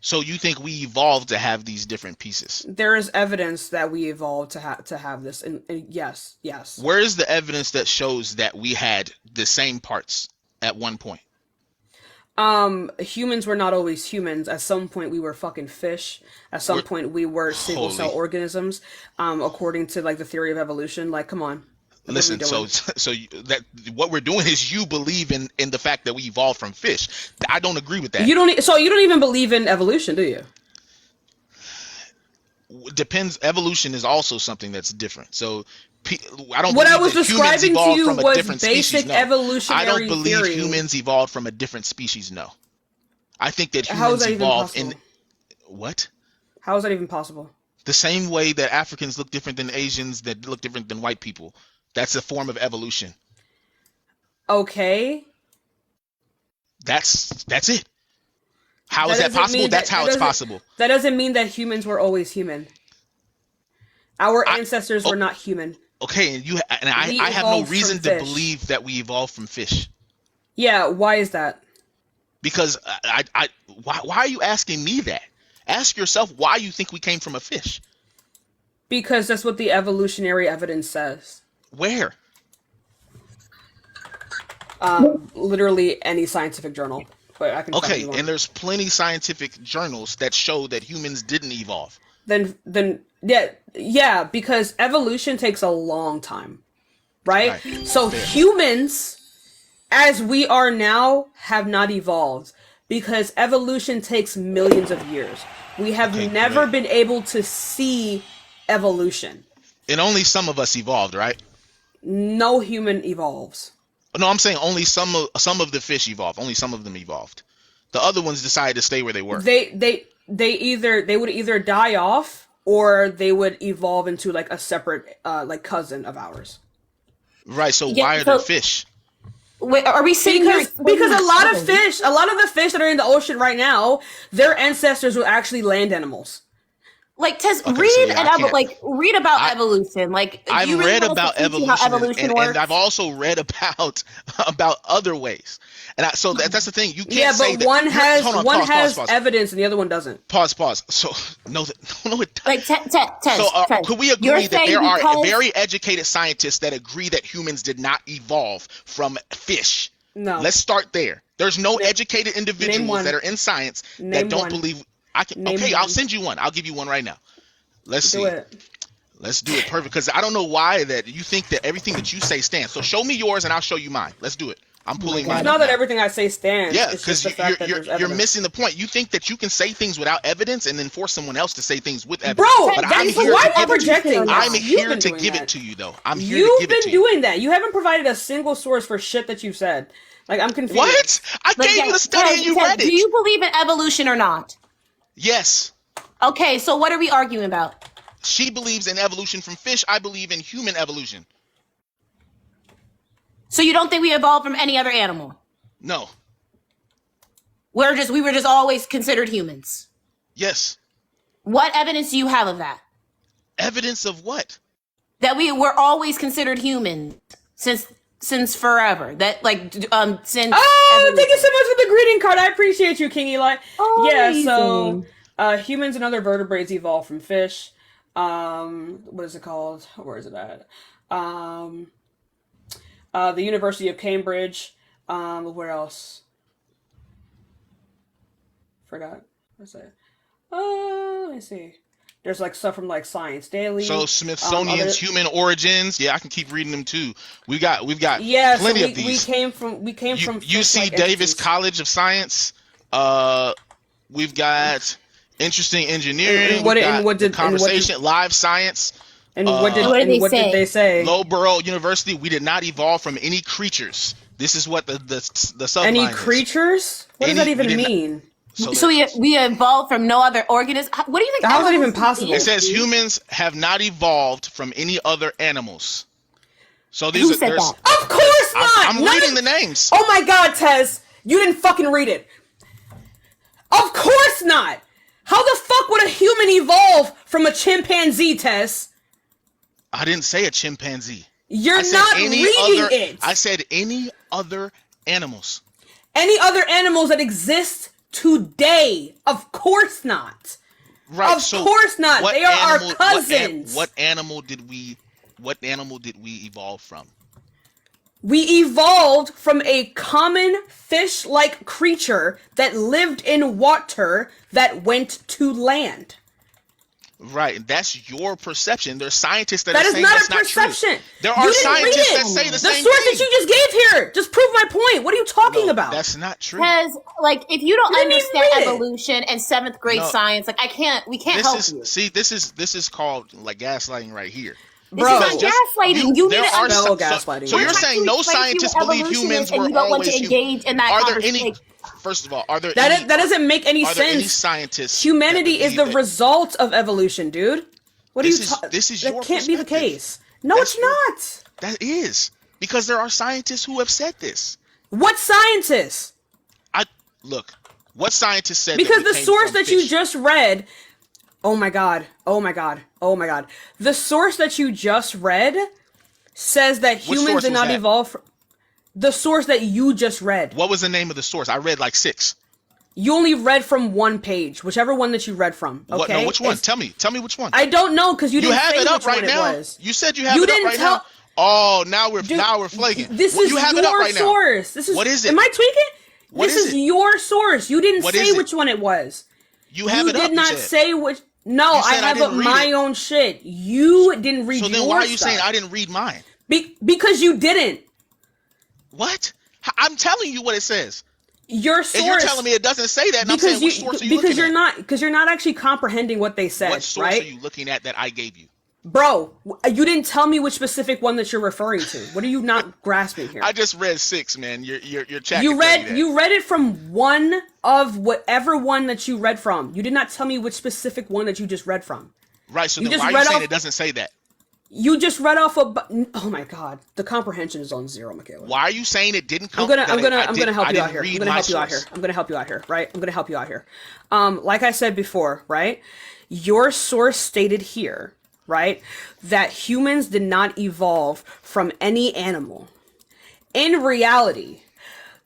So you think we evolved to have these different pieces? There is evidence that we evolved to have this, and yes. Where is the evidence that shows that we had the same parts at one point? Humans were not always humans. At some point, we were fucking fish. At some point, we were single cell organisms. According to like the theory of evolution. Like, come on. Listen, so that what we're doing is you believe in the fact that we evolved from fish. I don't agree with that. You don't even believe in evolution, do you? Depends. Evolution is also something that's different. So I don't. What I was describing to you was basic evolutionary theory. I don't believe theory. Humans evolved from a different species. No, I think that humans evolved in what? How is that even possible? The same way that Africans look different than Asians, that look different than white people. That's a form of evolution. Okay. That's it. How is that possible? That's how it's possible. That doesn't mean that humans were always human. Our ancestors were not human. Okay, and I have no reason to believe that we evolved from fish. Yeah, why is that? Because why are you asking me that? Ask yourself why you think we came from a fish. Because that's what the evolutionary evidence says. Where? Literally any scientific journal. But I can and there's plenty scientific journals that show that humans didn't evolve. Then yeah, because evolution takes a long time, right? So fair. Humans, as we are now, have not evolved because evolution takes millions of years. We have never been able to see evolution. And only some of us evolved, right? No human evolves. No, I'm saying only some of the fish evolved. Only some of them evolved. The other ones decided to stay where they were. They would either die off or they would evolve into like a separate like cousin of ours. Right. So Yeah, why are so- there fish? Wait, are we sitting here? Because a lot of the fish that are in the ocean right now, their ancestors were actually land animals. Like, Tess, Okay, read so yeah, I can't- read about evolution. Like, do I've you really read want us about to teach you how evolution, and works? I've also read about other ways. And so that's the thing. You can't Yeah, say but that. one has Hold on, has pause. evidence and the other one doesn't. Pause. So no, it doesn't. Like, Tess, So Tess, could we you're agree that saying there are because- very educated scientists that agree that humans did not evolve from fish? No. Let's start there. There's no educated one. individuals that are in science that Name don't one. believe. I can. Name Okay, I'll one. send you one. I'll give you one right now. Let's Do see. it. Let's do it perfect, because I don't know why that you think that everything that you say stands. So show me yours and I'll show you mine. Let's do it. I'm pulling mine It's up not that now. everything I say stands. Yeah, it's because just the fact that there's you're evidence. missing the point. You think that you can say things without evidence and then force someone else to say things with evidence. Bro, but that's I'm here why to you're give it to projecting. you. I'm You've here been to doing give that. it to you, though. I'm here to You've give it been to you. doing that. You haven't provided a single source for shit that you've said. Like, I'm confused. What? I Like, gave you the study and you Tess, read it. do you believe in evolution or not? Yes. Okay, so what are we arguing about? She believes in evolution from fish. I believe in human evolution. So you don't think we evolved from any other animal? No. We were just always considered humans. Yes. What evidence do you have of that? Evidence of what? That we were always considered human since forever. That since Oh, thank you so much for the greeting card. I appreciate you, King Eli. Yeah, so Amazing. humans and other vertebrates evolved from fish. What is it called? Where is it at? The University of Cambridge. Where else? Forgot. What's that? Let me see. There's like stuff from like Science Daily. So Smithsonian's Human Origins. Yeah, I can keep reading them too. We've got yeah, plenty so of these. we came from UC fish-like Davis entities. College of Science. We've got interesting engineering. And what We've got and what the did and what conversation, did, live science. and what did What did and they what say? did they say? Loughborough University. We did not evolve from any creatures. This is what the subline Any is. creatures? What does that Any- we even did not- mean? So we evolved from no other organism. What do you think? How is that even evolution possible? It is? says humans have not evolved from any other animals. So these Who are said there's. that? Of course not. I'm None reading of- the names. Oh my God, Tez, you didn't fucking read it. Of course not. How the fuck would a human evolve from a chimpanzee, Tez? I didn't say a chimpanzee. You're I said not any reading other, it. I said any other animals. Any other animals that exist today? Of course not. Right. Of so course not. what They are our animal- cousins. What animal did we evolve from? We evolved from a common fish-like creature that lived in water that went to land. Right. That's your perception. There's scientists that That are is saying not that's a not true. perception. There You are didn't read scientists it. that say the The same source thing. that you just gave here just proved my point. What are you talking No, about? That's not true. Because if you don't You didn't even understand read it. evolution and seventh grade No. science, we can't help you. This is called like gaslighting right here. This Bro. is not gaslighting. You need there to are understand. No so, gaslighting. so I'm you're trying saying to no explain to you scientists what believe evolution humans is, and were you don't want always to engage in that Are there conversation. any? First of all, are there That any, doesn't make any are there any sense. scientists? Humanity that is the believe that- result of evolution, dude. What are This you is- talking? this is That your can't be the perspective. case. No, That's it's your- not. That is because there are scientists who have said this. What scientists? Look. What scientists said? Because that we the came source from that you fish? just read. Oh my god. Oh my god. Oh my god. The source that you just read says that Which humans source did was not that? evolve. The source that you just read. What was the name of the source? I read like 6. You only read from one page, whichever one that you read from. Okay. What? No, which one? It's- Tell me which one. I don't know because you You didn't have say it up which one right it now. was. You said you have You it up didn't right tell- now. Oh, now we're Dude, flaking. This Well, is you have your it up right now. source. This is What is it? Am I tweaking? What this is is it? your source. You didn't What say is it? which one it was. You have You it up. did not you said. say which. No, You I said I have didn't up read my it. own shit. You didn't read So your then why are you stuff. saying I didn't read mine? Because you didn't. What? I'm telling you what it says. Your And source. you're telling me it doesn't say that, and I'm saying, which source are you because looking you're not actually comprehending what they said, What source right? are you looking at that I gave you? Bro, you didn't tell me which specific one that you're referring to. What are you not grasping here? I just read 6, man. Your chat. You can tell read that. you read it from one of whatever one that you read from. You did not tell me which specific one that you just read from. Right. So You then just why are you read saying off. it doesn't say that? You just read off a. Oh my God, the comprehension is on zero, Michaela. Why are you saying it didn't come? I'm gonna help I you out didn't here. I'm read gonna my help you out here. source. I'm gonna help you out here, right? I'm gonna help you out here. Like I said before, right? Your source stated here, right, that humans did not evolve from any animal. In reality,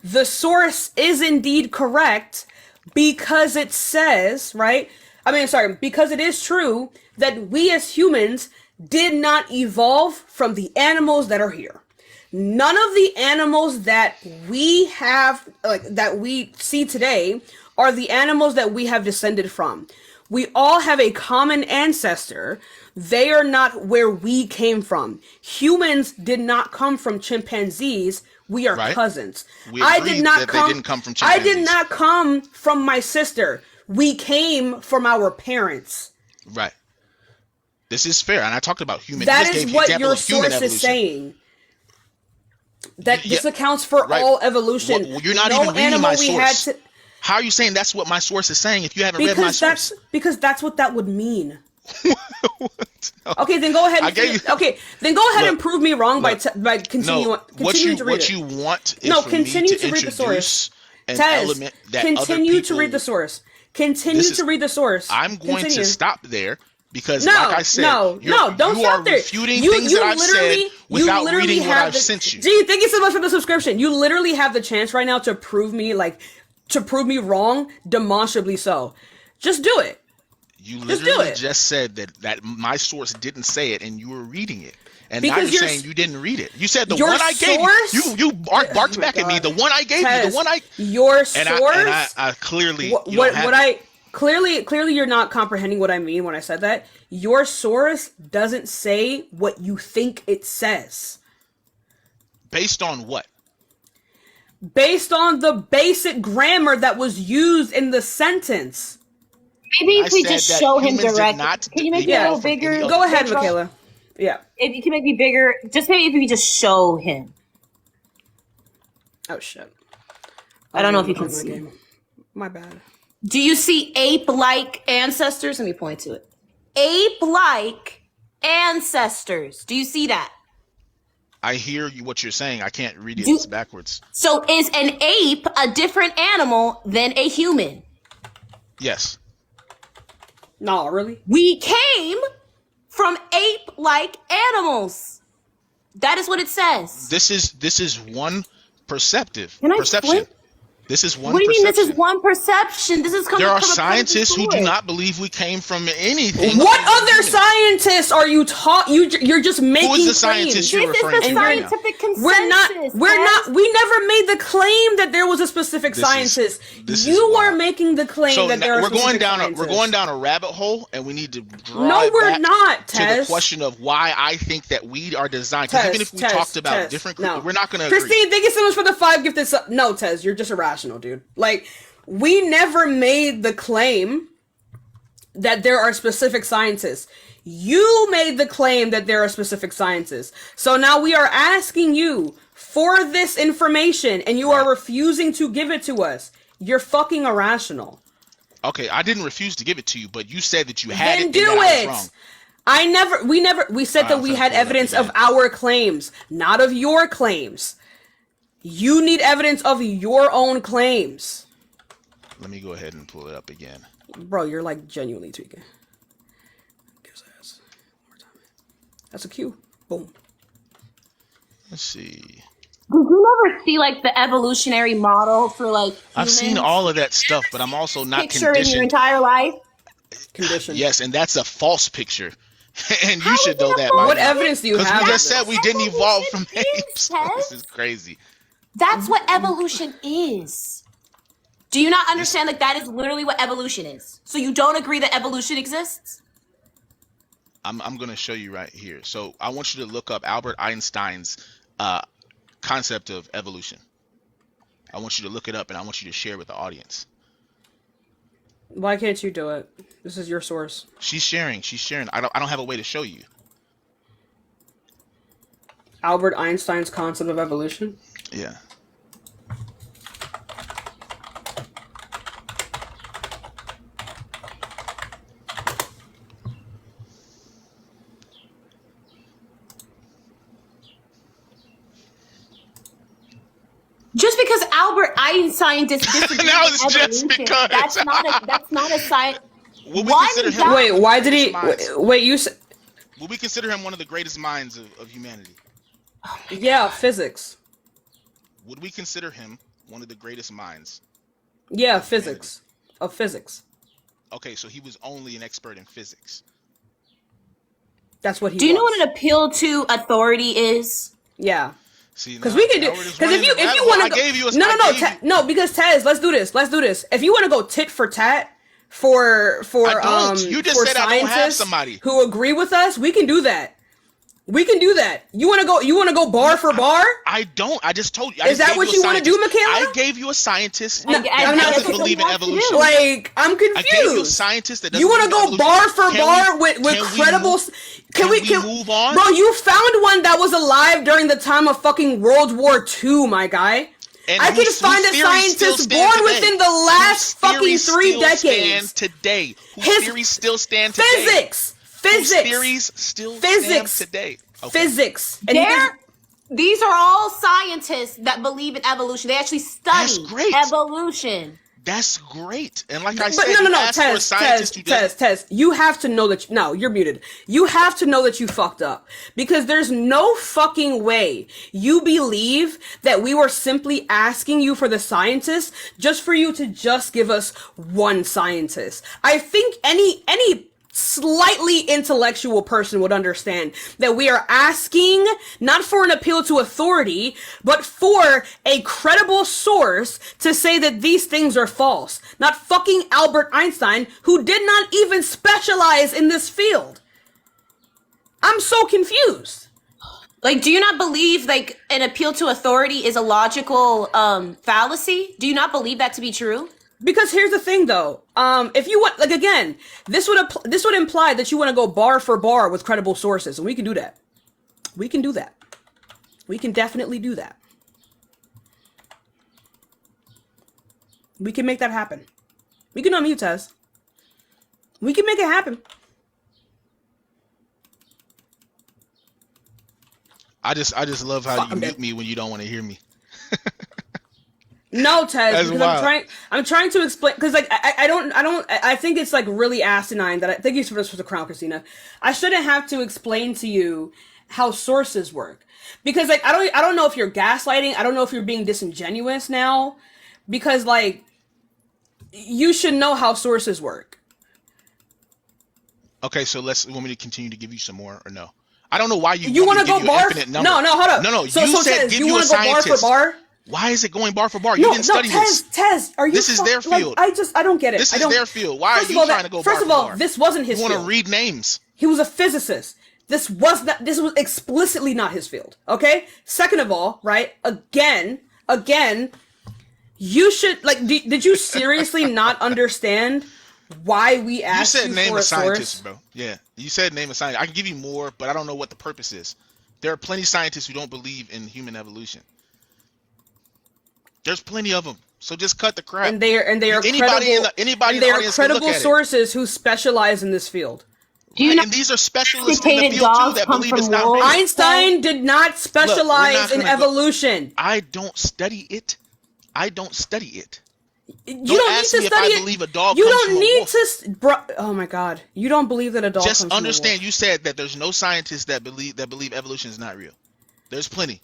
the source is indeed correct because it says, right? Because it is true that we as humans did not evolve from the animals that are here. None of the animals that we have, like that we see today, are the animals that we have descended from. We all have a common ancestor. They are not where we came from. Humans did not come from chimpanzees. We are Right. cousins. We I agreed did not that come. they didn't come from I did chimpanzees. not come from my sister. We came from our parents. Right. This is fair, and I talked about human. That you just is gave what example your of human source evolution. is saying. That Yeah, this accounts for right. all evolution. Well, you're not No even reading animal my we source. had to. How are you saying that's what my source is saying if you haven't read my source? Because that's what that would mean. No. Okay, then go ahead. I gave you- Okay, then go ahead Look, and prove me wrong by No, continuing to read what it. you want is No, for continue me to read the source. introduce an Tez, element that continue other to read people. the source. Continue to read the source. I'm going Continue. to stop there because, No, like I said, no, don't you are stop there. refuting things that I've said without reading what I've sent you. Gee, thank you so much for the subscription. You literally have the chance right now to prove me wrong, demonstrably so. Just do it. You Just do literally it. just said that my source didn't say it, and you were reading it. And Because now you're your- saying you didn't read it. You said the your one I gave source- you. You barked back at me. The one I gave you. Tez, The one I. your And source. I clearly. What you don't have what it. I clearly you're not comprehending what I mean when I said that. Your source doesn't say what you think it says. Based on what? Based on the basic grammar that was used in the sentence. Maybe I if we said just that show him humans did direct. not Can you make it a evolve little from any bigger? other- Go ahead, Rachel? Michaela. Yeah. If you can make me bigger, just maybe if we just show him. Oh shit. I don't know if you can my see. game. My bad. Do you see ape-like ancestors? Let me point to it. Ape-like ancestors. Do you see that? I hear you what you're saying. I can't read it. Do- It's backwards. So is an ape a different animal than a human? Yes. No, really? We came from ape-like animals. That is what it says. This is one perception. Can I flip? This is one What do you mean this perception. is one perception? This is coming There are from a scientists who do source. not believe we came from anything. What other than other humans. scientists are you taught? You're just making Who is the claims. scientist you're This is referring the to right now? scientific consensus. We're not, Tess. we never made the claim that there was a specific This is- scientist. this is You are wild. making the claim So that there are we're going specific down scientists. we're going down a rabbit hole, and we need to draw No, it we're back not, to the Tez. question of why I think that we are designed. Because even if we talked about different, no. we're not going to agree. Christine, thank you so much for the 5 gifted sub. No, Tez, you're just irrational, dude. Like, we never made the claim that there are specific scientists. You made the claim that there are specific scientists. So now we are asking you for this information, and you are refusing to give it to us. You're fucking irrational. Okay, I didn't refuse to give it to you, but you said that you had Then it. do and that I was it. wrong. We said that I'm we gonna had pull it up evidence of again. our claims, not of your claims. You need evidence of your own claims. Let me go ahead and pull it up again. Bro, you're like genuinely tweaking. Give us ass. More time. That's a cue. Boom. Let's see. Did you never see like the evolutionary model for like humans? I've seen all of that stuff, but I'm also not Picture in your conditioned. entire life. Condition. Yes, and that's a false picture. And How you is should it know a that. false by What now. evidence do you Because have? we of just this? said we didn't evolve from Evolution is, apes. Tez. This is crazy. That's what evolution is. Do you not understand? Like that is literally what evolution is. So you don't agree that evolution exists? I'm going to show you right here. So I want you to look up Albert Einstein's concept of evolution. I want you to look it up, and I want you to share with the audience. Why can't you do it? This is your source. She's sharing. I don't have a way to show you. Albert Einstein's concept of evolution. Yeah. Albert Einstein disagreed Now with it's just evolution. because. That's not a science. Would we consider him? guy- Wait, why did he? Minds. Wait, you said. Would we consider him one of the greatest minds of humanity? Yeah, physics. Would we consider him one of the greatest minds? Yeah, physics. Of physics. Okay, so he was only an expert in physics. That's what he Do you know was. what an appeal to authority is? Yeah. See, Because we can do, because if you want to go, no, because Taz, let's do this. If you want to go tit for tat for You just for said I don't have scientists somebody who agree with us, we can do that. You want to go bar for bar? I don't. I just told you. Is that what you want to do, Michaela? I gave you a scientist I- that I- doesn't that's what believe we in have to evolution. do. Like, I'm confused. I gave you a scientist that doesn't You want to believe in go evolution. bar for bar with credible? Can we move on? Bro, you found one that was alive during the time of fucking World War II, my guy. And I can whose find a theories still scientist stand born today. within the last Whose fucking theories 3 still decades. stand today. Whose His theories still stand today. Physics. Whose theories still stand today. Okay. Physics. And he doesn't- These are all scientists that believe in evolution. They actually That's study great. evolution. That's great. And like I But said, no, you asked for a scientist who doesn't. Tez, you have to know that, no, you're muted. You have to know that you fucked up. Because there's no fucking way you believe that we were simply asking you for the scientist just for you to just give us one scientist. I think any slightly intellectual person would understand that we are asking not for an appeal to authority, but for a credible source to say that these things are false. Not fucking Albert Einstein, who did not even specialize in this field. I'm so confused. Like, do you not believe like an appeal to authority is a logical fallacy? Do you not believe that to be true? Because here's the thing, though. If you want, like, again, this would imply that you want to go bar for bar with credible sources, and we can do that. We can do that. We can definitely do that. We can make that happen. We can unmute Tez. We can make it happen. I just love how you I'm mute dead. me when you don't want to hear me. No, Tez, That's because wild. I'm trying to explain, because like I think it's like really asinine that thank you for this for the crown, Christina. I shouldn't have to explain to you how sources work, because like I don't know if you're gaslighting, I don't know if you're being disingenuous now, because like you should know how sources work. Okay, so want me to continue to give you some more or no? I don't know why You want to go bar? No, hold up. No, So you said Tez, give you you a want to go bar for scientist. bar? Why is it going bar for bar? You didn't study this. Tez, are you? This is their field. Like, I don't get it. This I is don't, their field. Why are First of you all, trying to go bar First for of all, bar? this wasn't his You want to field. read names. He was a physicist. This was explicitly not his field. Okay. Second of all, right? Again, you should like. Did you seriously not understand why we You asked said you name for a a scientist, source? bro. Yeah, you said name a scientist. I can give you more, but I don't know what the purpose is. There are plenty of scientists who don't believe in human evolution. There's plenty of them. So just cut the crap. And they are Anybody credible. anybody and in they the are audience can look credible at it. sources who specialize in this field. Do you Right, know and these are specialists in the domesticated field too dogs that come believe it's from not wolves? real. Einstein did not specialize in gonna go- evolution. I don't study it. I don't study it. You Don't don't need ask to me if study I it. believe a dog You comes don't from a need wolf. to, bro. Oh my God, you don't believe that a dog Just comes from a understand. wolf. You said that there's no scientists that believe evolution is not real. There's plenty.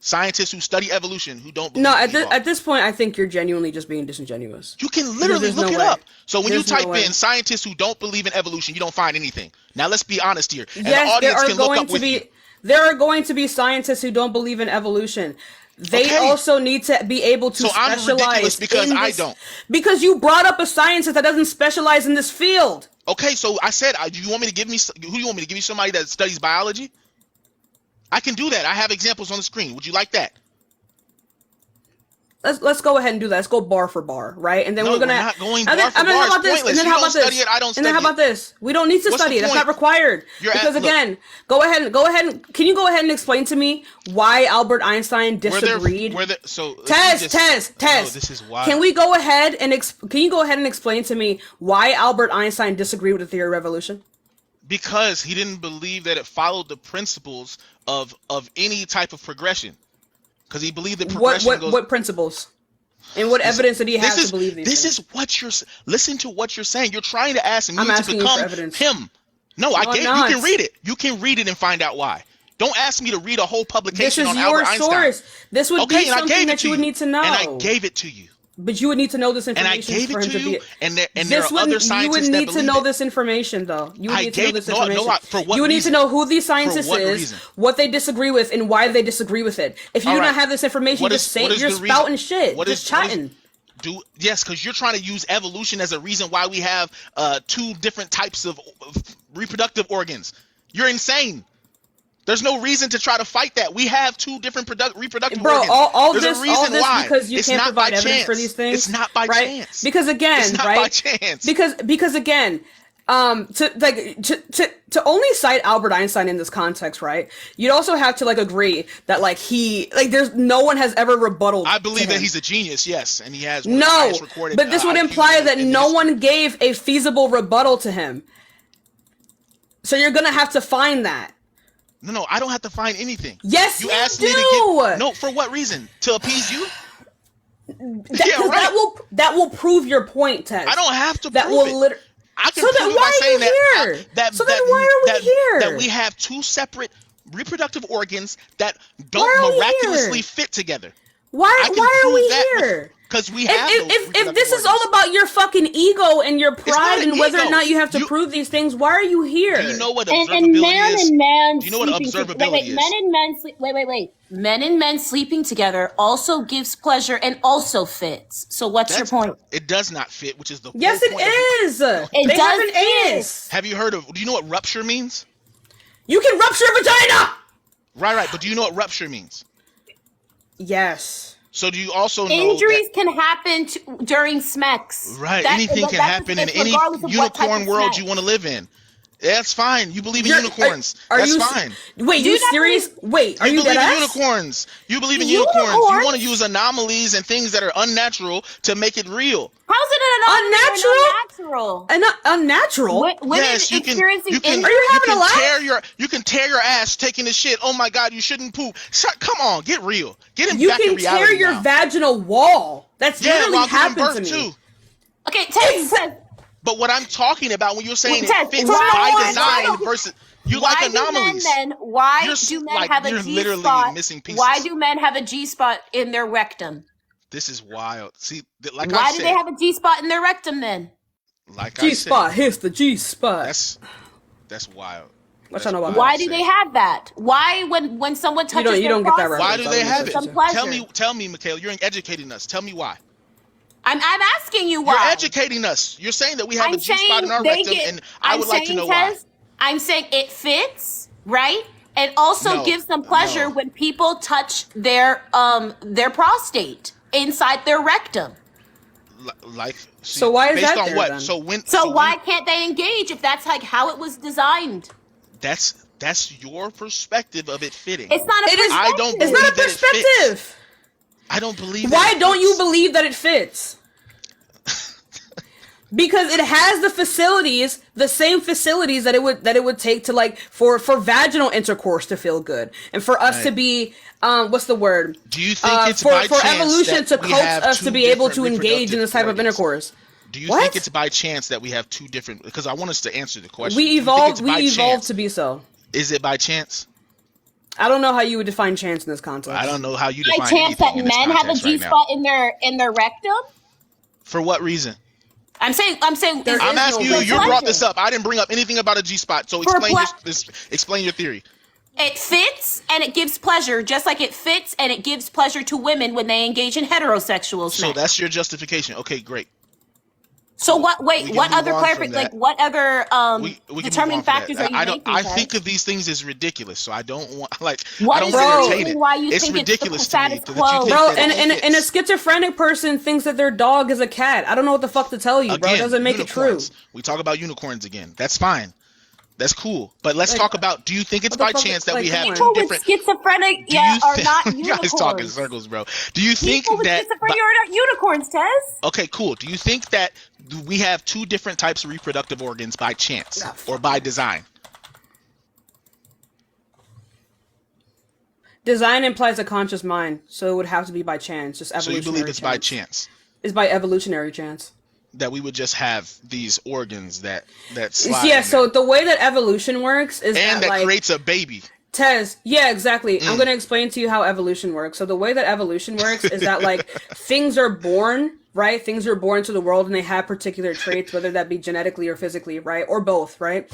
Scientists who study evolution who don't believe No, in at this point, I think you're genuinely just being disingenuous. You can literally There's look no it way. up. So when There's you type no way. in scientists who don't believe in evolution, you don't find anything. Now let's be honest here. And the Yes, there audience are can look going up to with be you. there are going to be scientists who don't believe in evolution. They Okay. also need to be able to So I'm specialize ridiculous because in I this- don't. Because you brought up a scientist that doesn't specialize in this field. Okay, so I said, do you want me to give me who do you want me to give you somebody that studies biology? I can do that. I have examples on the screen. Would you like that? Let's go ahead and do that. Let's go bar for bar, right? And then No, we're gonna we're not going and then, bar for and then bar. how It's about this? pointless. And then You how don't about this? study it, I don't And then how study about this? We don't need to What's study the it. That's not point? required. You're Because look. again, go ahead and can you go ahead and explain to me why Albert Einstein disagreed? Tez, No, this is wild. Can we go ahead and can you go ahead and explain to me why Albert Einstein disagreed with the theory of evolution? Because he didn't believe that it followed the principles of any type of progression. because he believed that progression goes. What principles? And what evidence did he have to believe these This things? is what you're. Listen to what you're saying. You're trying to ask me I'm to asking you for become evidence. him. No, I'm you not. can read it. You can read it and find out why. Don't ask me to read a whole This publication is on your Albert Einstein. source. This would be something that you would need to know. And I gave it to you. But you would need to know this And I information gave for it him to to you. be. And there are other scientists You would that need to believe know it. this information, though. You would need to know this information. For what you would need reason? to know who these scientists For what is, reason? what they disagree with, and why they disagree with it. If you do All not right. have this information, What you is- just say what is you're the reason? spouting shit, What just is- what is- chatting. Yes, because you're trying to use evolution as a reason why we have two different types of reproductive organs. You're insane. There's no reason to try to fight that. We have two different reproductive Bro, organs. all There's this, a reason all this why. because you It's can't not provide by evidence chance. for these things. It's not by right? chance. Because again, It's not right? by chance. Because again, to only cite Albert Einstein in this context, right? You'd also have to agree that there's no one has ever rebutted. I believe to that him. he's a genius, yes, and he has one of the No, highest recorded, but this would IQs imply that in no history. one gave a feasible rebuttal to him. So you're gonna have to find that. No, I don't have to find anything. Yes, you asked do. me to give. No, for what reason? To appease you? That will prove your point, Tez. I don't have to that prove will it. I can So then prove it why by are saying you here? So then why are we here? That we have two separate reproductive organs that Why are don't we miraculously here? fit together. Why are we here? Because we have If this is all about your fucking ego and your pride an and whether or ego. not you have to prove these things, why are you here? Do you know what And observability man is? and man Do you know what sleeping observability is? wait. Men and men sleeping together also gives pleasure and also fits. So what's your point? It does not fit, which is the Yes, whole it point of is. It They have does an fit. anus. Have you heard of? Do you know what rupture means? You can rupture a vagina. Right. But do you know what rupture means? Yes. So do you also know Injuries can happen during SMECs. Right, That- anything that- can that's happen in just any regardless of what type unicorn of world SMEC. you want to live in. That's fine. You believe in You're- unicorns. are That's you fine. Wait, Do you you not serious? Wait, are You you believe dead in ass? unicorns. You believe in unicorns. You Unicorns? want to use anomalies and things that are unnatural to make it real. How's it an unnatural? Unnatural? Women Yes, you can. experiencing You can. injuries. Are you having can a laugh? tear your ass taking the shit. Oh my God, you shouldn't poop. Come on, get real. Get him You back in can reality tear your now. vaginal wall. That's Yeah, literally while giving happened birth to me. too. Okay, Tez, But what I'm talking about when you're saying Ted, it fits why- by design versus you like anomalies. Why You're do men like- have a you're G literally spot? missing pieces. Why do men have a G spot in their rectum? This is wild. See, like Why I do said, they have a G spot in their rectum then? like I G spot, said, hits the G spot. that's wild. What y'all know about Why I do said. they have that? Why when someone touches you their don't get that prostate, Why reference. do they have it? some pleasure? Tell me, Michaela. You're educating us. Tell me why. I'm asking you why. You're educating us. You're saying that we have I'm a G spot in our saying rectum, they get- and I would like to know Tez, why. I'm saying it fits, right? It also No, gives them pleasure no. when people touch their prostate inside their rectum. Like, see, So why is based that on there, what? then? So why can't they engage if that's like how it was designed? That's your perspective of it fitting. It's not a It is- I don't It's believe not a that it fits. perspective. I don't believe. Why that it don't you fits. believe that it fits? Because it has the facilities, the same facilities that it would take to for vaginal intercourse to feel good, and for us to be what's the word? Do you think it's for by chance evolution that to we coax have us two to be able to different engage in this type of reproductive intercourse? Do you What? think it's by chance that we have two different? Because I want us to answer the question. We Do you think evolved. it's We by evolved chance? to be so. Is it by chance? I don't know how you would define chance in this context. I don't know how you By define chance that anything in this men have a context G right now. spot in their rectum? For what reason? I'm saying. There is- is I'm asking no you. You pleasure. brought this up. I didn't bring up anything about a G spot. So For explain your theory. It fits and it gives pleasure, just like it fits and it gives pleasure to women when they engage in heterosexual So sex. that's your justification. Okay, great. So what? We Wait, can what move other on clarification? from Like that. what other We can determining move on from factors that. are you I don't. making? I Ted? think of these things as ridiculous. So I don't want What I don't is want the to reason entertain it. why you It's think it's the ridiculous to me status that you quo? think Bro, that it and a fits. schizophrenic person thinks that their dog is a cat. I don't know what the fuck to tell you, bro. It Again, doesn't make unicorns. it true. We talk about unicorns again. That's fine. That's cool. But let's Like, talk about. Do you think it's what the by fuck- chance that like, we have come two on. People with different? schizophrenic, Do you are think- not you unicorns. guys talking in circles, bro. Do you think People with that? schizophrenia are not unicorns, Tez. Okay, cool. Do you think that we have two different types of reproductive organs by chance or by design? Design implies a conscious mind, so it would have to be by chance, just So you evolutionary believe it's by chance. chance It's by evolutionary chance. that we would just have these organs that slide Yeah, in so there, the way that evolution works is and that, that like, creates a baby. Tez, yeah, exactly. I'm going to explain to you how evolution works. So the way that evolution works is that, like, things are born, right? Things are born into the world and they have particular traits, whether that be genetically or physically, right? Or both, right?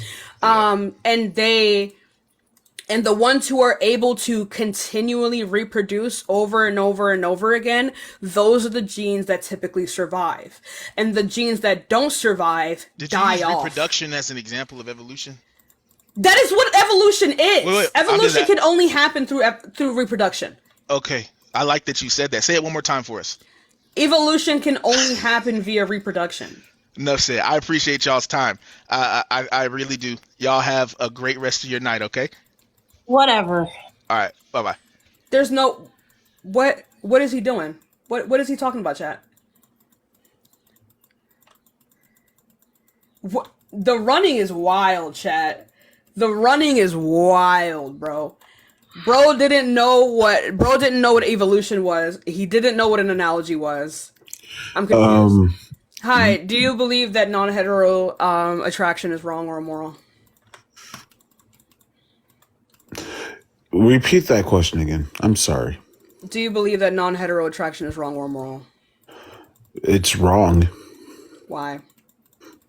And the ones who are able to continually reproduce over and over and over again, those are the genes that typically survive. And the genes that don't survive Did you die use off. reproduction as an example of evolution? That is what evolution is. Wait, Evolution can only happen through reproduction. Okay, I like that you said that. Say it one more time for us. Evolution can only happen via reproduction. Enough said. I appreciate y'all's time. I really do. Y'all have a great rest of your night, okay? Whatever. All right, bye-bye. There's no... What is he doing? What is he talking about, chat? What? The running is wild, chat. The running is wild, bro. Bro didn't know what evolution was. He didn't know what an analogy was. I'm confused. Hi, do you believe that non-hetero attraction is wrong or immoral? Repeat that question again. I'm sorry. Do you believe that non-hetero attraction is wrong or immoral? It's wrong. Why?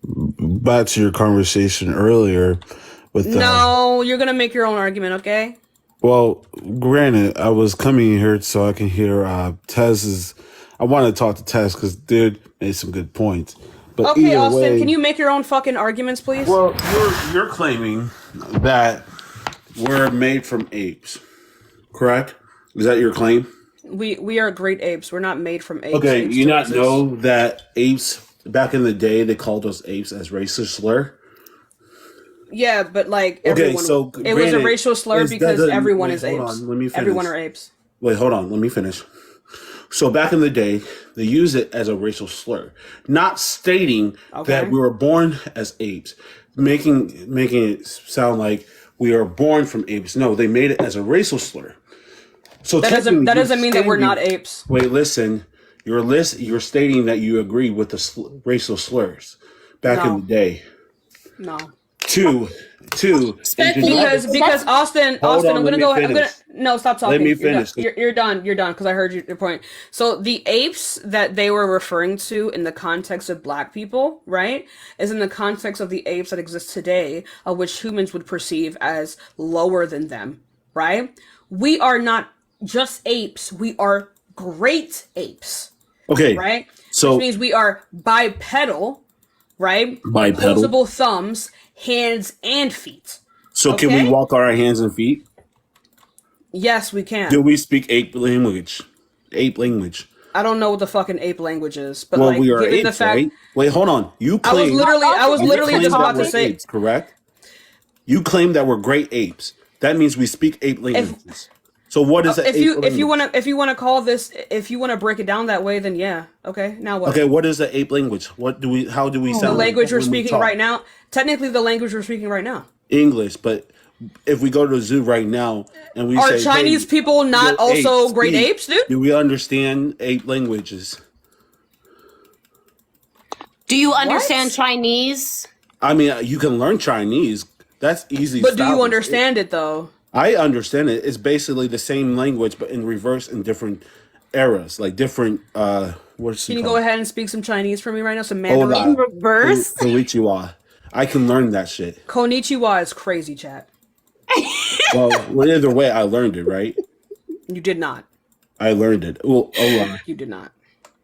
Back to your conversation earlier with No, you're gonna make your own argument, okay? Well, granted, I was coming here so I can hear Tez's. I want to talk to Tez because dude made some good points. But Okay, either Austin, way, can you make your own fucking arguments, please? Well, you're claiming that we're made from apes, correct? Is that your claim? We are great apes. We're not made from apes. Okay, Apes you still not exist. know that apes back in the day they called us apes as racist slur? Yeah, but like Okay, everyone, so it was a granted, racial slur that because doesn't- everyone wait, is hold apes. on, let me finish. Everyone are apes. Wait, hold on, let me finish. So back in the day, they used it as a racial slur, not stating that we were born as apes, making it sound like we are born from apes. No, they made it as a racial slur. So That doesn't mean that we're not apes. Wait, listen. You're stating that you agree with the racial slurs back in the day. No. Two. Because Austin, Hold on, I'm let gonna me go. finish. No, stop talking. Let me finish. You're done. You're done because I heard your point. So the apes that they were referring to in the context of black people, right, is in the context of the apes that exist today, of which humans would perceive as lower than them, right? We are not just apes. We are great apes. Okay. Right. So which means we are bipedal, right? Bipedal. Opposable thumbs, hands, and feet. So can we walk on our hands and feet? Yes, we can. Do we speak ape language? Ape language. I don't know what the fucking ape language is, but Well, like, we are given apes, the fact, right? Wait, hold on. You I was claim literally you just claim about that to we're say, apes, correct? You claim that we're great apes. That means we speak ape languages. So what is that? if you want to call this, if you want to break it down that way, then yeah, okay. Now what? Okay, what is the ape language? How do we The sound? language we're when we speaking talk? right now. Technically, the language we're speaking right now. English, but if we go to the zoo right now and we Are say, Chinese hey, people not yo, also great speak, apes, dude? do we understand ape languages? Do you understand Chinese? I mean, you can learn Chinese. That's easy. But do you established. understand it though? I understand it. It's basically the same language, but in reverse in different eras, like different. What's it Can you called? go ahead and speak some Chinese for me right now? Some Hold Mandarin. on. Reverse? Konnichiwa. I can learn that shit. Konnichiwa is crazy, chat. Well, either way, I learned it, right? You did not. I learned it. Well, You did not.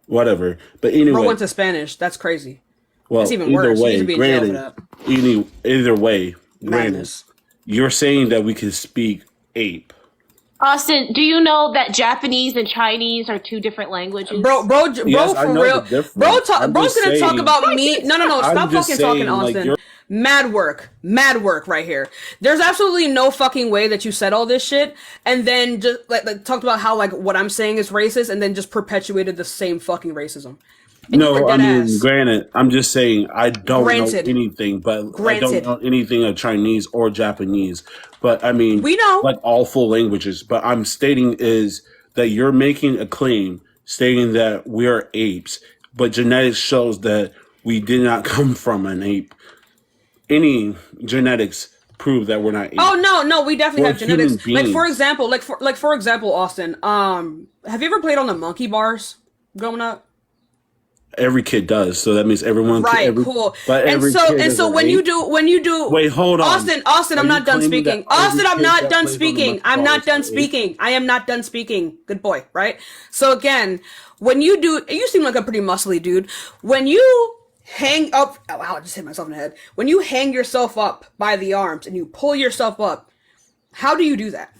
whatever. But Bro anyway, went to Spanish. That's crazy. well, That's even either worse. You way, need to be in jail for granted, either way, granted, Madness. you're saying that we can speak ape. Austin, do you know that Japanese and Chinese are two different languages? Bro, Yes, I for know real. the difference. I'm Bro's just gonna talk saying- about me. No, I'm stop just fucking talking, saying, like, Austin. you're- Mad work right here. There's absolutely no fucking way that you said all this shit and then just like talked about how like what I'm saying is racist and then just perpetuated the same fucking racism. And you No, were I dead mean, ass. granted, I'm just saying I don't Granted. know anything, but I Granted. don't know anything of Chinese or Japanese. But I mean, We know. like all full languages. But I'm stating is that you're making a claim stating that we are apes, but genetics shows that we did not come from an ape. Any genetics prove that we're not apes. Oh no, we definitely We're have genetics. human Like for beings. example, for example, Austin. Have you ever played on the monkey bars growing up? Every kid does, so that means everyone. Right, cool. But And every so kid and is so an when ape. you do Wait, hold on. Austin, I'm Are not you done claiming that speaking. every Austin, I'm kid not that done plays on the speaking. monkey I'm bars not is done an ape? speaking. I am not done speaking. Good boy, right? So again, when you seem like a pretty muscly dude. When you hang up, oh, wow, I just hit myself in the head. When you hang yourself up by the arms and you pull yourself up, how do you do that?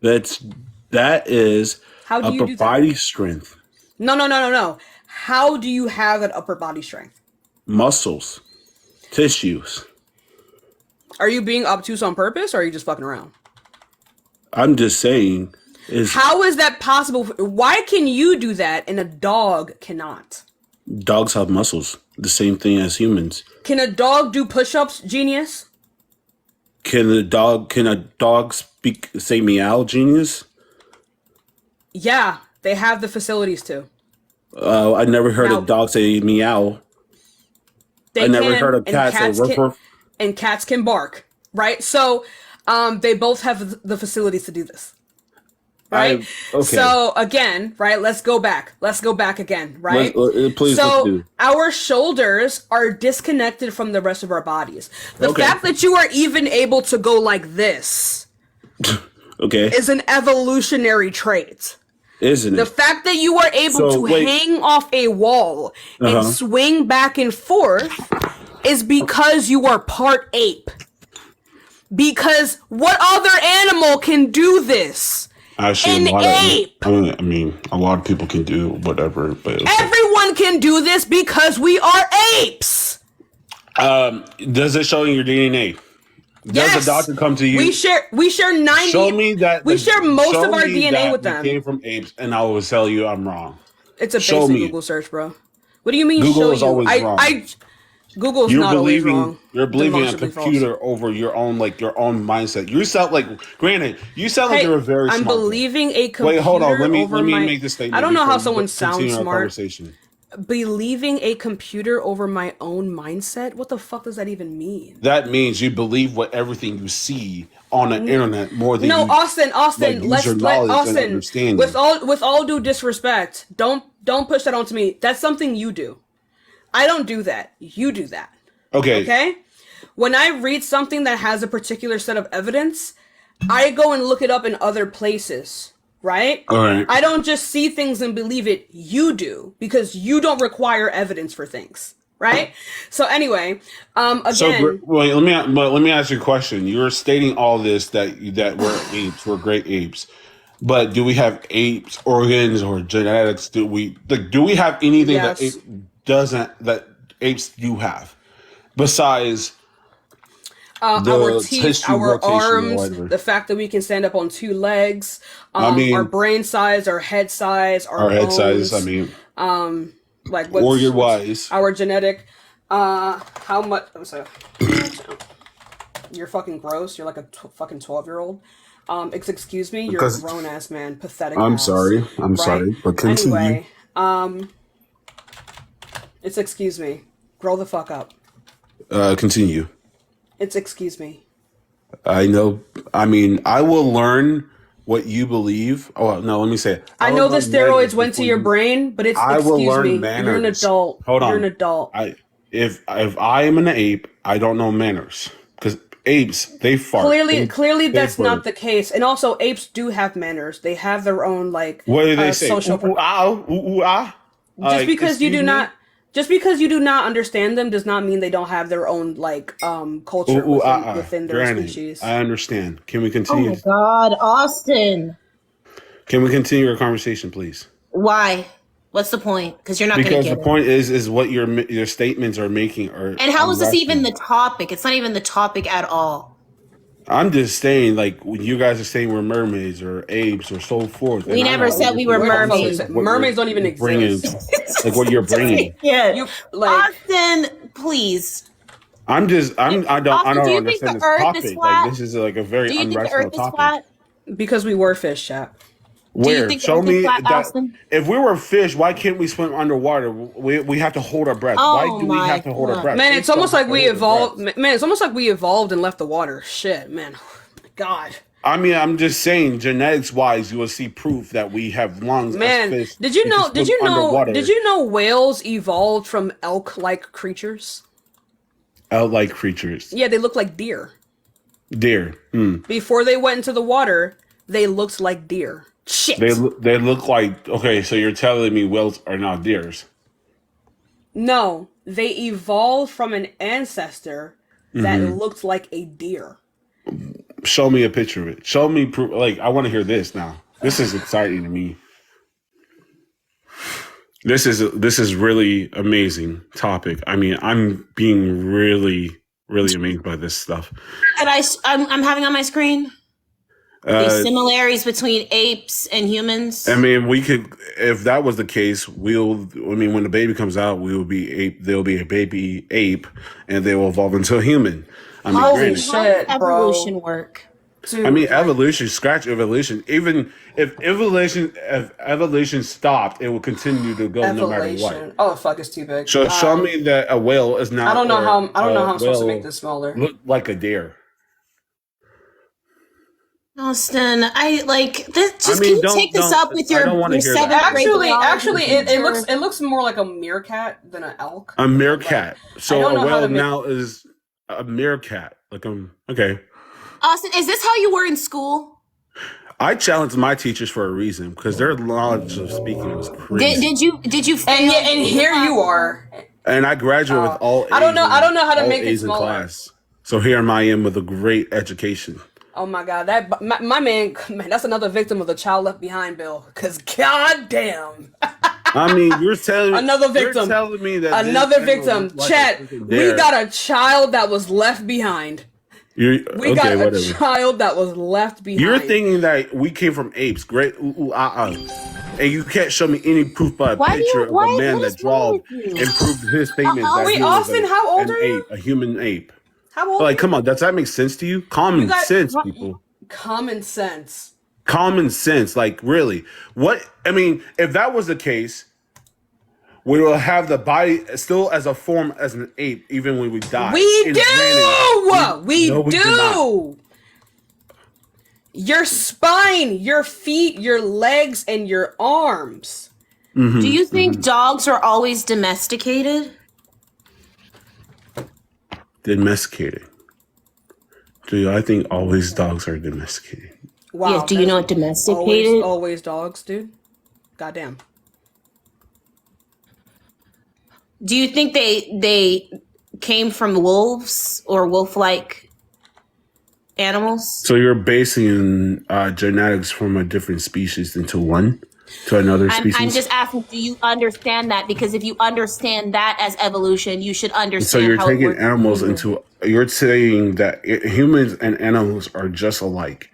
That is How do you upper do that? body strength, No. How do you have that upper body strength? muscles, tissues. Are you being obtuse on purpose or are you just fucking around? I'm just saying is How is that possible? Why can you do that and a dog cannot? dogs have muscles, the same thing as humans. Can a dog do push-ups, genius? Can a dog say meow, genius? Yeah, they have the facilities to. I never heard Now- a dog say meow. They I never can, heard a and cat say cats ruff can- ruff. And cats can bark, right? So, they both have the facilities to do this. Right? Okay. So again, right, let's go back again, right? Please, so let's do. our shoulders are disconnected from the rest of our bodies. The Okay. fact that you are even able to go like this Okay, is an evolutionary trait. isn't The it? fact that you are able So, to wait. hang off a wall and Uh-huh. swing back and forth is because you are part ape. Because what other animal can do this? Actually, An ape. I mean, a lot of people can do whatever, but Everyone can do this because we are apes. does it show in your DNA? Does Yes. the doctor come to you? We share 90. Show me that. We share most show of our me DNA that with we them. came from apes, and I will tell you I'm wrong. It's a Show basic me. Google search, bro. What do you mean Google show is you? always wrong. Google's You're not always believing wrong. you're believing a Demonstrably computer over your own mindset. You sound like granted, you sound like Hey, you're a very I'm smart believing a computer Wait, hold on. Let me over my. make this statement. I don't know how before someone we sounds continue our smart. Conversation. Believing a computer over my own mindset? What the fuck does that even mean? That means you believe what everything you see on the internet more than No, you Austin, use let's your let knowledge and Austin. understanding. With all due disrespect, don't push that onto me. That's something you do. I don't do that. You do that. Okay. Okay? When I read something that has a particular set of evidence, I go and look it up in other places, right? All right. I don't just see things and believe it. You do, because you don't require evidence for things, right? So anyway, again, So wait, let me ask you a question. You're stating all this that we're apes, we're great apes. But do we have apes organs or genetics? Do we have anything Yes. that apes do have? Besides our teeth, tissue our rotation or arms, whatever. the fact that we can stand up on two legs, I mean- our brain size, our head size, our head bones, size, I mean, like what's organ wise. our genetic, how much, I'm sorry, you're fucking gross, you're like a fucking 12-year-old. Excuse me, you're Because- a grown-ass man, pathetic I'm ass, sorry, right? but continue. Anyway, it's excuse me, grow the fuck up. Continue. It's excuse me. I know. I mean, I will learn what you believe. Oh no, let me say it. I will know the learn steroids manners went to before your you- brain, but it's I will excuse learn me. manners. You're an adult. Hold on. You're an adult. If I am an ape, I don't know manners because apes they fart. Clearly, They that's not fart. the case. And also, apes do have manners. They have their own like. What do they say? Social. Ooh, ooh, ah, ooh, ooh, ah? Just because you excuse do me? not. Just because you do not understand them does not mean they don't have their own like culture Ooh, ooh, within their Granted, species. I understand. Can we Oh continue? my God, Austin. Can we continue our conversation, please? Why? What's the point? Because you're not going to Because get the it. point is what your statements are making are. And how is this even irrational. the topic? It's not even the topic at all. I'm just saying, like when you guys are saying we're mermaids or apes or so forth. We and I never know said we were Where the fuck mermaids. is it? what Mermaids don't even you're bringing, exist. like what you're bringing. Yeah. You like Austin, please. I don't Austin, do you think understand the this Earth topic. is Like flat? this is like a very Do you think the unrational Earth is topic. flat? because we were fish, chat. Do you Where? think the Show Earth is me flat, that. Austin? If we were fish, why can't we swim underwater? We have to hold our breath. Why Oh do we my have to hold our God. breath? Man, Fish it's almost don't like have to we hold their evolved. breath. Man, it's almost like we evolved and left the water. Shit, man. God. I mean, I'm just saying, genetics wise, you will see proof that we have lungs Man, as fish. did you and know? can Did swim you know? underwater. Did you know whales evolved from elk-like creatures? Elk-like creatures? Yeah, they look like deer. Deer. Before they went into the water, they looked like deer. Shit. They look like, okay. So you're telling me whales are not deers? No, they evolved from an ancestor that looked like a deer. Show me a picture of it. Show me proof. Like I want to hear this now. This is exciting to me. This is really amazing topic. I mean, I'm being really amazed by this stuff. And I'm having on my screen the similarities between apes and humans. I mean, we could, if that was the case, when the baby comes out, there'll be a baby ape, and they will evolve into a human. I mean, Holy granted, shit, bro. Evolution work. Dude, I mean, evolution, scratch evolution. Even if evolution stopped, it will continue to go no matter what. Oh fuck, it's too big. So show me that a whale is not. I don't know how I'm supposed to whale make this smaller. Look like a deer. Austin, I like this. Just I mean, can you take this up with your wanna hear that. seventh grade Actually, biology teacher? it looks more like a meerkat than an elk. A meerkat. So I don't know a how to whale make- now is a meerkat. Like okay. Austin, is this how you were in school? I challenged my teachers for a reason because their knowledge of speaking was crazy. Did you fail? And here you are. And I graduated with all A's. I don't know how to all make it A's in smaller. class. So here I am with a great education. Oh my god, my man, that's another victim of the child left behind bill. Cause goddamn, I mean, you're telling another victim. You're telling me that another this victim. animal was Chat, like a freaking we dare. got a child that was left behind. We got whatever. a child that was left behind. You're thinking that we came from apes, great, and you can't show me any proof by a picture of a man that drawed and proved his statement. That Wait, he was Austin, how old an are you? ape, a human ape. How old? Like, come on, does that make sense to you? Common sense, people. Common sense. Common sense, like really. What I mean, if that was the case, we will have the body still as a form as an ape, even when we die. We do. We No, we do do. Your spine, your feet, your legs, and your arms. Do you think dogs are always domesticated? Domesticated. I think always dogs are domesticated. Wow. Yeah, do you know what domesticated? Always dogs, dude. Goddamn. Do you think they came from wolves or wolf-like animals? So you're basing genetics from a different species into another species? I'm just asking, do you understand that? Because if you understand that as evolution, you should understand So you're how it taking works. animals into. You're saying that humans and animals are just alike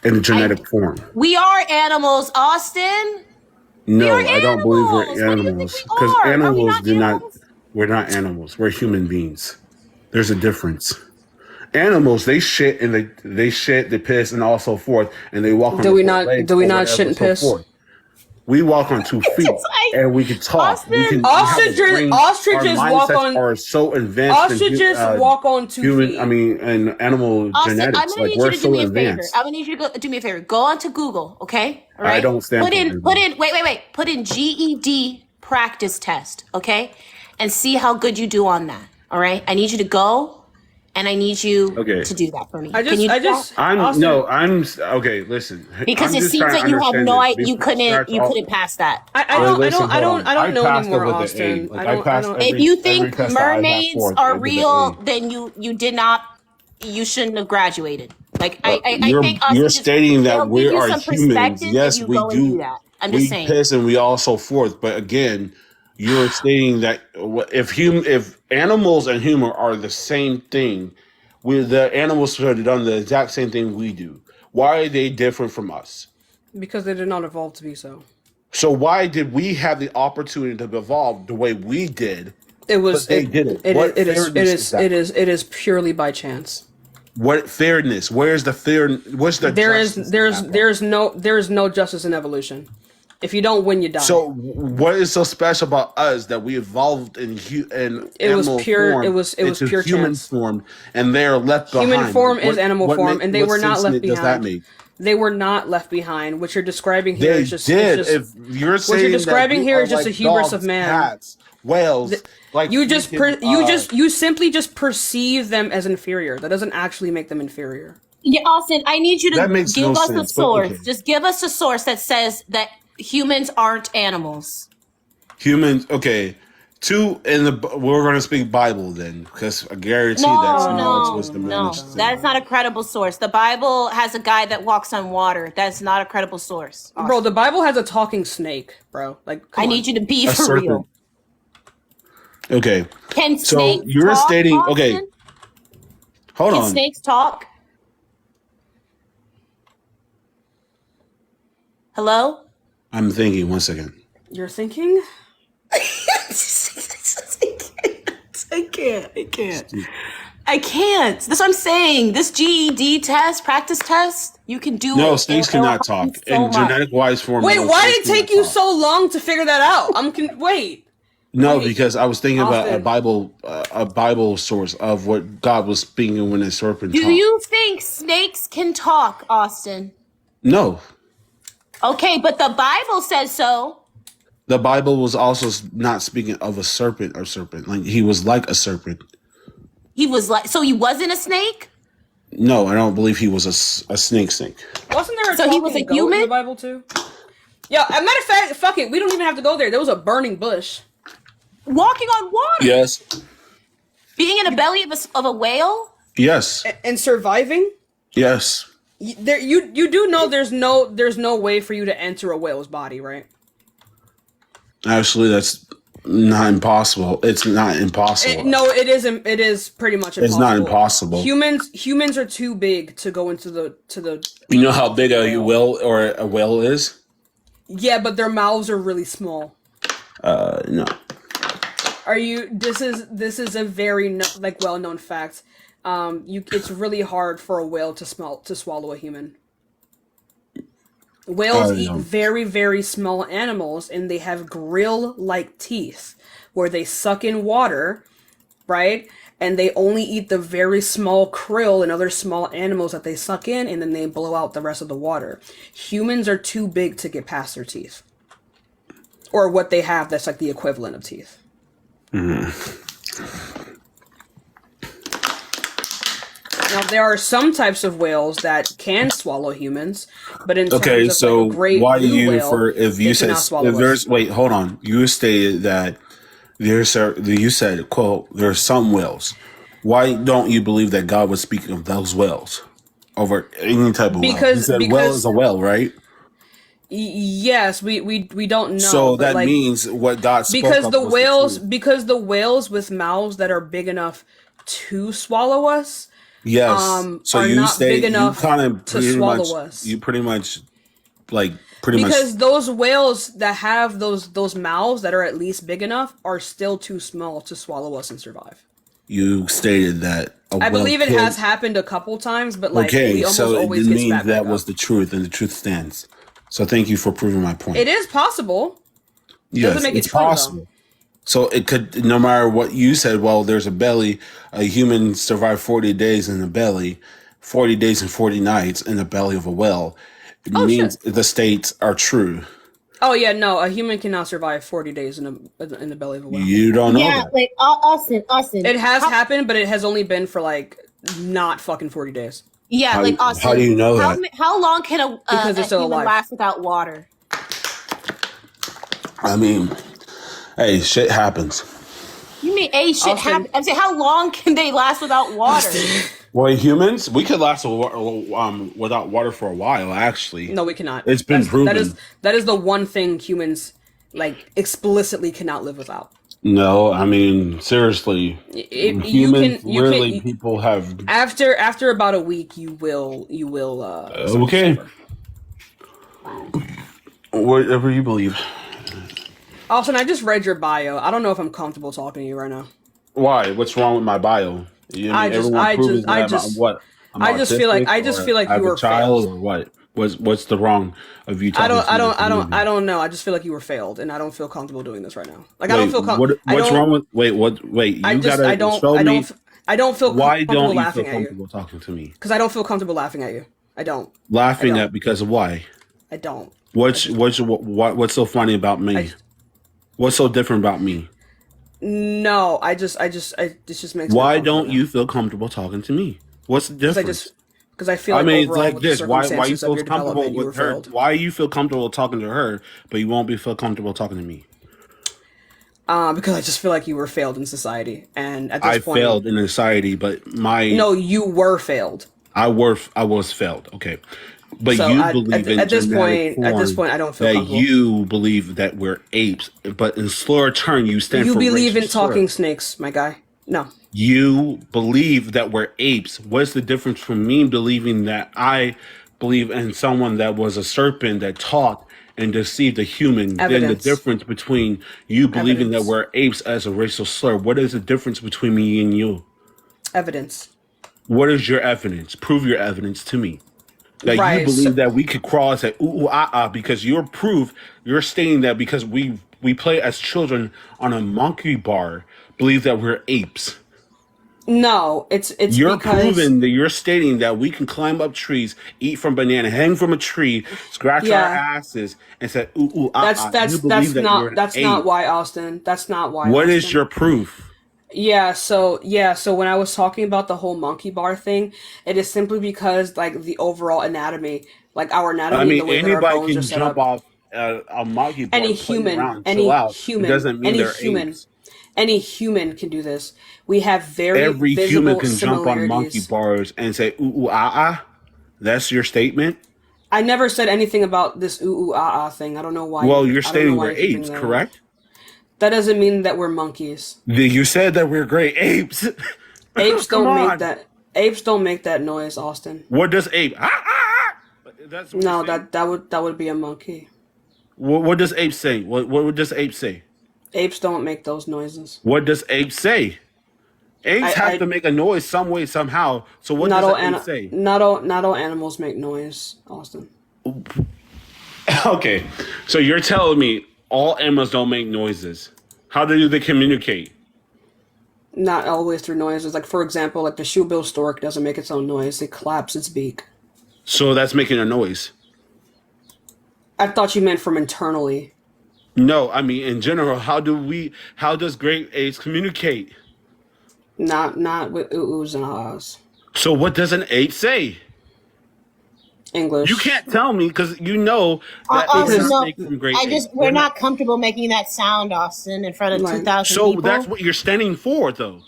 in genetic form. We are animals, Austin. No, are I don't believe animals. we're What do you think animals we because are? Are we animals not do not. animals? We're not animals. We're human beings. There's a difference. Animals, they shit and they shit, they piss, and all so forth, and they walk on. Do we their not- legs do we or not whatever, shit and so piss? forth. We walk on 2 feet, like, and we can talk. We can, Ostriches walk on. Are so advanced. Ostriches walk on 2 human. feet. I mean, and animal Austin, I'm genetics. gonna Like need you we're to do so me a favor. advanced. I'm gonna need you to do me a favor. Go onto Google, okay? All right. I don't stand Put for in. Google. Put in GED practice test, okay? And see how good you do on that. All right. I need you to go. And I need you to do that for me. Can you do that? I'm okay. Listen, Because I'm it just seems trying to like you have understand no this. idea. You couldn't pass that. I don't know passed anymore, it with an Austin. A. Like, I passed every- If you every think test that I had mermaids for it are with an real, A. then you did not. You shouldn't have graduated. Like I think Austin, You're just- stating it'll that we give you are some humans. perspective if Yes, you we go and do. that. I'm just we saying. piss and we all so forth. But again, you're stating that if animals and human are the same thing, the animals should have done the exact same thing we do. Why are they different from us? Because they did not evolve to be so. So why did we have the opportunity to evolve the way we did? It was. But they didn't. It What is. fairness is that? It is purely by chance. What fairness? Where's the fair? What's the justice in that? There's no justice in evolution. If you don't win, you die. So what is so special about us that we evolved in it was animal pure. form It was into pure human chance. form, and they're left behind? Human form is animal form, and they what were not sense left does that behind. make? They were not left behind. What you're describing here They is just. did. It's just If you're saying what you're describing that we here are is just like a hubris dogs, of man. cats, whales, like You just freaking, you simply just perceive them as inferior. That doesn't actually make them inferior. Yeah, Austin, I need you to That makes give no us a sense, but source. okay. Just give us a source that says that humans aren't animals. humans. Okay, we're going to speak Bible then, because I guarantee that's knowledge was diminished. That is not a credible source. The Bible has a guy that walks on water. That's not a credible source. Bro, the Bible has a talking snake, bro. Like, come I on. need you to be A for serpent. real. Okay, Can so snakes you're talk, stating. Austin? Okay, hold Can on. snakes talk? Hello? I'm thinking. 1 second. You're thinking? I can't. That's what I'm saying. This GED test, practice test, you can do it. No, snakes It'll cannot help you talk so in much. genetic wise form. Wait, no, why did snakes it take cannot you talk. so long to figure that out? Wait. No, Wait. because I was thinking about Austin. a Bible source of what God was speaking when the serpent Do talked. you think snakes can talk, Austin? No, Okay, but the Bible says so. the Bible was also not speaking of a serpent or serpent. Like he was like a serpent. He was like, so he wasn't a snake? No, I don't believe he was a snake. Wasn't there a So he was a talking goat in human? the Bible too? Yeah, as a matter of fact, fuck it. We don't even have to go there. There was a burning bush. Walking on water. Yes. Being in the belly of a whale? Yes. And surviving? Yes. You do know there's no way for you to enter a whale's body, right? Actually, that's not impossible. It's not impossible. No, it is pretty much impossible. It's not impossible. Humans are too big to go into the You know how big a whale is? Yeah, but their mouths are really small. No. This is a very well-known fact. It's really hard for a whale to swallow a human. Whales eat very, very small animals, and they have grill-like teeth where they suck in water, right? And they only eat the very small krill and other small animals that they suck in, and then they blow out the rest of the water. Humans are too big to get past their teeth. Or what they have that's like the equivalent of teeth. Now, there are some types of whales that can swallow humans, but in terms of so like a great why do blue you whale, for if you they said cannot swallow if there's us. wait hold on you stated that you said quote there's some whales. Why don't you believe that God was speaking of those whales over any type of whale? You said whale is a whale, right? Yes, we don't know. So but that means what God spoke because of the was whales truth. because the whales with mouths that are big enough to swallow us. Yes. So are you not say big enough you kind of to pretty swallow much us. you pretty much much Because those whales that have those mouths that are at least big enough are still too small to swallow us and survive. you stated that I believe it has happened a couple times, but like okay, we almost so it always didn't get mean spat that back was up. the truth, and the truth stands. So thank you for proving my point. It is possible. Yes, doesn't make it it's true, though. possible. So it could, no matter what you said. Well, there's a belly. A human survived 40 days in the belly, 40 days and 40 nights in the belly of a whale. It means the states are true. Oh yeah, no, a human cannot survive 40 days in the belly of a whale. You don't know Yeah, that. like Austin. It has happened, but it has only been for like not fucking 40 days. Yeah, How- like Austin. how do you know that? How long can a Because they're still human alive. last without water? I mean, hey, shit happens. You mean shit Austin. happen? I'm saying, how long can they last without water? Well, humans, we could last without water for a while. Actually, No, we cannot. it's been proven. That is the one thing humans like explicitly cannot live without. No, I mean seriously, people have. After about a week, you will Okay, suffer. whatever you believe. Austin, I just read your bio. I don't know if I'm comfortable talking to you right now. Why? What's wrong with my bio? I just feel like you were child failed. or what? What's the wrong of you talking? I don't know. I just feel like you were failed, and I don't feel comfortable doing this right now. Like I don't feel comfortable. What's wrong with? Wait. I don't feel why comfortable don't you laughing feel at comfortable talking to me? Because I don't feel comfortable laughing at you. I don't. Laughing at because of why? I don't. What's so funny about me? What's so different about me? No, it just makes. Why don't you feel comfortable talking to me? What's the difference? Because I feel like it's like this. Why you feel comfortable with her? Failed. Why you feel comfortable talking to her, but you won't feel comfortable talking to me? Because I just feel like you were failed in society, and at this point, I failed in society, but you were failed. I was failed. Okay, but so you believe at this point, I don't feel that you believe that we're apes, but in slower turn, you stand. You for believe in talking snakes, my guy. No. You believe that we're apes. What's the difference from me believing that I believe in someone that was a serpent that talked and deceived a human? Evidence. Then the difference between you believing that we're apes as a racial slur, what is the difference between me and you? Evidence. What is your evidence? Prove your evidence to me. That you believe that we could crawl and say, ooh, because your proof, you're stating that because we play as children on a monkey bar, believe that we're apes. No, it's you're proving that you're stating that we can climb up trees, eat from banana, hang from a tree, scratch our asses, and say ooh. That's not why, Austin. That's not why. What is your proof? So when I was talking about the whole monkey bar thing, it is simply because like the overall anatomy, like our anatomy, I mean, the way anybody that our bones can are set jump up. off a monkey bar. Any human, it doesn't mean they're apes. Any human can do this. We have every human can jump on monkey bars and say ooh. That's your statement. I never said anything about this ooh thing. I don't know why. Well, you're stating we're apes, correct? That doesn't mean that we're monkeys. You said that we're great apes. Apes don't make that. Apes don't make that noise, Austin. What does ape? That's that would be a monkey. What does ape say? What does ape say? Apes don't make those noises. What does ape say? Apes have to make a noise some way, somehow. So what does ape say? Not all animals make noise, Austin. Okay, so you're telling me all animals don't make noises. How do they communicate? Not always through noises. Like, for example, like the shoebill stork doesn't make its own noise. It claps its beak. So that's making a noise. I thought you meant from internally. No, I mean in general. How does great apes communicate? Not with oohs and ahs. So what does an ape say? English. You can't tell me because you know that we're not comfortable making that sound, Austin, in front of 2,000 people. So that's what you're standing for, though.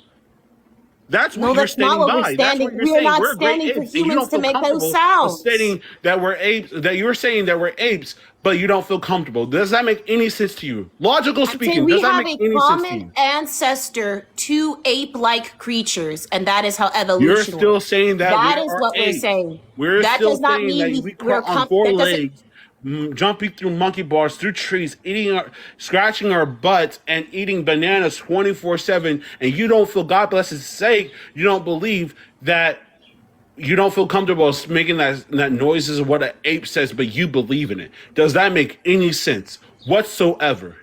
That's what you're standing by. That's what you're saying. We're not standing for humans to make those sounds. Stating that we're apes, that you're saying that we're apes, but you don't feel comfortable. Does that make any sense to you? Logical speaking, does that make any sense to you? We have a common ancestor to ape-like creatures, and that is how evolution. You're still saying that that is what apes. We're saying. We're that still does not saying mean that we crawl on four legs, jumping through monkey bars, through trees, scratching our butts, and eating bananas 24/7, and you don't feel, God bless his sake, you don't believe that, you don't feel comfortable making that noises of what an ape says, but you believe in it. Does that make any sense whatsoever?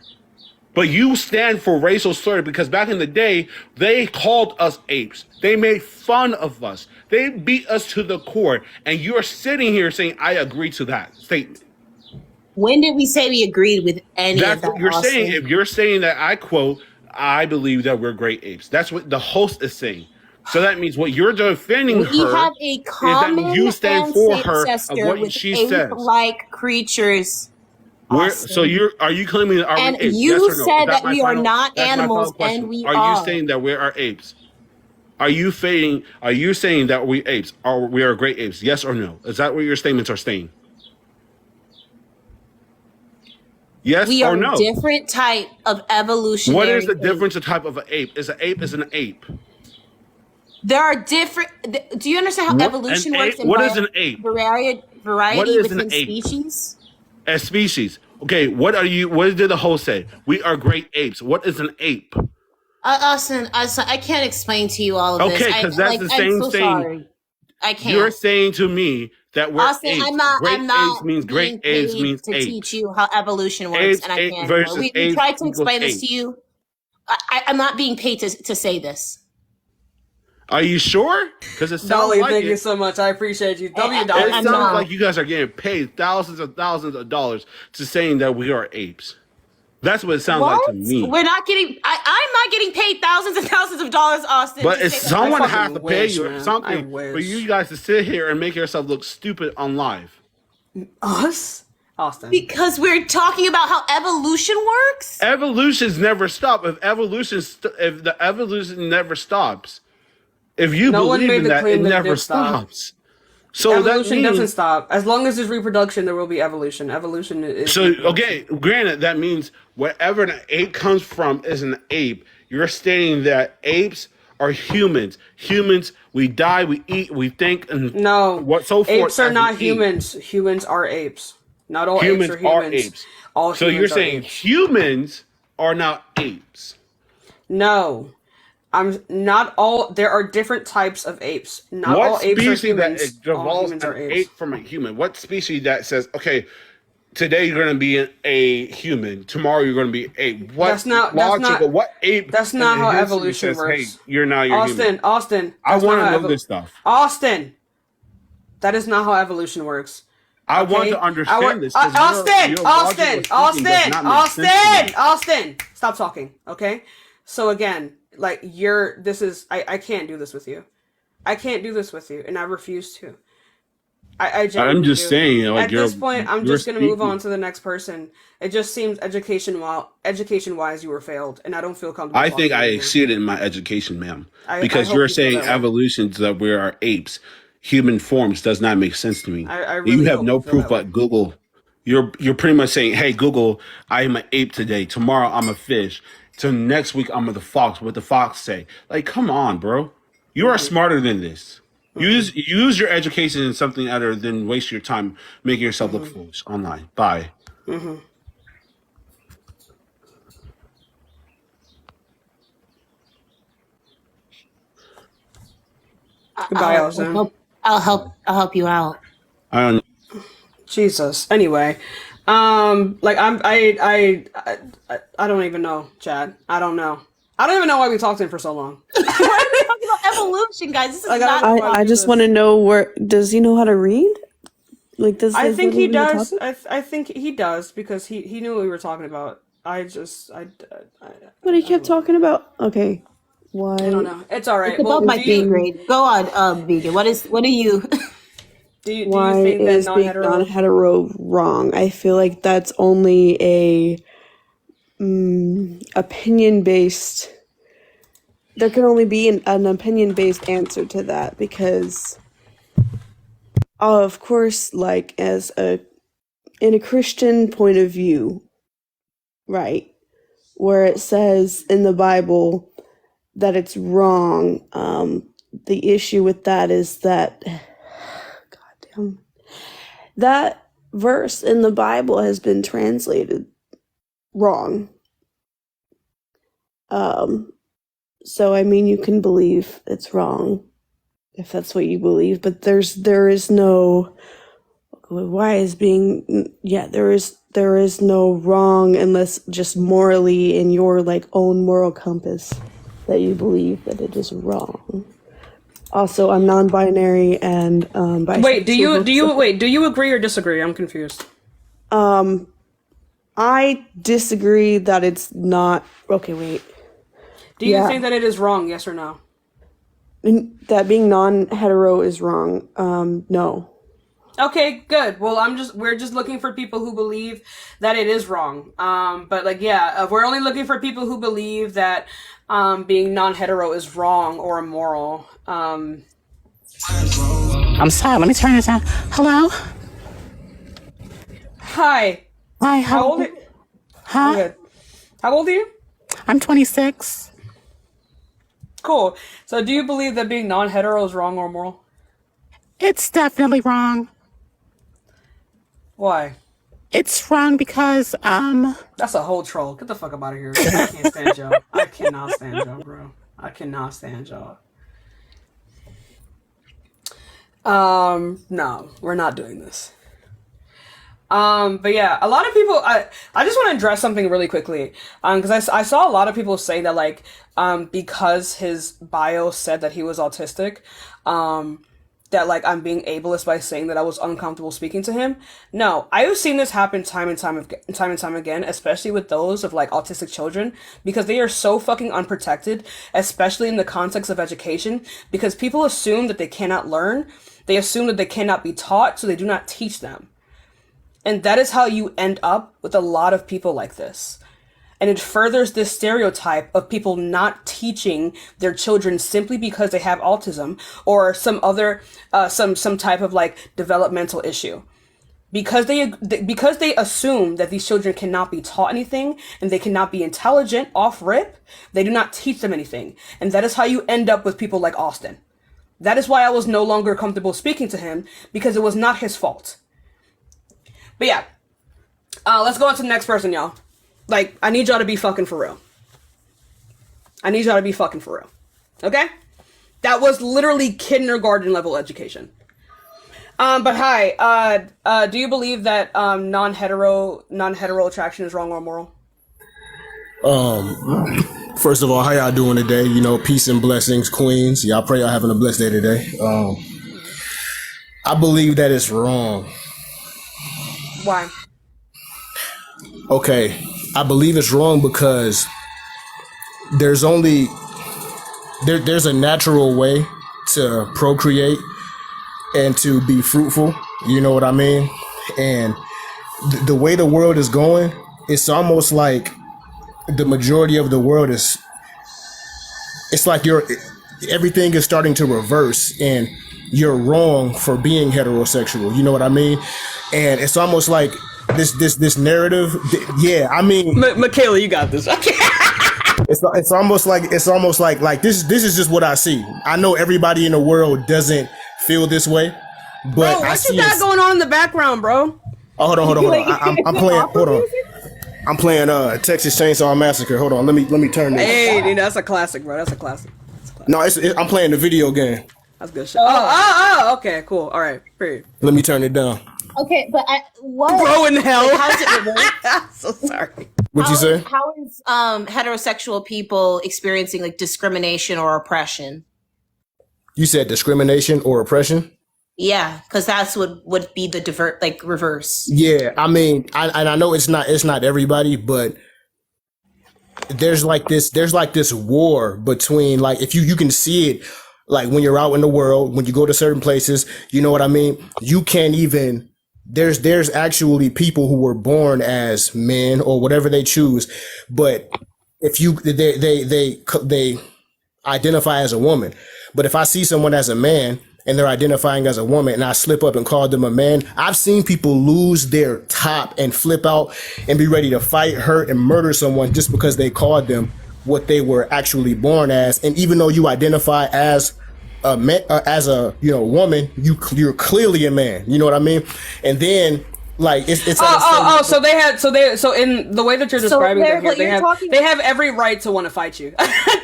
But you stand for racial slur because back in the day, they called us apes. They made fun of us. They beat us to the core. And you're sitting here saying, I agree to that statement. When did we say we agreed with any of that? That's what you're saying. If you're saying that, I quote, I believe that we're great apes. That's what the host is saying. So that means what you're defending we have a common is that you stand for her of what she says. Like creatures. So are you claiming that and apes? You yes or no? said that we are not animals and we are. Are you saying that we are apes? Are you fading? Are you saying that we apes are we are great apes? Yes or no? Is that what your statements are saying? Yes We are or a no? different type of What is evolutionary the ape. difference of type of an ape? Is an ape is an ape? There are different. Do you understand how What an evolution works ape? in What is an ape? What variety is an within ape? species? A species. Okay, what are you? What did the whole say? We are great apes. What is an ape? Austin, I can't explain to you all of this. Okay, because that's the I'm same so thing. sorry. I You're can't. saying to me that we're Austin, apes. I'm Great apes not means great being apes paid means to teach apes. you how evolution works, Apes and I ape can't anymore. versus We apes tried to equals explain this to apes. you. I'm not being paid to say this. Are you sure? Because it sounds Dolly, like thank you it. so much. I appreciate you. I- It I'm sounds not. like you guys are getting paid thousands of dollars to saying that we are apes. That's what it sounds like to What? me. We're not getting. I'm not getting paid thousands and thousands of dollars, Austin, But to if say that. someone I has fucking to pay wish, you man. I something for wish. you guys to sit here and make yourself look stupid on live. Us? Austin. Because we're talking about how evolution works. Evolutions never stop. If the evolution never stops, if you No one believe made in the that, it claim that it never did stop. stops. So that Evolution doesn't means stop. As long as there's reproduction, there will be evolution. Evolution is so reproduction. okay. Granted, that means wherever an ape comes from is an ape. You're stating that apes are humans. Humans, we die, we eat, we think, and No. what so forth. Apes are as not we eat. humans. Humans are apes. Not all Humans apes are humans. apes. All So humans you're are saying apes. humans are not apes. No. I'm not all. There are different types of apes. Not all What apes are species that humans. All evolves humans an are apes. ape from a human? What species that says, okay, today you're going to be a human, tomorrow you're going to be ape? What That's not. what ape? That's not in how history evolution says, works. hey, you're now your human. Austin. I That's not want to how know this stuff. Austin. That is not how evolution works. I want Okay? to understand this. 'cause Austin, your Austin, logical thinking does not make sense to me. Austin, stop talking, okay? So again, like I can't do this with you. I can't do this with you, and I refuse to. I genuinely I'm just do. saying, like, At you're this point, I'm you're just gonna move speaking- on to the next person. It just seems education wise, you were failed, and I don't feel comfortable. I talking think to you I anymore. exceeded in my education, ma'am. I Because hope you're you feel saying that way. evolutions that we are apes, human forms does not make sense to me. I really you have hope no you feel proof that way. but Google. You're pretty much saying, hey Google, I am an ape today. Tomorrow I'm a fish. To next week I'm the fox. What the fox say? Like, come on, bro. You are smarter than this. Use your education in something other than waste your time making yourself look foolish online. Bye. Goodbye, Austin. I'll help you out. I don't know. Jesus. Anyway, like I don't even know, Chad. I don't know. I don't even know why we talked to him for so long. We're talking about evolution, guys. This is Like, not. I don't know. I just want to know does he know how to read? Like, I think he literally does. talk- I think he does because he knew what we were talking about. But he kept talking about why? I don't know. It's all right. It's above my pay grade. Go on, Vegan. What do you? Do you Why think that is being non-hetero? non-hetero wrong? I feel like that's only a opinion-based. There can only be an opinion-based answer to that because, of course, like in a Christian point of view, right, where it says in the Bible that it's wrong. The issue with that is that, goddamn, that verse in the Bible has been translated wrong. So I mean, you can believe it's wrong if that's what you believe, but there is no there is no wrong unless just morally in your like own moral compass that you believe that it is wrong. Also, I'm non-binary and bisexual. Wait, do you agree or disagree? I'm confused. I disagree that it's not. Okay, wait. Do you Yeah. think that it is wrong? Yes or no? That being non-hetero is wrong. No. Okay, good. Well, we're just looking for people who believe that it is wrong. But like, yeah, we're only looking for people who believe that being non-hetero is wrong or immoral. I'm sorry. Let me turn this on. Hello. Hi. Hi. How old are you? Huh? Good. How old are you? I'm 26. Cool. So do you believe that being non-hetero is wrong or immoral? It's definitely wrong. Why? It's wrong because That's a whole troll. Get the fuck up out of here. I can't stand y'all. I cannot stand y'all, bro. I cannot stand y'all. No, we're not doing this. But yeah, a lot of people, I just want to address something really quickly. Because I saw a lot of people say that, like, because his bio said that he was autistic, that, like, I'm being ableist by saying that I was uncomfortable speaking to him. No, I have seen this happen time and time again, especially with those of, like, autistic children, because they are so fucking unprotected, especially in the context of education, because people assume that they cannot learn. They assume that they cannot be taught, so they do not teach them. And that is how you end up with a lot of people like this. And it furthers this stereotype of people not teaching their children simply because they have autism or some other, some type of, like, developmental issue. Because they assume that these children cannot be taught anything and they cannot be intelligent off rip, they do not teach them anything. And that is how you end up with people like Austin. That is why I was no longer comfortable speaking to him, because it was not his fault. But yeah, let's go on to the next person, y'all. Like, I need y'all to be fucking for real. I need y'all to be fucking for real. Okay? That was literally kindergarten level education. But hi, do you believe that non-hetero attraction is wrong or immoral? First of all, how y'all doing today? You know, peace and blessings, queens. Y'all pray y'all having a blessed day today. I believe that it's wrong. Why? Okay, I believe it's wrong because there's a natural way to procreate and to be fruitful. You know what I mean? And the way the world is going, it's almost like the majority of the world is, it's like everything is starting to reverse and you're wrong for being heterosexual. You know what I mean? And it's almost like this narrative. Yeah, I mean, Michaela, you got this. It's almost like this is just what I see. I know everybody in the world doesn't feel this way, but bro, what you got going on in the background, bro? Oh, hold on. I'm playing. Hold on. I'm playing Texas Chainsaw Massacre. Hold on. Let me turn this. Hey, that's a classic, bro. That's a classic. No, I'm playing the video game. That's good shit. Oh, okay, cool. All right, period. Let me turn it down. Okay, but what? Bro in hell. Like, how's it reversed? So sorry. What'd you say? How is heterosexual people experiencing, like, discrimination or oppression? You said discrimination or oppression? Yeah, because that's what would be the reverse. Yeah, I mean, I know it's not everybody, but there's like this war between, like, if you can see it, like, when you're out in the world, when you go to certain places, you know what I mean? You can't even, there's actually people who were born as men or whatever they choose, but if they identify as a woman. But if I see someone as a man and they're identifying as a woman and I slip up and call them a man, I've seen people lose their top and flip out and be ready to fight, hurt, and murder someone just because they called them what they were actually born as. And even though you identify as a man, woman, you're clearly a man. You know what I mean? And then, like, it's so in the way that you're describing it here, they have every right to want to fight you.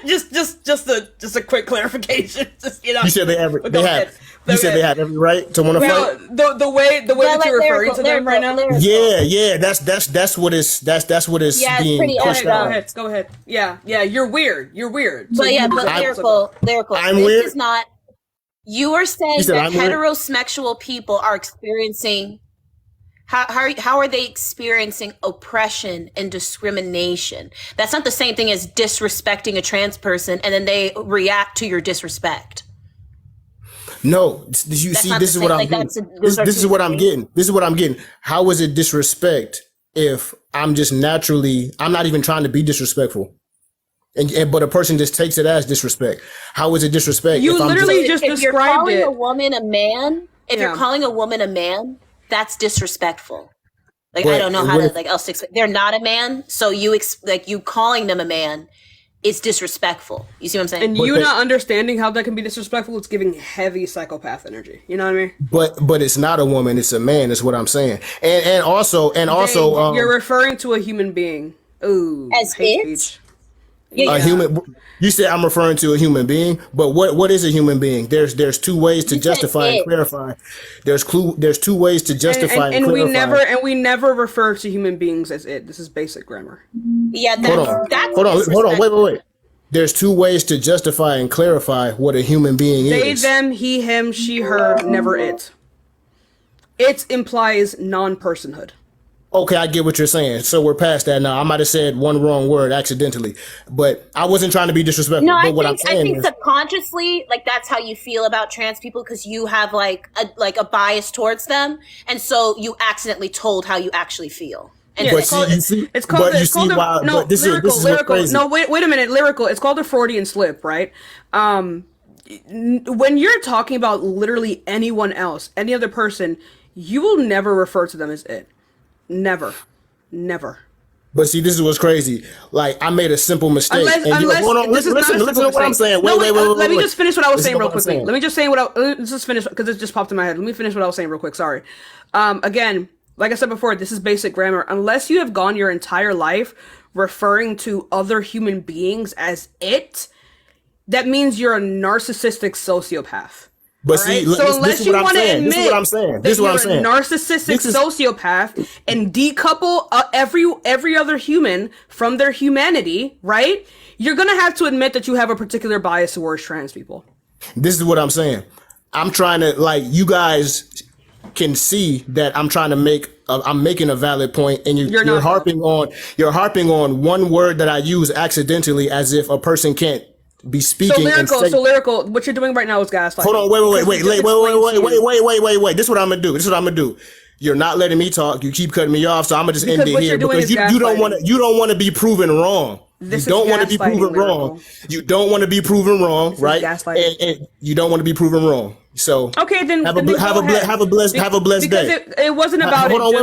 just a quick clarification. You said they have every right to want to fight. The way that you're referring to them right now. Yeah, that's what it's being pushed out. Go ahead. Yeah, you're weird. So lyrical. I'm this weird. Is not. You are saying that heterosexual people are experiencing. How are they experiencing oppression and discrimination? That's not the same thing as disrespecting a trans person and then they react to your disrespect. No, you see, this is what I'm getting. This is what I'm getting. This is what I'm getting. How is it disrespect if I'm just naturally, I'm not even trying to be disrespectful? and but a person just takes it as disrespect. How is it disrespect? You if I'm literally just, just if you're described calling it. a woman a man, if you're Yeah. calling a woman a man, that's disrespectful. Like, But I don't know how what to if- like else to explain. They're not a man, so you you calling them a man is disrespectful. You see what I'm saying? And But you they- not understanding how that can be disrespectful, it's giving heavy psychopath energy. You know what I mean? but it's not a woman, it's a man. Is what I'm saying. And also You're referring to a human being. Ooh, As hate it? speech. a human. You said I'm referring to a human being, but what is a human being? There's two ways to You said justify and it. clarify. There's two ways to justify and, And clarify. we never refer to human beings as it. This is basic grammar. Yeah, Hold on, that's hold on, disrespectful. wait. There's two ways to justify and clarify what a human being They, is. them, he, him, she, her, never it. It implies non-personhood. Okay, I get what you're saying. So we're past that now. I might have said one wrong word accidentally, but I wasn't trying to be disrespectful. No, but what I'm I saying think is, subconsciously, like that's how you feel about trans people because you have like a bias towards them, and so you accidentally told how you actually feel. And Yeah, but it's called- see, you see, It's called. but you It's called see a, why? no, But this lyrical. is what's Lyrical. crazy. No, wait a minute. Lyrical. It's called a Freudian slip, right? When you're talking about literally anyone else, any other person, you will never refer to them as it. Never. But see, this is what's crazy. Like I made a simple mistake. Unless hold on, this is listen not a to simple what I'm mistake. saying. No, Wait. Let me just finish what I was This is saying real what I'm quickly. saying. Let me just say let's just finish because it just popped in my head. Let me finish what I was saying real quick. Sorry. Again, like I said before, this is basic grammar. Unless you have gone your entire life referring to other human beings as it, that means you're a narcissistic sociopath. But Alright? see, So unless you want to admit This is what I'm saying. that This is what I'm you're saying. a narcissistic This is- sociopath and decouple every other human from their humanity, right? You're gonna have to admit that you have a particular bias towards trans people. This is what I'm saying. I'm trying to you guys can see that I'm trying to I'm making a valid point, and you're not harping on one word that I use accidentally as if a person can't be speaking. So lyrical. What you're doing right now is gaslighting. Hold on, wait. This is what I'm gonna do. You're not letting me talk. You keep cutting me off, so I'm gonna just Because end it what here you're doing because is you don't gaslighting. want to be proven wrong. This You don't is want to be gaslighting, proven wrong. Lyrical. You don't want to be proven wrong, is right? gaslighting. And you don't want to be proven wrong. So Okay, then have then a go ahead. blessed Because day. it wasn't about Hold on,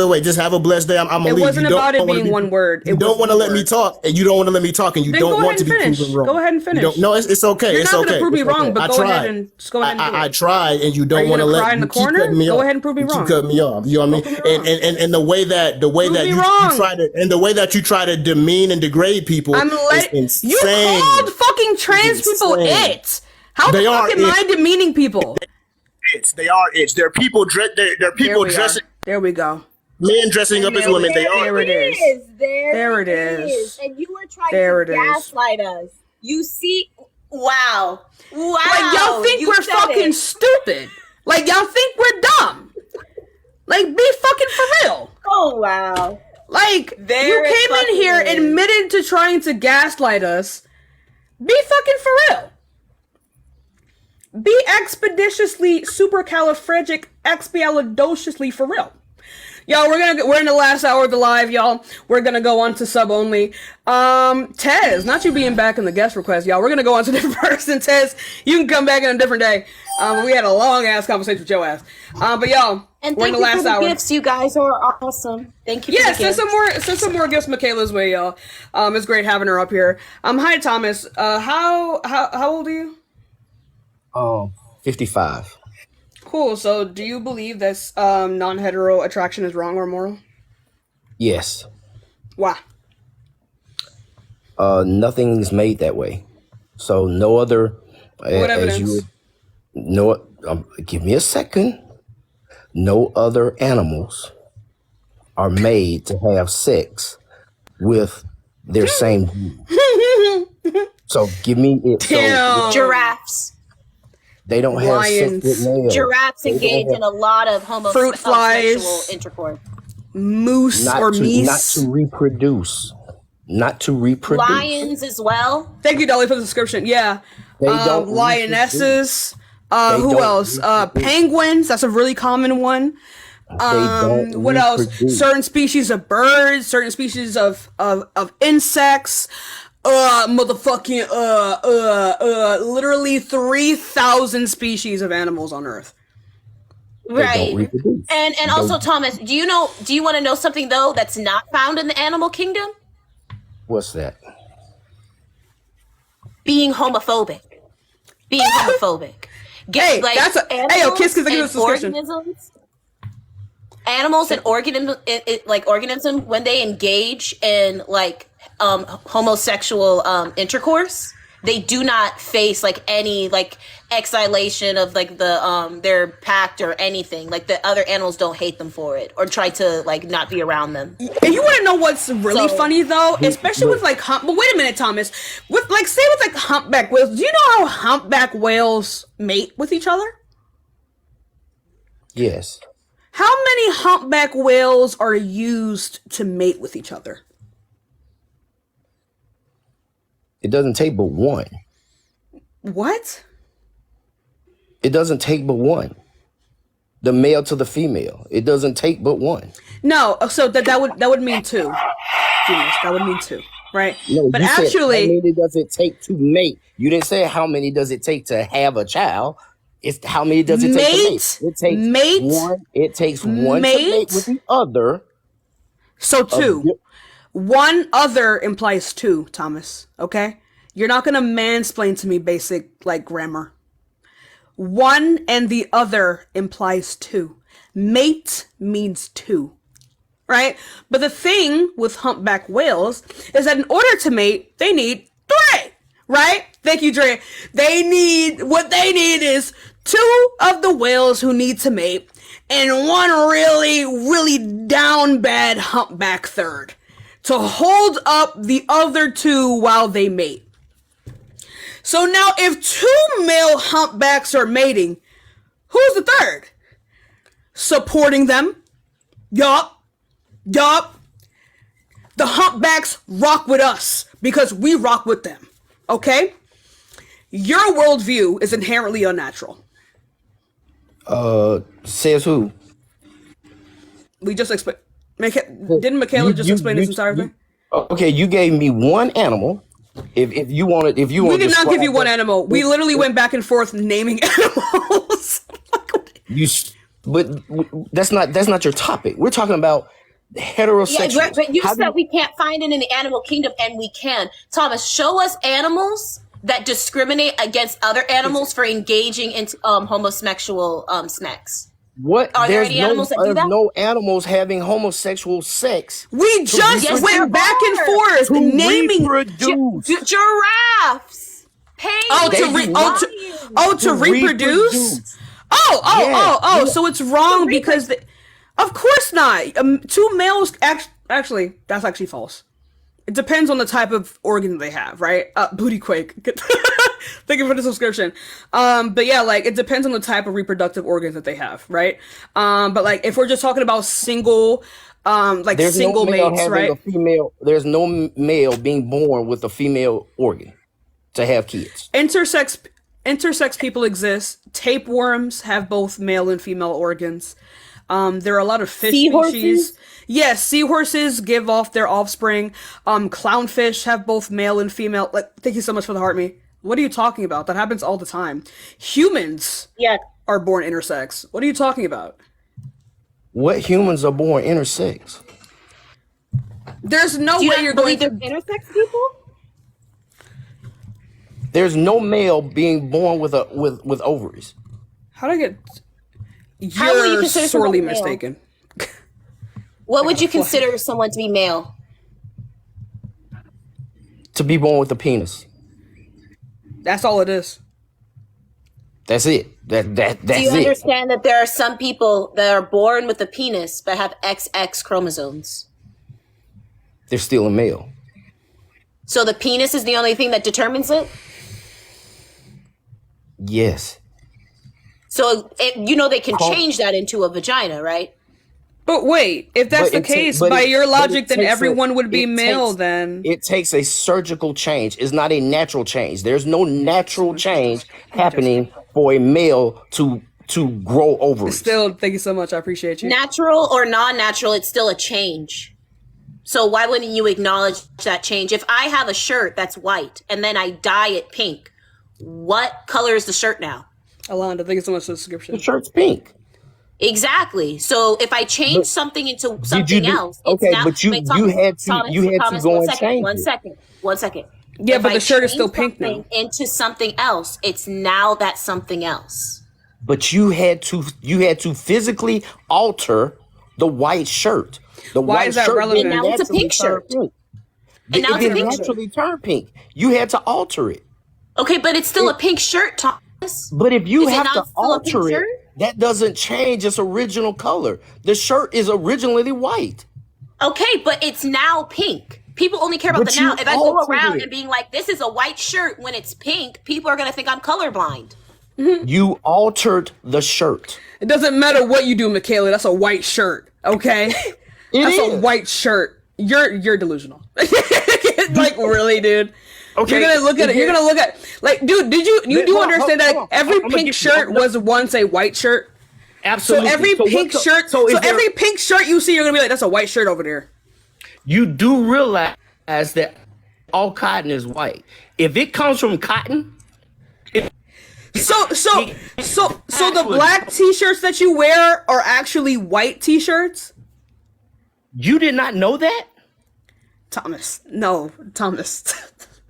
wait. Just have a blessed day. I'm gonna It leave. wasn't You don't about it wanna being be- one word. You It don't was want to one let me word. talk, and you don't want to let me talk, and you Then don't go want ahead to be and finish. proven wrong. Go ahead and You don't- finish. No, it's okay. You're It's not okay. gonna prove me It's wrong, okay. but I go ahead tried. and just go ahead and do I it. tried, and you Are don't you want to gonna let cry in me the keep corner? cutting me Go off. ahead and prove me You keep wrong. cutting me off. You know what I mean? Prove me wrong. And the way that me you wrong. try to demean and degrade people is insane. You called fucking trans people insane. it. How They the are fuck am I it. demeaning people? They are itch. They're people. They're There people we dressing. are. There we go. Men dressing up as women. They are. There it is. There it is. And you were trying There to it is. gaslight us. You see, Wow. Like y'all think you we're said fucking it. stupid. Like y'all think we're dumb. Like be fucking for real. oh wow. Like There you it came in fucking here is. admitted to trying to gaslight us. Be fucking for real. Be expeditiously supercalifragilisticexpialidociously for real. Y'all, we're in the last hour of the live, y'all. We're gonna go on to sub only. Tez, not you being back in the guest request, y'all. We're gonna go on to a different person. Tez, you can come back in a different day. We had a long ass conversation with your ass. But y'all, And we're in thank the you for last the hour. gifts. You guys are awesome. Thank you. Yeah, for the gifts. send some more gifts Michaela's way, y'all. It's great having her up here. Hi Thomas. How old are you? 55. Cool. So, do you believe that non-hetero attraction is wrong or immoral? Yes. Why? Nothing is made that way. So no other. What evidence? Give me a second. No other animals are made to have sex with their same gene. So give me it. Damn. Giraffes. They don't have sex with Lions. males. Giraffes They don't engage have- in a lot of Fruit flies. homosexual intercourse. Moose not or to, meese. not to reproduce. Not to reproduce. Lions as well. Thank you, Dolly, for the description. Yeah. They don't Lionesses. They Who don't else? reproduce. Penguins. That's a really common one. They don't What else? reproduce. Certain species of birds, certain species of insects. Literally 3,000 species of animals on Earth. They don't Right. reproduce. And also, Thomas, do you want to know something though that's not found in the animal kingdom? What's that? Being homophobic. Hey, that's a hey yo, kiss give us a subscription. Animals and organisms when they engage in like homosexual intercourse, they do not face like any like exhalation of like the their pact or anything. Like the other animals don't hate them for it or try to like not be around them. And you want to know what's really funny though, especially with like but wait a minute, Thomas. With like say with like humpback whales, do you know how humpback whales mate with each other? Yes. How many humpback whales are used to mate with each other? It doesn't take but one. What? It doesn't take but one. The male to the female. It doesn't take but one. No, so that would mean two. Genius. That would mean two, right? No, but you said, actually, how many does it take to mate? You didn't say how many does it take to have a child. It's how many does it take to mate? It takes one. It takes one to mate with the other. So two. One other implies two, Thomas. Okay? You're not gonna mansplain to me basic like grammar. One and the other implies two. Mate means two. Right? But the thing with humpback whales is that in order to mate, they need three. Right? Thank you, Dre. What they need is two of the whales who need to mate and one really, really down bad humpback third to hold up the other two while they mate. So now if two male humpbacks are mating, who's the third? Supporting them. Yup. The humpbacks rock with us because we rock with them. Okay? Your worldview is inherently unnatural. Says who? We just explained. Didn't Michaela just explain this entire thing? Okay, you gave me one animal. If you wanted, we did not give you one animal. We literally went back and forth naming animals. But that's not your topic. We're talking about heterosexual. Yeah, but you said we can't find it in the animal kingdom, and we can. Thomas, show us animals that discriminate against other animals for engaging in homosexual sex. What? Are there any animals that do that? No animals having homosexual sex. We just went back and forth naming giraffes. To reproduce? So it's wrong because of course not. Two males actually that's actually false. It depends on the type of organ they have, right? Booty quake. Thank you for the subscription. But yeah, like it depends on the type of reproductive organs that they have, right? But like if we're just talking about single single mates, right? There's no male being born with a female organ to have kids. Intersex people exist. Tapeworms have both male and female organs. There are a lot of fish species. Yes, seahorses give off their offspring. Clownfish have both male and female. Like, thank you so much for the heart me. What are you talking about? That happens all the time. Humans are born intersex. What are you talking about? What humans are born intersex? There's no way you're going to intersex people? There's no male being born with ovaries. How do I get? You're sorely mistaken. What would you consider someone to be male? To be born with a penis. That's all it is. That's it. That's Do you understand that there are some people that are born with a penis but have XX chromosomes? They're still a male. So the penis is the only thing that determines it? Yes. So they can change that into a vagina, right? But wait, if that's the case, by your logic, then everyone would be male then. It takes a surgical change. It's not a natural change. There's no natural change happening for a male to to grow ovaries. Still, thank you so much. I appreciate you. Natural or non-natural, it's still a change. So why wouldn't you acknowledge that change? If I have a shirt that's white and then I dye it pink, what color is the shirt now? Alonda, thank you so much for the subscription. The shirt's pink. Exactly. So if I change something into something else, it's okay, now, but you had to go and change it. One second. Yeah, If but I the shirt is change still pink now. something into something else, it's now that something else. But you had to physically alter the white shirt. The Why white is that shirt relevant? didn't And now it's a naturally pink turn shirt. pink. And now It it's a didn't pink shirt. naturally turn pink. You had to alter it. Okay, but it's still a pink shirt, Thomas. But if you Is it have not to still a pink alter it, shirt? that doesn't change its original color. The shirt is originally white. Okay, but it's now pink. People only care about But the now. you If I go altered around it. and being like, this is a white shirt when it's pink, people are going to think I'm colorblind. You altered the shirt. It doesn't matter what you do, Michaela. That's a white shirt, okay? That's is. a white shirt. You're delusional. Like, really, dude? Okay, You're gonna look at it. You're gonna look at, like, dude. You do understand that every pink shirt was once a white shirt? Absolutely. So every pink shirt. So every pink shirt you see, you're gonna be like, that's a white shirt over there. You do realize that all cotton is white. If it comes from cotton, So the black t-shirts that you wear are actually white t-shirts? you did not know that? Thomas. No, Thomas.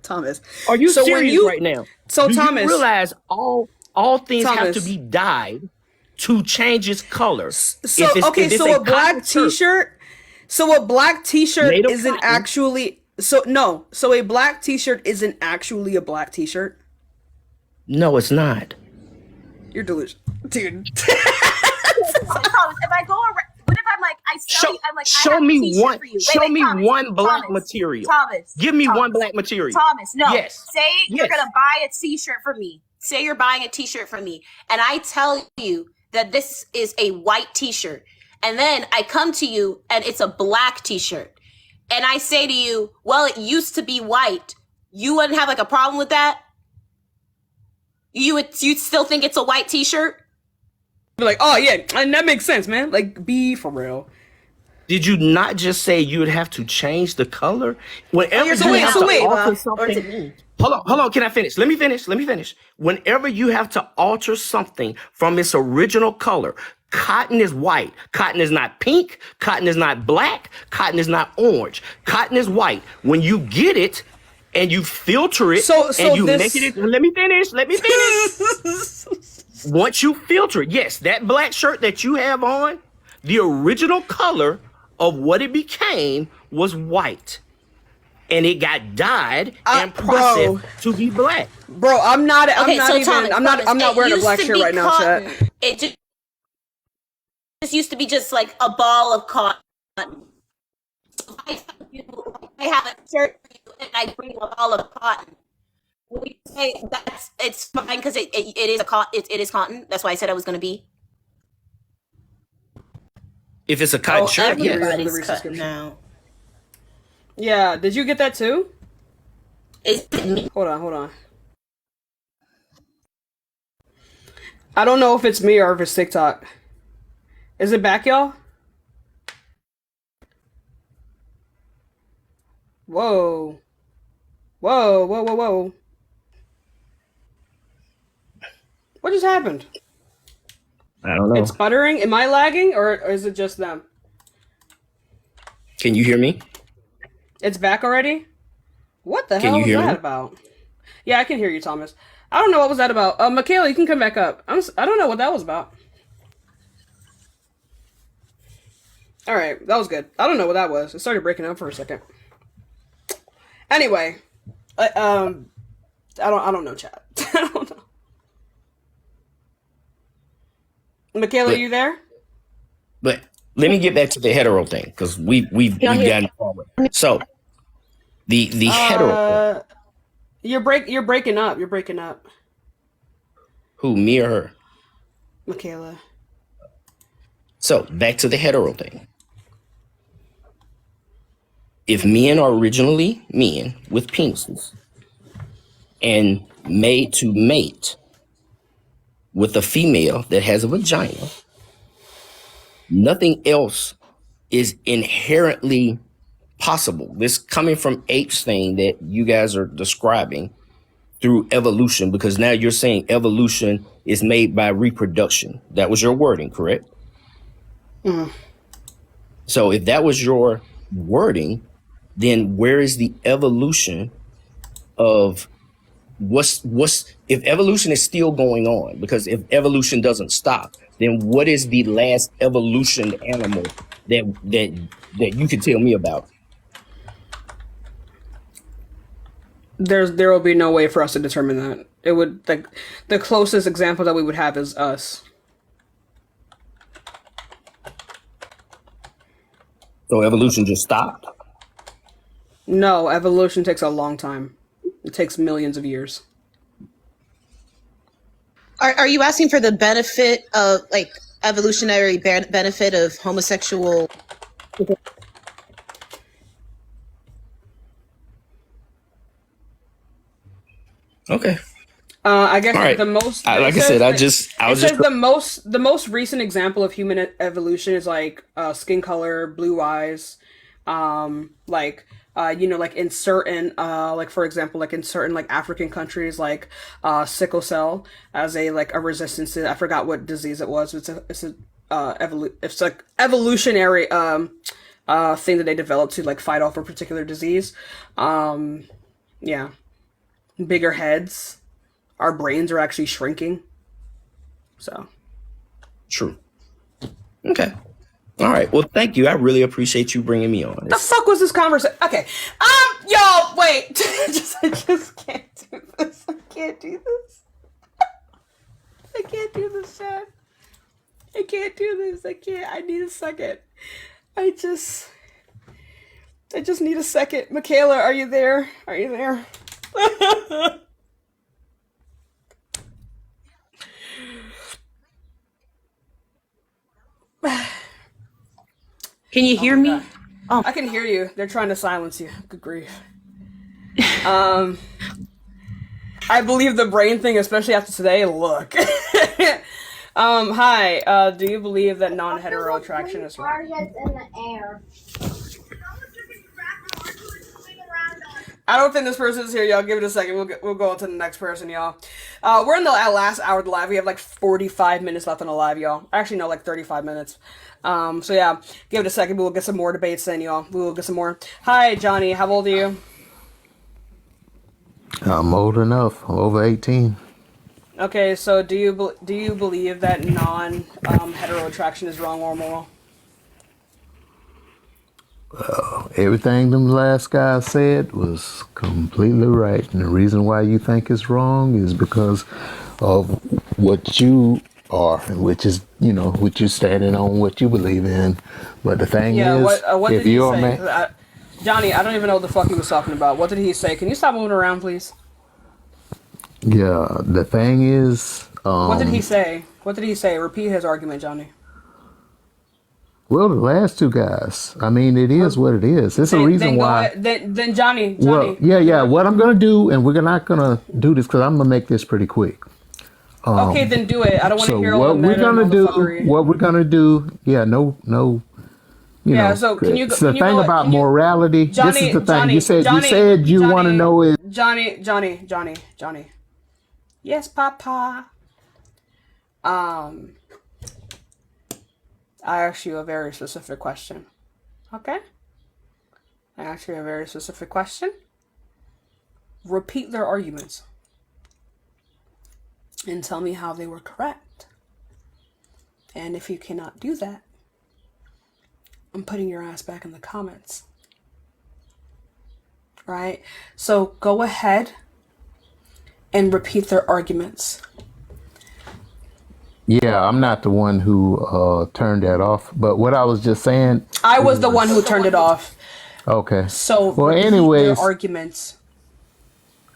Thomas. Are you So when serious you- right now? So Do Thomas, you realize all things have Thomas. to be dyed to change its color. So If it's- okay, if it's so a cotton black shirt t-shirt. So a black t-shirt made of isn't cotton- actually. So no. So a black t-shirt isn't actually a black t-shirt. No, it's not. You're delusional, dude. Thomas, if I go around, what if I'm like, I sell you, I'm like, I Show have a me t-shirt one. for you. Show me Thomas, one black Thomas, material. Thomas, Give me Thomas, one black material. Thomas, no. Yes. Say you're Yes. gonna buy a t-shirt from me. Say you're buying a t-shirt from me, and I tell you that this is a white t-shirt, and then I come to you and it's a black t-shirt, and I say to you, well, it used to be white. You wouldn't have like a problem with that? You'd still think it's a white t-shirt? Be like, oh yeah, and that makes sense, man. Like, be for real. Did you not just say you would have to change the color? Whenever so you wait, have so to wait, alter or something. to me? Hold on. Can I finish? Let me finish. Whenever you have to alter something from its original color, cotton is white. Cotton is not pink. Cotton is not black. Cotton is not orange. Cotton is white. When you get it and you filter it So and you this- make it. Let me finish. Once you filter it, yes, that black shirt that you have on, the original color of what it became was white. And it got dyed and processed to be black. Bro, I'm not Thomas, I'm not it wearing a used black to shirt be right now, cotton. chat. It just used to be just like a ball of cotton. I have a shirt for you and I bring a ball of cotton. Would you say it's fine because it is it is cotton? That's why I said I was going to be. If it's a cotton shirt, yes. Everybody's cutting now. Yeah, did you get that too? Is it me? Hold on. I don't know if it's me or if it's TikTok. Is it back, y'all? Whoa. What just happened? I don't know. It's buttering? Am I lagging or is it just them? Can you hear me? It's back already? What the Can hell you was hear that me? about? Yeah, I can hear you, Thomas. I don't know what was that about. Michaela, you can come back up. I don't know what that was about. All right, that was good. I don't know what that was. It started breaking up for a second. Anyway, I don't know, chat. I don't know. Michaela, are you there? But let me get back to the hetero thing because we've gotten forward. So the hetero thing, You're breaking up. You're breaking up, who, me or her? Michaela. So back to the hetero thing. If men are originally men with penises and made to mate with a female that has a vagina, nothing else is inherently possible. This coming from apes thing that you guys are describing through evolution, because now you're saying evolution is made by reproduction. That was your wording, correct? So if that was your wording, then where is the evolution of what's if evolution is still going on? Because if evolution doesn't stop, then what is the last evolution animal that you can tell me about? There will be no way for us to determine that. It would, like, the closest example that we would have is us. So evolution just stopped? No, evolution takes a long time. It takes millions of years. Are you asking for the benefit of, like, evolutionary benefit of homosexual? Okay. I guess All right. the most. Like I said, I was just. The most recent example of human evolution is like skin color, blue eyes, like like in certain like, for example, like in certain like African countries, like sickle cell as a resistance to, I forgot what disease it was. It's like evolutionary thing that they developed to like fight off a particular disease. Yeah. Bigger heads. Our brains are actually shrinking. So. True. Okay. All right. Well, thank you. I really appreciate you bringing me on. The fuck was this conversation? Okay. Yo, wait. I just can't do this. I can't do this. I can't do this, Chad. I can't do this. I can't. I need a second. I just need a second. Michaela, are you there? Are you there? Can you hear me? Oh, I can hear you. They're trying to silence you. Good grief. I believe the brain thing, especially after today. Look. Hi. Do you believe that non-hetero attraction is wrong? In the air. I don't think this person's here, y'all. Give it a second. We'll go on to the next person, y'all. We're in the last hour of the live. We have like 45 minutes left on the live, y'all. Actually, no, like 35 minutes. So yeah, give it a second. We'll get some more debates in, y'all. We will get some more. Hi, Johnny. How old are you? I'm old enough. I'm over 18. Okay, so do you believe that non-hetero attraction is wrong or moral? Everything them last guys said was completely right. And the reason why you think it's wrong is because of what you are, which is, what you're standing on, what you believe in. But the thing is, what if did he you're say? a man, 'Cause Johnny, I don't even know what the fuck he was talking about. What did he say? Can you stop moving around, please? yeah, the thing is, What did he say? What did he say? Repeat his argument, Johnny. well, the last two guys, I mean, it is what it is. It's a reason why. Then Johnny. Well, yeah. What I'm going to do, and we're not going to do this because I'm going to make this pretty quick. Okay, then do it. I don't want to So hear all what the we're meta gonna do, motherfuckery. yeah, no, Yeah, so can you go- it's the can you thing go- about can you- morality. This Johnny, is the thing. Johnny, you said Johnny, you want to Johnny, know is Johnny. Yes, Papa. I asked you a very specific question. Okay? I asked you a very specific question. Repeat their arguments. And tell me how they were correct. And if you cannot do that, I'm putting your ass back in the comments. Right? So go ahead and repeat their arguments. yeah. I'm not the one who turned that off, but what I was just saying. I was the one who turned it off. Okay. So Well, repeat anyways, their arguments.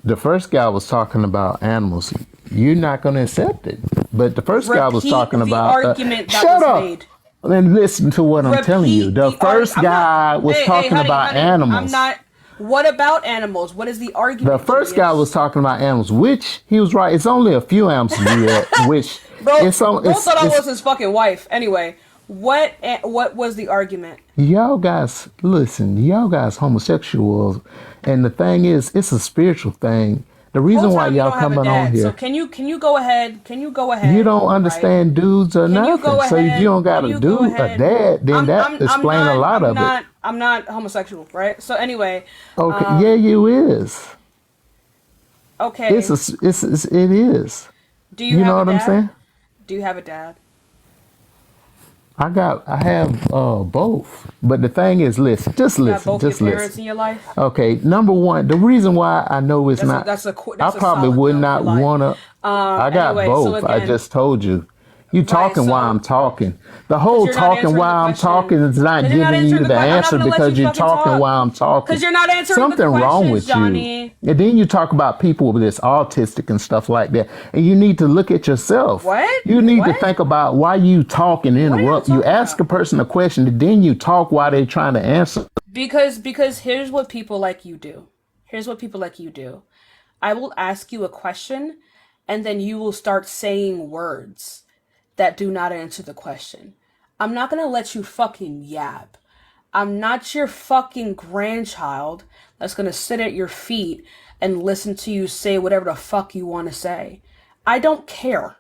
the first guy was talking about animals. You're not going to accept it, but the first guy was Repeat talking the about. argument that Shut was up. made. And listen to what I'm telling you. Repeat The the first I'm not- guy was Hey, talking honey, about honey, animals. I'm not. What about animals? What is the argument? The first guy was talking about animals, which he was right. It's only a few animals which Bro, some bro thought I it's was his fucking wife. Anyway, what was the argument? y'all guys listen, y'all guys homosexuals, and the thing is, it's a spiritual thing. The Whole reason why time you y'all don't have a coming on dad. So here, can you go ahead? Can you go you ahead? don't Right? understand dudes or Can you nothing. go So if you ahead? don't got Can a you go dude, a ahead? dad, then that I'm explain a not lot of it. I'm not homosexual, right? So anyway, Okay, yeah, you is. okay. It is. Do you You know have a what I'm dad? saying? Do you have a dad? I have both. But the thing is, listen, You got both your just parents listen. in your life? Okay, number one, the reason why I know it's not, I That's a probably solid would no. You're not lying. wanna. I got Anyway, so both. I again, just told you. You right? talking while I'm So talking. The because whole you're not talking answering the while I'm question. talking is not Because you're not giving answering you the the question. I'm not answer gonna let you because you're fucking talking talk. while I'm talking. Because you're not answering the Something wrong questions, with you. Johnny. And then you talk about people that's autistic and stuff like that. And you need to look at yourself. What? You need to What? think about why you talk and What are y'all interrupt. You talking ask a about? person a question and then you talk while they're trying to answer. Because here's what people like you do. Here's what people like you do. I will ask you a question, and then you will start saying words that do not answer the question. I'm not gonna let you fucking yap. I'm not your fucking grandchild that's gonna sit at your feet and listen to you say whatever the fuck you wanna say. I don't care.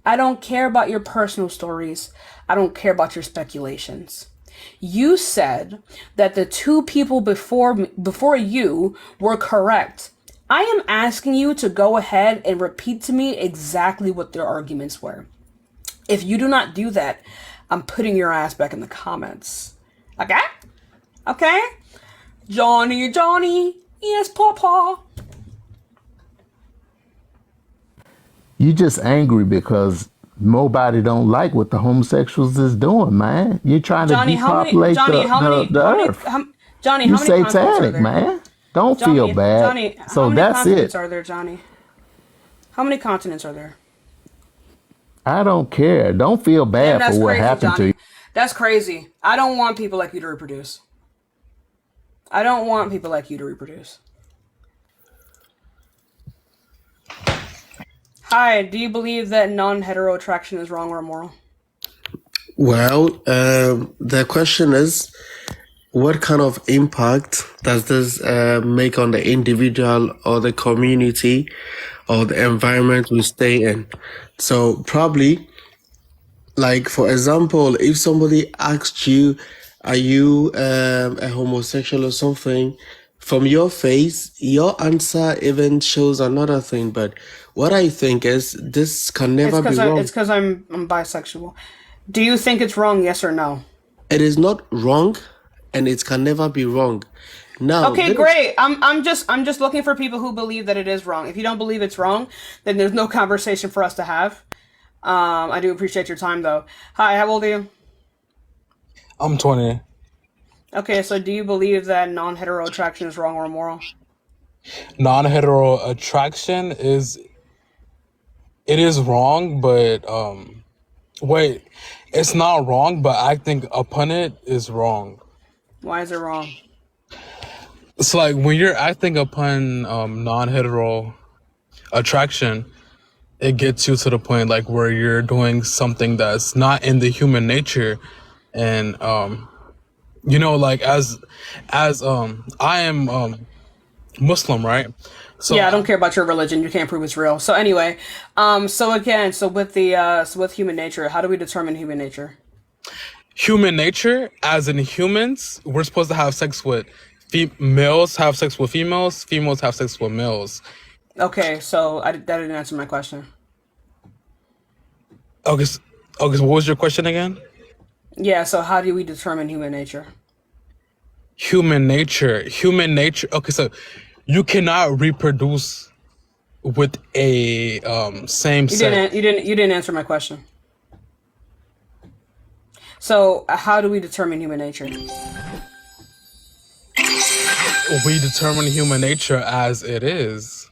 I don't care about your personal stories. I don't care about your speculations. You said that the two people before you were correct. I am asking you to go ahead and repeat to me exactly what their arguments were. If you do not do that, I'm putting your ass back in the comments. Okay? Okay? Johnny, yes, Papa. You just angry because nobody don't like what the homosexuals is doing, man. You're trying to Johnny, depopulate the earth. Johnny, You how many continents are satanic, there? man. Don't feel bad. Johnny, how So many that's continents it. are there, Johnny? How many continents are there? I don't care. Don't feel Damn, bad for that's what crazy, happened to Johnny. you. That's crazy. I don't want people like you to reproduce. I don't want people like you to reproduce. Hi, do you believe that non-hetero attraction is wrong or immoral? Well, the question is, what kind of impact does this make on the individual or the community or the environment we stay in? So probably, like for example, if somebody asked you, "Are you a homosexual or something?" From your face, your answer even shows another thing. But what I think is this can never be It's wrong. because I'm bisexual. Do you think it's wrong? Yes or no? It is not wrong, and it can never be wrong. Now, Okay, this great. I'm just looking for people who believe that it is wrong. If you don't believe it's wrong, then there's no conversation for us to have. I do appreciate your time though. Hi, how old are you? I'm 20. Okay, so do you believe that non-hetero attraction is wrong or immoral? Non-hetero attraction it is wrong, but wait, it's not wrong, but acting upon it is wrong. Why is it wrong? It's like when you're acting upon non-hetero attraction, it gets you to the point like where you're doing something that's not in the human nature, and like as I am Muslim, right? So Yeah, I don't care about your religion. You can't prove it's real. So anyway, so with human nature, how do we determine human nature? human nature, as in humans, we're supposed to have sex with males, have sex with females, females have sex with males. Okay, so that didn't answer my question. Okay, okay. So what was your question again? Yeah, so how do we determine human nature? Human nature. Human nature. Okay, so you cannot reproduce with a same sex. You didn't answer my question. So how do we determine human nature? We determine human nature as it is.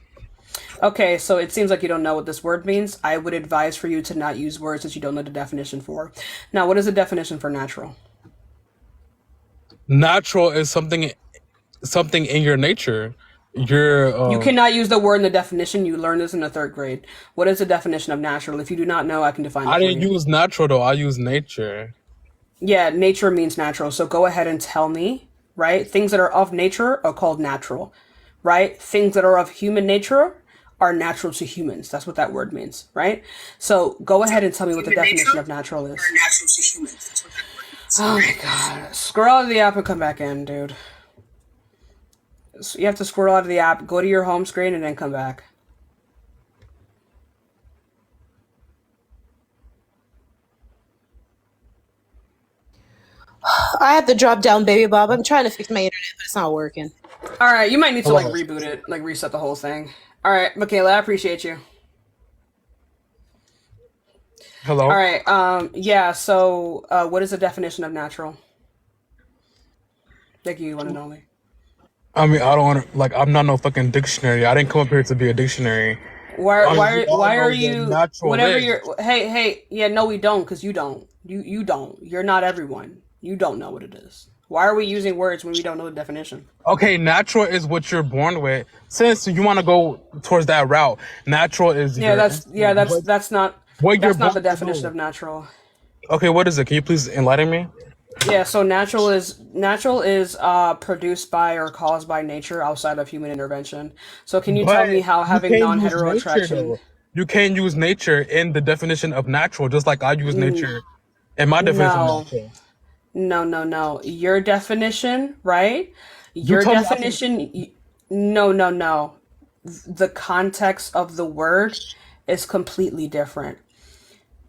Okay, so it seems like you don't know what this word means. I would advise for you to not use words that you don't know the definition for. Now, what is the definition for natural? Natural is something in your nature. you're You cannot use the word in the definition. You learned this in the 3rd grade. What is the definition of natural? If you do not know, I can define it I for didn't you. use natural though. I use nature. Yeah, nature means natural. So go ahead and tell me, right? Things that are of nature are called natural, right? Things that are of human nature are natural to humans. That's what that word means, right? So go ahead and tell me what the definition of natural is. Natural to humans. Oh my god. Scroll out of the app and come back in, dude. So you have to scroll out of the app, go to your home screen, and then come back. I have to drop down, baby Bob. I'm trying to fix my internet, but it's not working. All right, you might need to like reboot it, like reset the whole thing. All right, Michaela, I appreciate you. Hello. All right, yeah. So, what is the definition of natural? Like you want to know me. I mean, I don't want to, like, I'm not no fucking dictionary. I didn't come up here to be a dictionary. Why are know you what natural whatever is. you're hey yeah, no we don't, because you don't. You don't. You're not everyone. You don't know what it is. Why are we using words when we don't know the definition? Okay, natural is what you're born with. Since you want to go towards that route, natural is That's not what you're that's not born the to definition do. of natural. Okay, what is it? Can you please enlighten me? Yeah, so natural is produced by or caused by nature outside of human intervention. So can you tell me how having non-hetero attraction? You can't use nature in the definition of natural, just like I use nature in my definition of natural. No. Your definition, right? Your told me definition. No. The context of the word is completely different.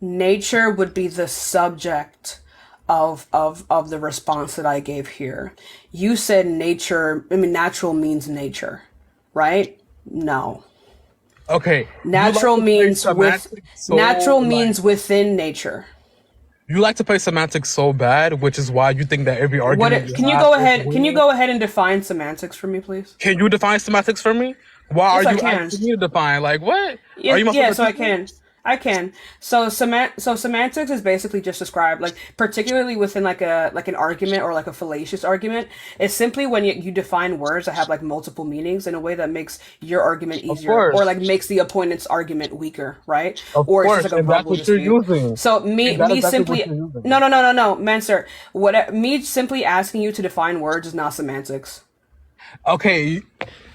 Nature would be the subject of the response that I gave here. You said nature. I mean, natural means nature, right? No. Okay. Natural means means within nature. You like to play semantics so bad, which is why you think that every argument. Can you go ahead? Can you go ahead and define semantics for me, please? Can you define semantics for me? Why Yes, are I you can. asking me to define? Like what? Yeah, Are you my yeah, fucking so I teacher? can. I can. So semantics is basically just described, like particularly within like an argument or like a fallacious argument. It's simply when you define words that have like multiple meanings in a way that makes your argument easier, or course. like makes the opponent's argument weaker, right? Of Or it's course, just like a and that's verbal what you're dispute. using. So me And that is me exactly simply what you're using. no, Mansur. Me simply asking you to define words is not semantics. Okay,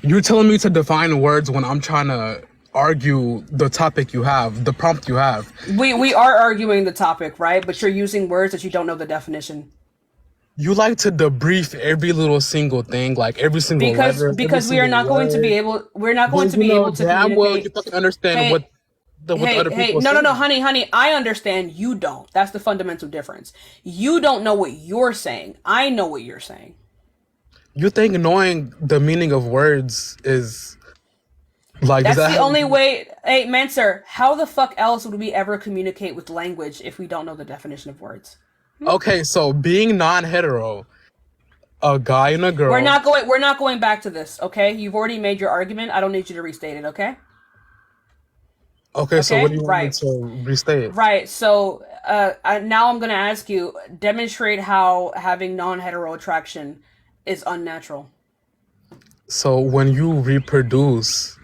you're telling me to define words when I'm trying to argue the topic you have, the prompt you have. We are arguing the topic, right? But you're using words that you don't know the definition. You like to debrief every little single thing, like every single letter. Because we are not going to be able to damn well communicate. you fucking understand Hey, what the other people no, saying. honey, I understand, you don't. That's the fundamental difference. You don't know what you're saying. I know what you're saying. You think knowing the meaning of words is like That's does that the only way. Hey, Mansur, how the fuck else would we ever communicate with language if we don't know the definition of words? Okay, so being non-hetero, a guy and a girl. We're not going back to this, okay? You've already made your argument. I don't need you to restate it, okay? Okay, so what do you want me right. to restate? Right. So now I'm going to ask you, demonstrate how having non-hetero attraction is unnatural. So when you reproduce,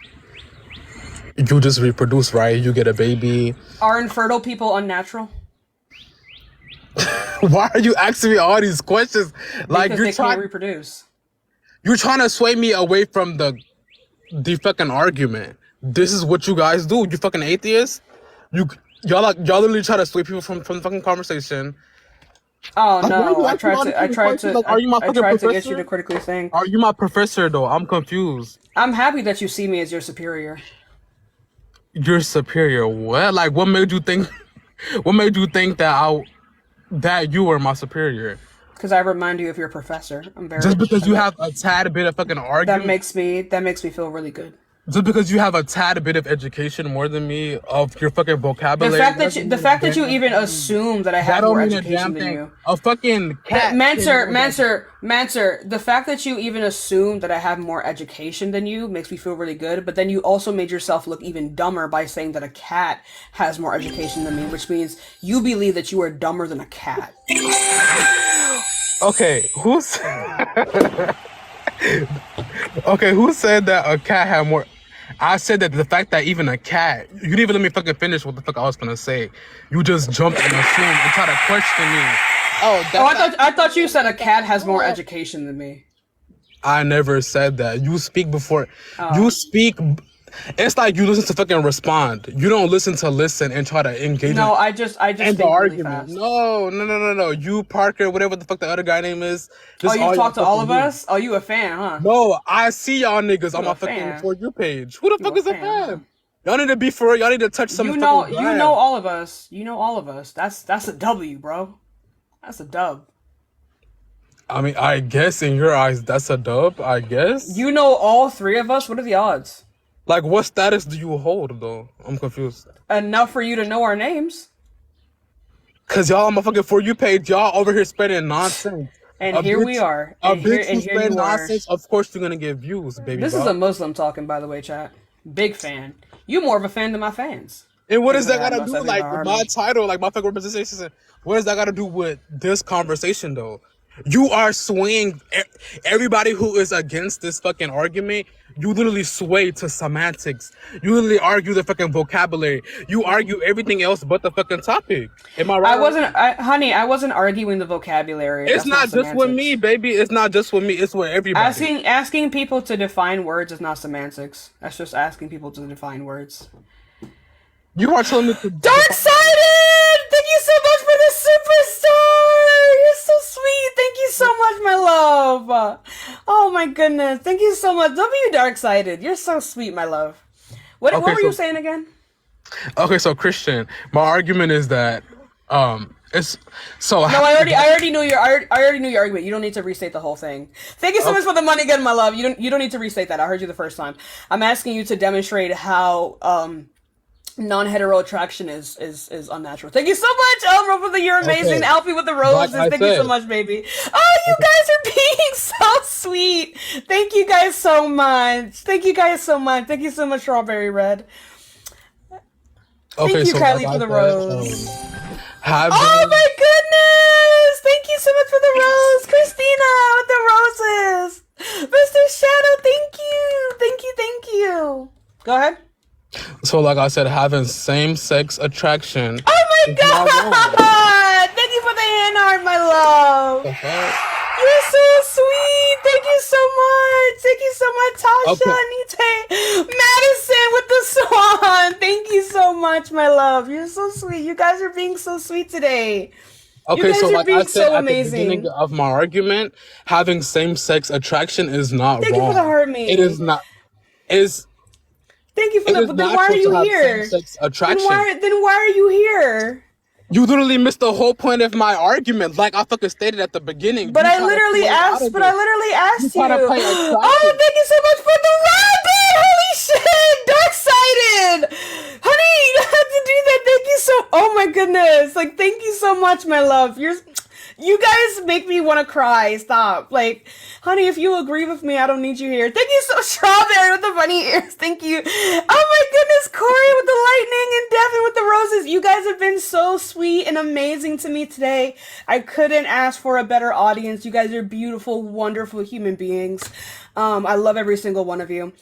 you just reproduce, right? You get a baby. Are infertile people unnatural? Why are you asking me all these questions? Like Because they can't reproduce. You're trying to sway me away from the fucking argument. This is what you guys do. You fucking atheists. Y'all literally try to sway people from the fucking conversation. Oh Like, why are no! you I asking all tried these to. I fucking tried questions? to. Like, are you my I fucking tried to get professor? you to critically think. Are you my professor though? I'm confused. I'm happy that you see me as your superior. You're superior. What? Like, what made you think? What made you think that you were my superior? Because I remind you of your professor. I'm very. Just because you have a tad bit of fucking argument. That makes me feel really good. Just because you have a tad bit of education more than me of your fucking vocabulary. The fact that you even assume that I have more education than you. A fucking cat. Mansur, the fact that you even assume that I have more education than you makes me feel really good, but then you also made yourself look even dumber by saying that a cat has more education than me, which means you believe that you are dumber than a cat. Okay, who's Okay, who said that a cat had more? I said that the fact that even a cat, you didn't even let me fucking finish what the fuck I was gonna say. You just jumped and assumed and try to question me. Oh, I thought you said a cat has more education than me. I never said that. You speak before. Oh. You speak. It's like you listen to fucking respond. You don't listen to listen and try to engage. No, I just in think the really argument. fast. No. You Parker, whatever the fuck the other guy name is. Oh, you talk to all of fucking do. us? Oh, you a fan, huh? No, I see y'all niggas on You my a fucking fan. For You page. Who the You fuck a is a fan, fan? huh? Y'all need to be for real. Y'all need to touch some. You know all of us. You know all of us. That's a W, bro. That's a dub. I mean, I guess in your eyes that's a dub. I guess. You know all three of us. What are the odds? Like, what status do you hold though? I'm confused. Enough for you to know our names. Cause y'all on my fucking For You page, y'all over here spreading nonsense. And here we are. A And bitch who here spread you are. nonsense. Of course you're gonna get views, baby. This is a Muslim talking, by the way, chat. Big fan. You more of a fan than my fans. And what does that gotta Most do, everybody like, with heard my me. title, like, my fucking representation? What does that gotta do with this conversation, though? You are swaying everybody who is against this fucking argument. You literally sway to semantics. You literally argue the fucking vocabulary. You argue everything else but the fucking topic. Am I right? Honey, I wasn't arguing the vocabulary. It's That's not just with semantics. me, baby. It's not just with me. It's with everybody. Asking people to define words is not semantics. That's just asking people to define words. You are telling me to Dark-sided! Thank you so much for the superstar! You're so sweet. Thank you so much, my love. Oh my goodness. Thank you so much. W Dark-sided. You're so sweet, my love. What were you saying again? Okay, so Christian, my argument is that it's so. No, I already knew your argument. You don't need to restate the whole thing. Thank you so much for the money again, my love. You don't need to restate that. I heard you the first time. I'm asking you to demonstrate how non-hetero attraction is unnatural. Thank you so much, Elmer, for the you're amazing. Okay. Alfie with the roses. Like I Thank you so said. much, baby. Oh, you guys are being so sweet. Thank you guys so much. Thank you guys so much. Thank you so much, Strawberry Red. Okay, Thank you, so Kylie, like for the I said, rose. having- Oh my goodness! Thank you so much for the rose, Christina, with the roses. Mr. Shadow, thank you. Thank you. Go ahead. So like I said, having same-sex attraction. Oh my is not wrong. god! Thank you for the hand heart, my love. The fuck? You're so sweet. Thank you so much. Thank you so much, Tasha, Anita, Madison with the swan. Thank you so much, my love. You're so sweet. You guys are being so sweet today. You Okay, guys so are like I being said so at the amazing. beginning of my argument, having same-sex attraction is not Thank wrong. you for the heart me. It is not. Is Thank you for it the. is Then why natural are you to have here? same-sex attraction. Then why are you here? You literally missed the whole point of my argument, like I fucking stated at the beginning. But You I trying to literally play out asked. of But it. I literally asked you. trying to play attractive. Oh, thank you so much for the rabbit! Holy shit! Dark-sided, honey, you don't have to do that. Thank you so. Oh my goodness! Like, thank you so much, my love. You guys make me want to cry. Stop. Like, honey, if you agree with me, I don't need you here. Thank you so Strawberry with the bunny ears. Thank you. Oh my goodness, Corey with the lightning and Devin with the roses. You guys have been so sweet and amazing to me today. I couldn't ask for a better audience. You guys are beautiful, wonderful human beings. I love every single one of you.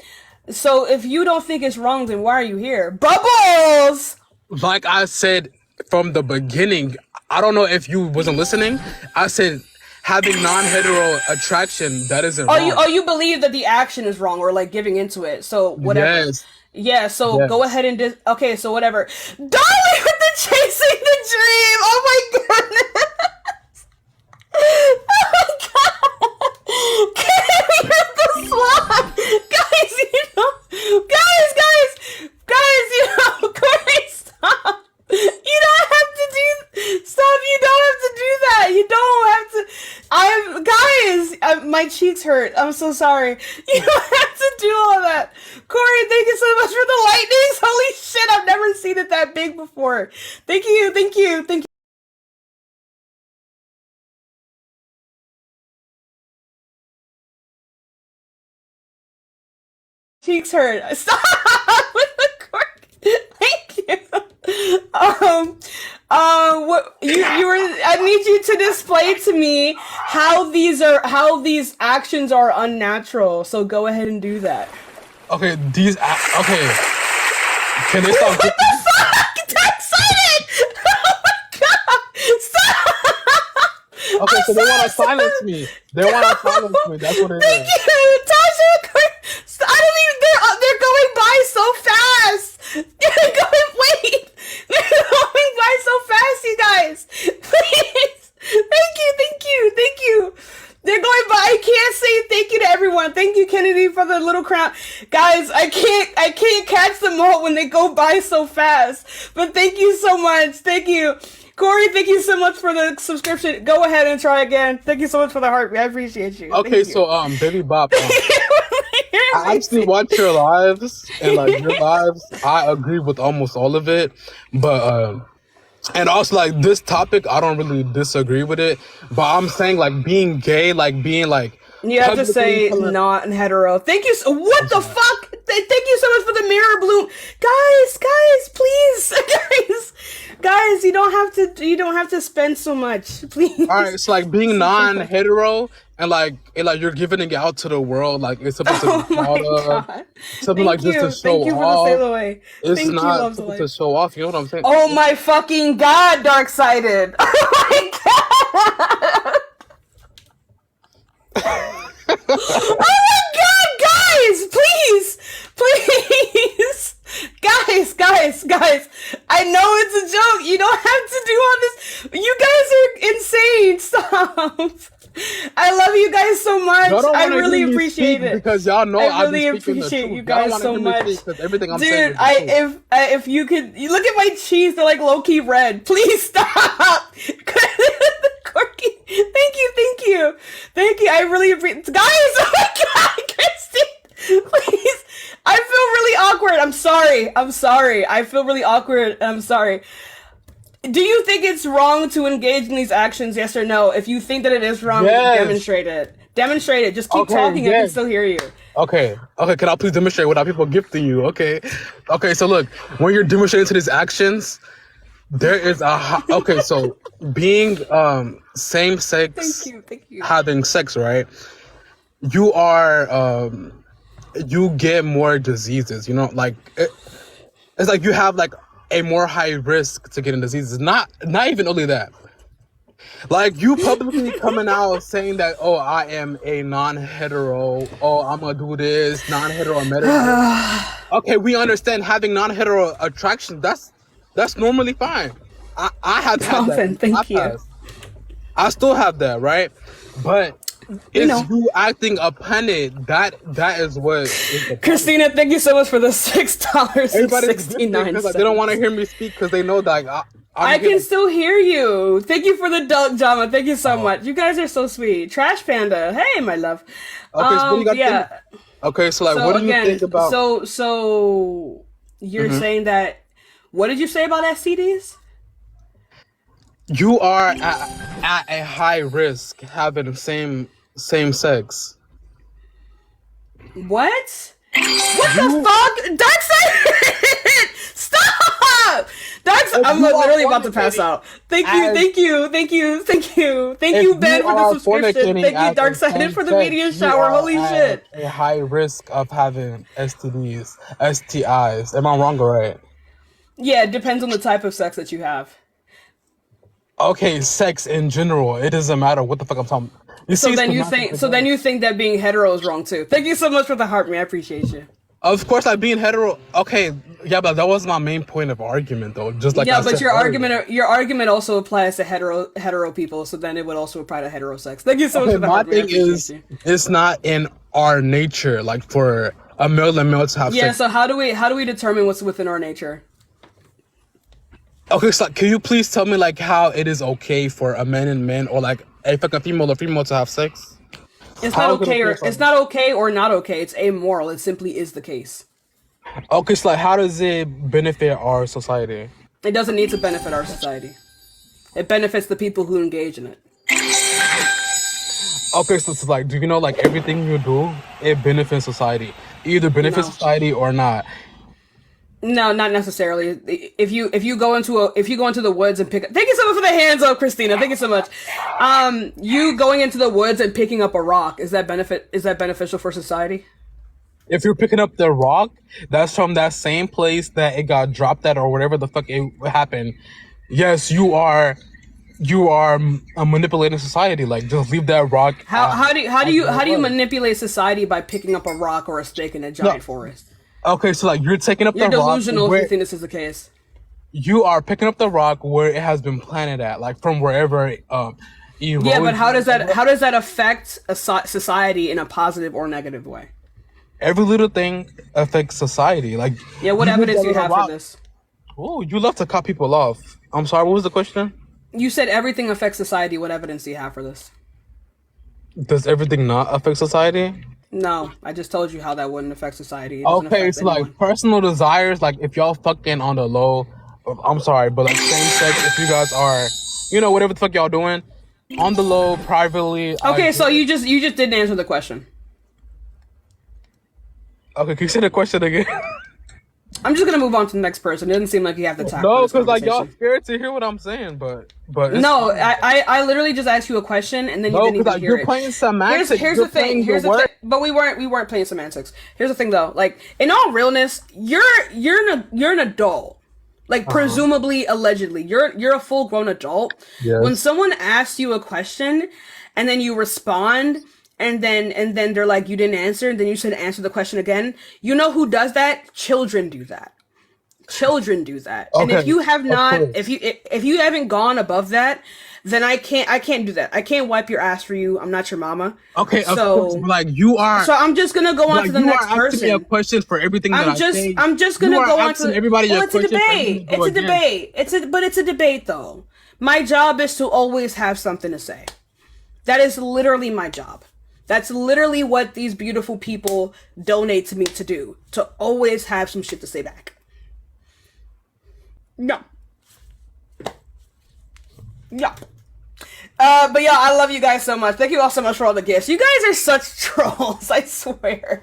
So if you don't think it's wrong, then why are you here? Bubbles! Like I said from the beginning, I don't know if you wasn't listening. I said having non-hetero attraction, that isn't wrong. You believe that the action is wrong or like giving into it. So whatever. Yes. Yeah, so Yes. go ahead and okay, so whatever. Darling with the chasing the dream. Oh my goodness. Oh my god. Can we hit the slot? Guys, Corey, stop. You don't have to do. Stop! You don't have to do that. You don't have to. My cheeks hurt. I'm so sorry. You don't have to do all that. Corey, thank you so much for the lightnings. Holy shit! I've never seen it that big before. Thank you. Cheeks hurt. Stop with the cork. Thank you. What you were? I need you to display to me how these actions are unnatural. So go ahead and do that. Okay, okay. Can they stop? What the fuck? That's silent! Oh my god! Stop! Okay, so they want to silence me. They want to silence me. That's what it Thank is. you, Tasha. I don't even. They're going by so fast. They're going. Wait. They're going by so fast, you guys. Please. Thank you. They're going by. I can't say thank you to everyone. Thank you, Kennedy, for the little crown. Guys, I can't catch them all when they go by so fast. But thank you so much. Thank you. Corey, thank you so much for the subscription. Go ahead and try again. Thank you so much for the heart. I appreciate you. Okay, so Baby Bop, I actually watch your lives, and like your lives, I agree with almost all of it. But and also like this topic, I don't really disagree with it. But I'm saying like being gay, like being like you have to say not hetero. Thank you. What the fuck? Thank you so much for the mirror bloom, guys, please, guys. You don't have to spend so much, please. All right, it's like being non-hetero and like you're giving it out to the world, like it's something to be proud of, something like just to show off. It's not something to show off. You know what I'm saying? Oh my fucking god, dark-sided. Oh my god. Oh my god, guys, please, guys. I know it's a joke. You don't have to do all this. You guys are insane. Stop. I love you guys so much. I really appreciate it because y'all know I really appreciate you guys so much. Everything I'm saying, dude, if you could, you look at my cheeks. They're like low key red. Please stop. Corky, thank you. I really appreciate, guys. Oh my god, Christine, please. I feel really awkward. I'm sorry. I feel really awkward. I'm sorry. Do you think it's wrong to engage in these actions? Yes or no? If you think that it is wrong, demonstrate it. Demonstrate it. Just keep talking. I can still hear you. Okay. Can I please demonstrate without people gifting you? Okay. So look, when you're demonstrating to these actions, there is so being same sex, thank you. having sex, right? You are you get more diseases. You know, like it's like you have like a more high risk to getting diseases. Not even only that. Like you publicly coming out saying that, oh, I am a non-hetero. Oh, I'm gonna do this non-hetero medical. Okay, we understand having non-hetero attraction. That's normally fine. I have had that. Thank you. I still have that, right? But it's you acting upon it. That is what. Christina, thank you so much for the $6.69. Like, they don't want to hear me speak because they know that I can still hear you. Thank you for the dog drama. Thank you so much. You guys are so sweet. Trash Panda. Hey, my love. Okay, so what do you got okay, so like, what do you think about? So you're saying that? What did you say about STDs? You are at a high risk having same sex. What? What the fuck? Darkseid! Stop! I'm literally about to pass out. Thank you, Ben, for the subscription. Thank you, Darkseid, for the media shower. Holy shit! A high risk of having STDs, STIs. Am I wrong or right? Yeah, it depends on the type of sex that you have. Okay, sex in general. It doesn't matter what the fuck I'm talking about. Then you think that being hetero is wrong too. Thank you so much for the heart, man. I appreciate you. Of course, like being hetero. Okay, yeah, but that was my main point of argument, though. Just like your argument also applies to hetero people. So then it would also apply to heterosex. Thank you so much for the heart. My thing is, it's not in our nature, like for a male and male to have sex. Yeah. So how do we determine what's within our nature? Okay, so can you please tell me like how it is okay for a man and man, or like a fucking female or female to have sex? It's not okay, it's not okay or not okay. It's amoral. It simply is the case. Okay, so like how does it benefit our society? It doesn't need to benefit our society. It benefits the people who engage in it. Okay, so it's like, do you know like everything you do, it benefits society? Either benefits society or not. No, not necessarily. If you go into the woods and pick up, thank you so much for the hands up, Christina. Thank you so much. You going into the woods and picking up a rock, is that beneficial for society? If you're picking up the rock, that's from that same place that it got dropped at or whatever the fuck it happened. Yes, you are manipulating society. Like, just leave that rock. How do you manipulate society by picking up a rock or a stick in a giant forest? Okay, so like you're taking up You're the rock. You're delusional if you think this is the case. You are picking up the rock where it has been planted at, like from wherever. Yeah, but how does that affect a society in a positive or negative way? Every little thing affects society. Like, yeah, what evidence do you have for this? Oh, you love to cut people off. I'm sorry. What was the question? You said everything affects society. What evidence do you have for this? Does everything not affect society? No, I just told you how that wouldn't affect society. Okay, so like personal desires, like if y'all fucking on the low, I'm sorry, but like same sex, if you guys are, whatever the fuck y'all doing, on the low, privately. Okay, so you just didn't answer the question. Okay, can you say the question again? I'm just gonna move on to the next person. It doesn't seem like you have the time. No, because like y'all scared to hear what I'm saying, but no, I literally just asked you a question and then you didn't even hear you're playing semantics. Here's the thing. But we weren't playing semantics. Here's the thing though. Like, in all realness, you're an adult. Like, presumably, allegedly, you're a full grown adult. Yes. When someone asks you a question and then you respond. And then they're like, you didn't answer, and then you said answer the question again. You know who does that? Children do that. Children do that. Okay. And if you have not, if you haven't gone above that, then I can't do that. I can't wipe your ass for you. I'm not your mama. Okay, so like you are. So I'm just gonna go on to the next person. Me a question for everything that I say. I'm just gonna go on to everybody. Well, it's a debate. It's a debate. It's a debate though. My job is to always have something to say. That is literally my job. That's literally what these beautiful people donate to me to do. To always have some shit to say back. No. Yeah. But yeah, I love you guys so much. Thank you all so much for all the gifts. You guys are such trolls, I swear.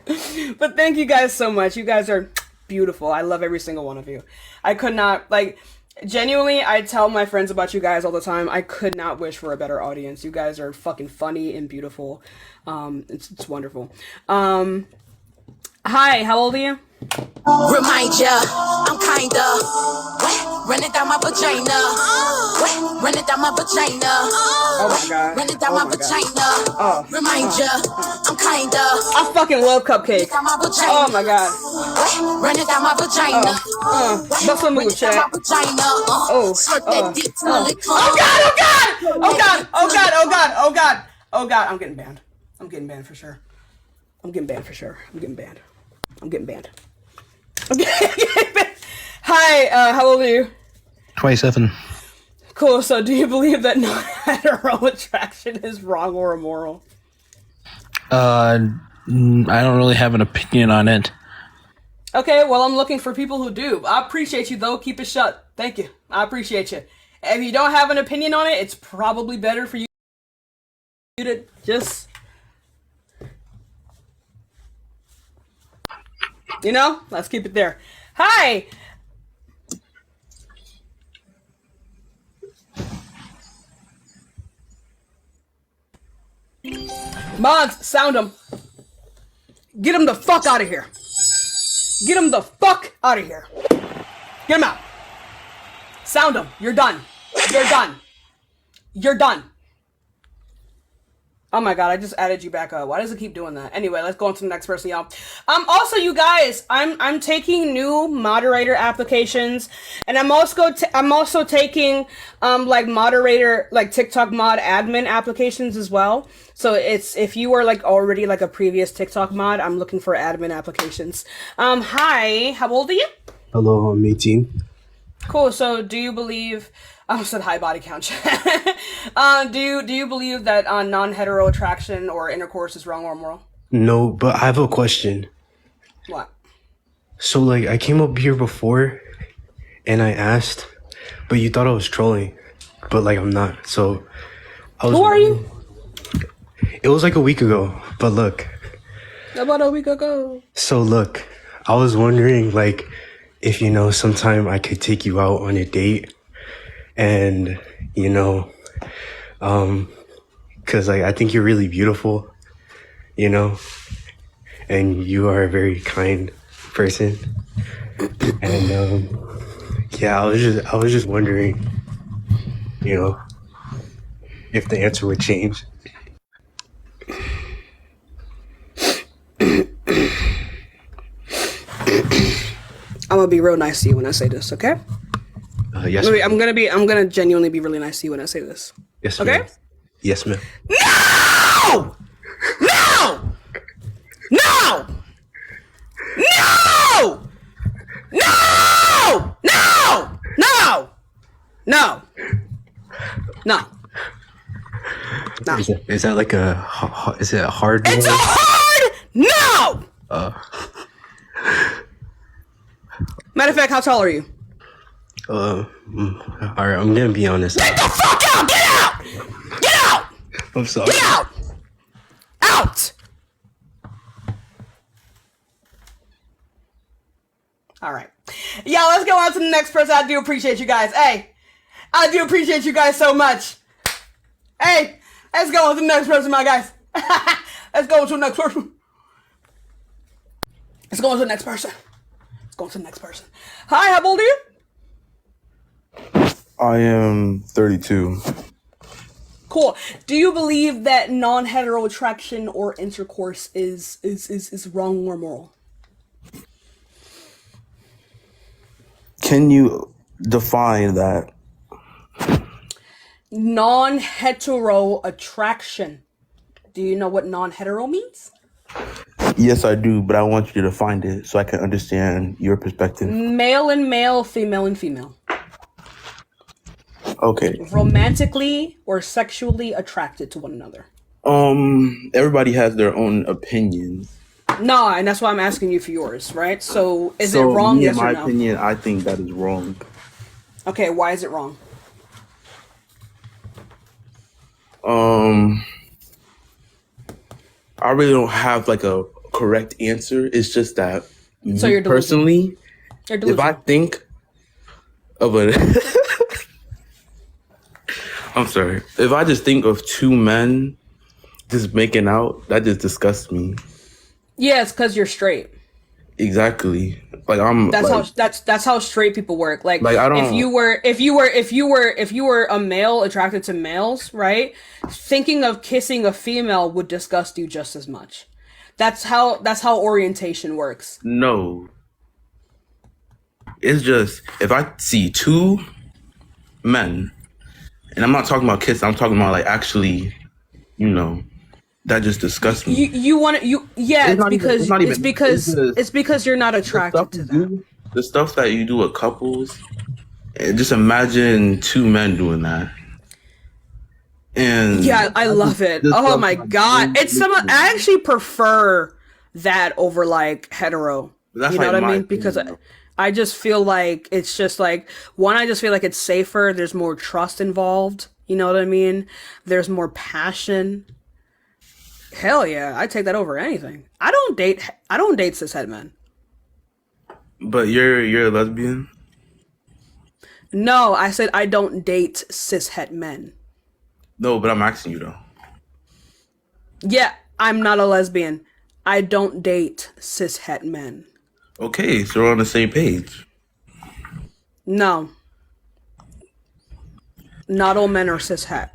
But thank you guys so much. You guys are beautiful. I love every single one of you. I could not, genuinely, I tell my friends about you guys all the time. I could not wish for a better audience. You guys are fucking funny and beautiful. It's wonderful. Hi, how old are you? Remind ya, I'm kinda running down my vagina. Running down my vagina. Oh my god. Running down my vagina. Remind ya, I'm kinda. I fucking love cupcakes. Oh my god. Running down my vagina. That's a move, chat. Oh god, I'm getting banned. I'm getting banned for sure. I'm getting banned. Hi, how old are you? 27. Cool, so do you believe that non-hetero attraction is wrong or immoral? I don't really have an opinion on it. Okay, well, I'm looking for people who do. I appreciate you, though. Keep it shut. Thank you. I appreciate you. If you don't have an opinion on it, it's probably better for you to just... let's keep it there. Hi! Mods, sound them. Get them the fuck out of here. Get them the fuck out of here. Get them out. Sound them. You're done. You're done. You're done. Oh my god, I just added you back up. Why does it keep doing that? Anyway, let's go on to the next person, y'all. Also, you guys, I'm taking new moderator applications, and I'm also taking moderator, TikTok mod admin applications as well. So it's, if you are already a previous TikTok mod, I'm looking for admin applications. Hi, how old are you? Hello, I'm 18. Cool. So do you believe? I said high body count. Do you believe that non-hetero attraction or intercourse is wrong or immoral? No, but I have a question. What? So I came up here before, and I asked, but you thought I was trolling, but I'm not. So I was. Who are you? It was a week ago, but look. About a week ago. So look, I was wondering if sometime I could take you out on a date, and because I think you're really beautiful, you know, and you are a very kind person, and yeah, I was just wondering, if the answer would change. I'm gonna be real nice to you when I say this, okay? Yes. I'm gonna genuinely be really nice to you when I say this. Yes, okay? ma'am. Yes, ma'am. No! No! No! No! No! No! No! No! No. No. Is that like is it a hard? It's a hard no! Matter of fact, how tall are you? All right, I'm gonna be honest. Get the fuck out! Get out! Get out! I'm sorry. Get out! Out! All right. Yeah, let's go on to the next person. I do appreciate you guys. Hey, I do appreciate you guys so much. Hey, let's go on to the next person, my guys. Let's go on to the next person. Let's go on to the next person. Let's go on to the next person. Hi, how old are you? I am 32. Cool. Do you believe that non-hetero attraction or intercourse is wrong or moral? Can you define that? Non-hetero attraction. Do you know what non-hetero means? Yes, I do, but I want you to define it so I can understand your perspective. Male and male, female and female. Okay. Romantically or sexually attracted to one another. Everybody has their own opinions. No, and that's why I'm asking you for yours, right? So is it wrong? Me, Yes in my or no? opinion, I think that is wrong. Okay, why is it wrong? I really don't have like a correct answer. It's just that So me you're delusional. personally, You're if delusional. I think of a I'm sorry. If I just think of two men just making out, that just disgusts me. Yeah, it's because you're straight. Exactly. Like I'm That's like, how that's how straight people work. Like I don't if you were a male attracted to males, right? Thinking of kissing a female would disgust you just as much. That's how orientation works. no. It's just if I see two men, and I'm not talking about kissing, I'm talking about like actually, that just disgusts me. You want to yeah, it's because you're not attracted to them. The stuff that you do with couples, just imagine two men doing that. And Yeah, I love it. Oh my god. It's I actually prefer that over like hetero. That's You know like what I my mean? Because I just feel like it's just like one, I just feel like it's safer, there's more trust involved. You know what I mean? There's more passion. Hell yeah, I take that over anything. I don't date cishet men. But you're a lesbian? No, I said I don't date cishet men. No, but I'm asking you though. Yeah, I'm not a lesbian. I don't date cishet men. Okay, so we're on the same page. No. Not all men are cishet.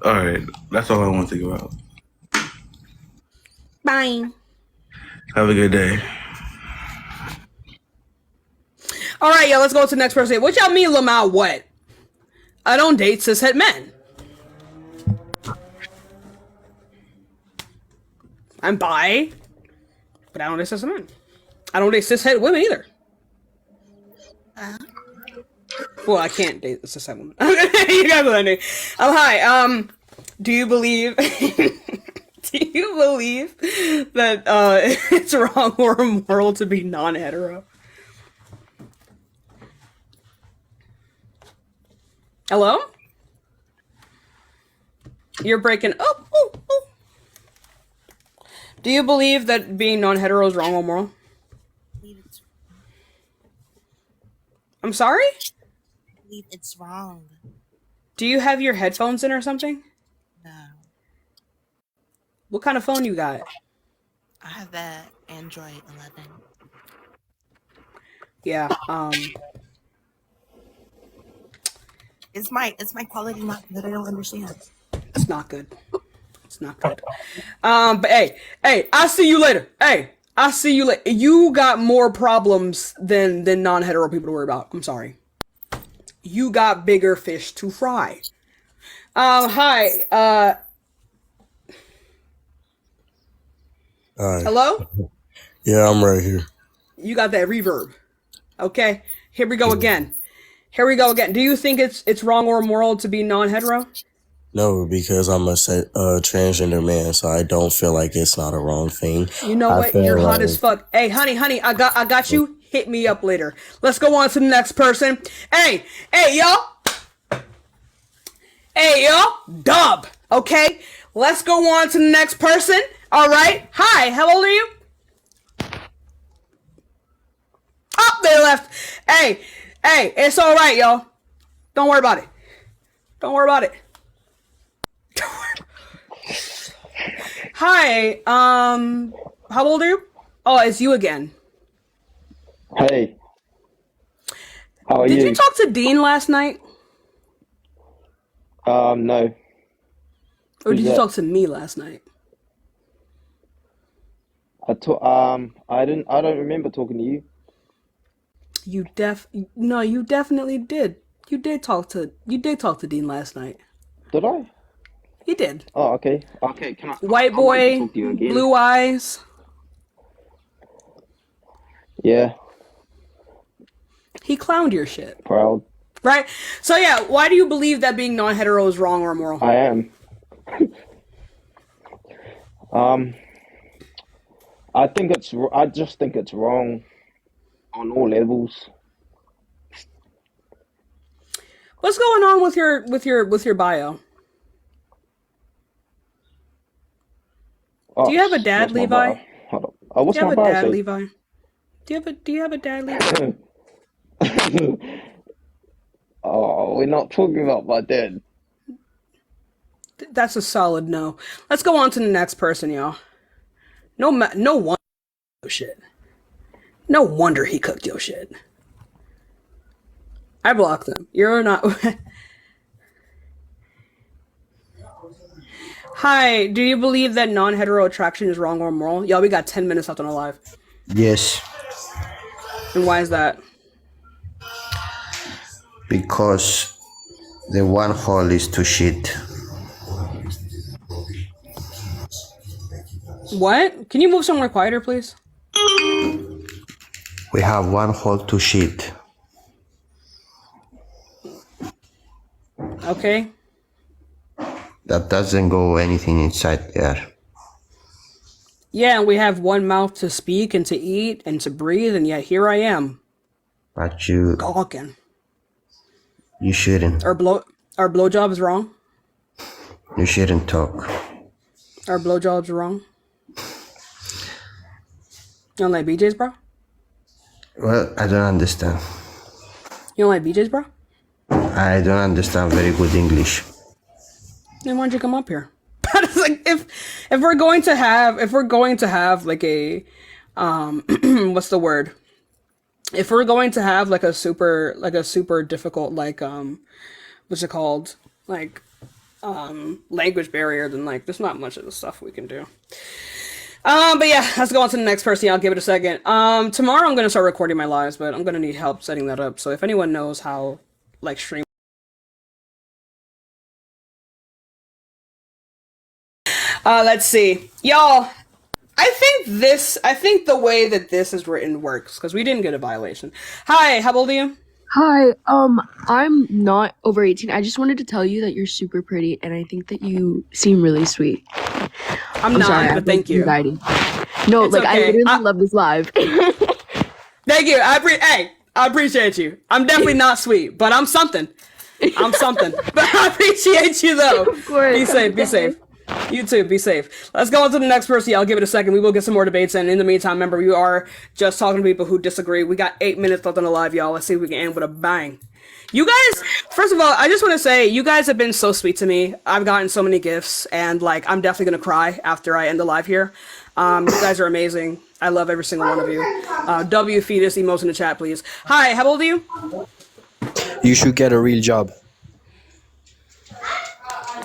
All right, that's all I want to think about. Bye. Have a good day. All right, yeah, let's go to the next person. What y'all mean, Lamau? What? I don't date cishet men. I'm bi, but I don't date cishet men. I don't date cishet women either. Well, I can't date cishet women. You guys know that. Hi. Do you believe? Do you believe that it's wrong or immoral to be non-hetero? Hello? You're breaking up. Oh. Do you believe that being non-hetero is wrong or moral? I'm sorry? I believe it's wrong. Do you have your headphones in or something? No. What kind of phone you got? I have a Android 11. Yeah, Is my quality not good? I don't understand. it's not good. It's not good. But hey, I see you later. Hey, I see you later. You got more problems than non-hetero people to worry about. I'm sorry. You got bigger fish to fry. Hi. Hi. Hello? Yeah, I'm right here. You got that reverb. Okay. Here we go again. Here we go again. Do you think it's wrong or immoral to be non-hetero? No, because I'm a transgender man, so I don't feel like it's not a wrong thing. You know I what? feel You're hot like- as fuck. Hey, honey, I got you. Hit me up later. Let's go on to the next person. Hey, y'all. Hey, y'all. Dub. Okay. Let's go on to the next person. All right. Hi. How old are you? Oh, they left. Hey, it's all right, y'all. Don't worry about it. Don't worry about it. Hi. How old are you? Oh, it's you again. Hey. How are you? Did you talk to Dean last night? No. Or did Who's you that? talk to me last night? I don't remember talking to you. You definitely did. You did talk to Dean last night. Did I? You did. Oh, okay. Okay, can I? White I wanted to boy, talk to you again. blue eyes. Yeah, He clowned your shit. proud. Right? So yeah, why do you believe that being non-hetero is wrong or immoral? I am. I just think it's wrong on all levels. What's going on with your bio? Oh, Do you have a dad, what's my Levi? bio? Hold on. Oh, what's Do you my have a bio dad, say? Levi? Do you have a dad, Levi? Oh, we're not talking about my dad. That's a solid no. Let's go on to the next person, y'all. No wonder shit. No wonder he cooked your shit. I blocked them. You're not. Hi, do you believe that non-hetero attraction is wrong or immoral? Y'all, we got 10 minutes left on the live. Yes, And why is that? because the one hole is too shit. What? Can you move somewhere quieter, please? We have one hole to shit. Okay. That doesn't go anything inside there. Yeah, and we have one mouth to speak and to eat and to breathe, and yet here I am. But you Gawking. shouldn't. Our blowjob is wrong. You shouldn't talk. Our blowjob's wrong. You don't like BJ's, bro? Well, I don't understand. You don't like BJ's, bro? I don't understand very good English. Then why'd you come up here? But it's like if we're going to have like a what's the word? If we're going to have like a super difficult what's it called? Language barrier, then like there's not much of the stuff we can do. But yeah, let's go on to the next person. I'll give it a second. Tomorrow I'm gonna start recording my lives, but I'm gonna need help setting that up. So if anyone knows how stream let's see. Y'all, I think the way that this is written works, because we didn't get a violation. Hi, how old are you? Hi, I'm not over 18. I just wanted to tell you that you're super pretty and I think that you seem really sweet. I'm not, sorry, I but thank have you. anxiety. No, It's like I okay. literally love this live. Thank you. I appreciate you. I'm definitely not sweet, but I'm something. I'm something. But I appreciate you though. Of course. Be safe. Be safe. You too. Be safe. Let's go on to the next person. Yeah, I'll give it a second. We will get some more debates in. In the meantime, remember, we are just talking to people who disagree. We got 8 minutes left on the live, y'all. Let's see if we can end with a bang. You guys, first of all, I just want to say, you guys have been so sweet to me. I've gotten so many gifts, and like, I'm definitely gonna cry after I end the live here. You guys are amazing. I love every single one of you. W fetus emotes in the chat, please. Hi, how old are you? You should get a real job.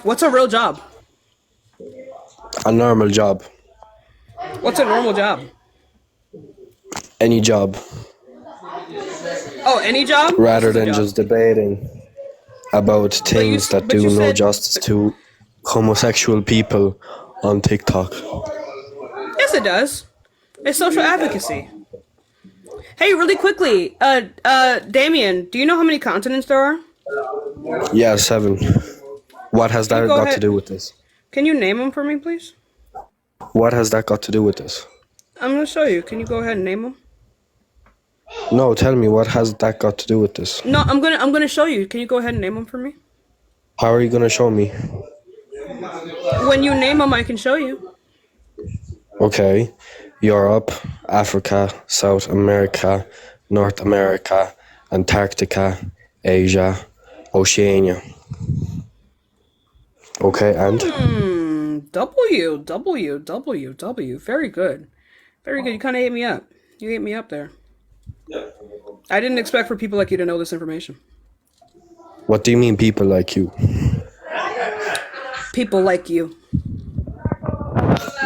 What's a real job? A normal job. What's a normal job? Any job. Oh, any job? Rather What's a than job? just debating about things that but you do no said- justice to homosexual people on TikTok. Yes, it does. It's social advocacy. Hey, really quickly, Damien, do you know how many continents there are? Yeah, 7. What has Can that you go got to ahead- do with this? Can you name them for me, please? What has that got to do with this? I'm gonna show you. Can you go ahead and name them? No, tell me, what has that got to do with this? No, I'm gonna show you. Can you go ahead and name them for me? How are you gonna show me? When you name them, I can show you. Okay, Europe, Africa, South America, North America, Antarctica, Asia, Oceania. Okay, and? W. Very good. Very good. You kind of ate me up. You ate me up there. I didn't expect for people like you to know this information. What do you mean people like you? People like you.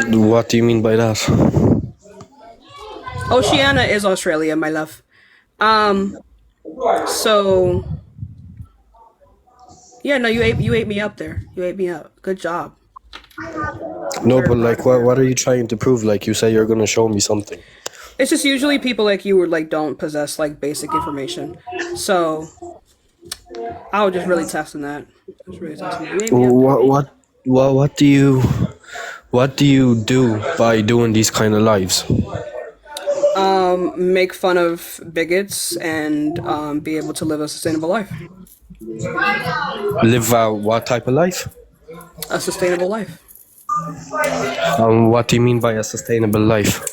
What do you mean by that? Oceania is Australia, my love. So yeah, no, you ate me up there. You ate me up. Good job. No, but like, what are you trying to prove? Like, you say you're gonna show me something. It's just usually people like you who like don't possess like basic information. So I was just really testing that. Just really testing that. You ate me up. What do you do by doing these kind of lives? Make fun of bigots and be able to live a sustainable life. Live what type of life? A sustainable life. What do you mean by a sustainable life?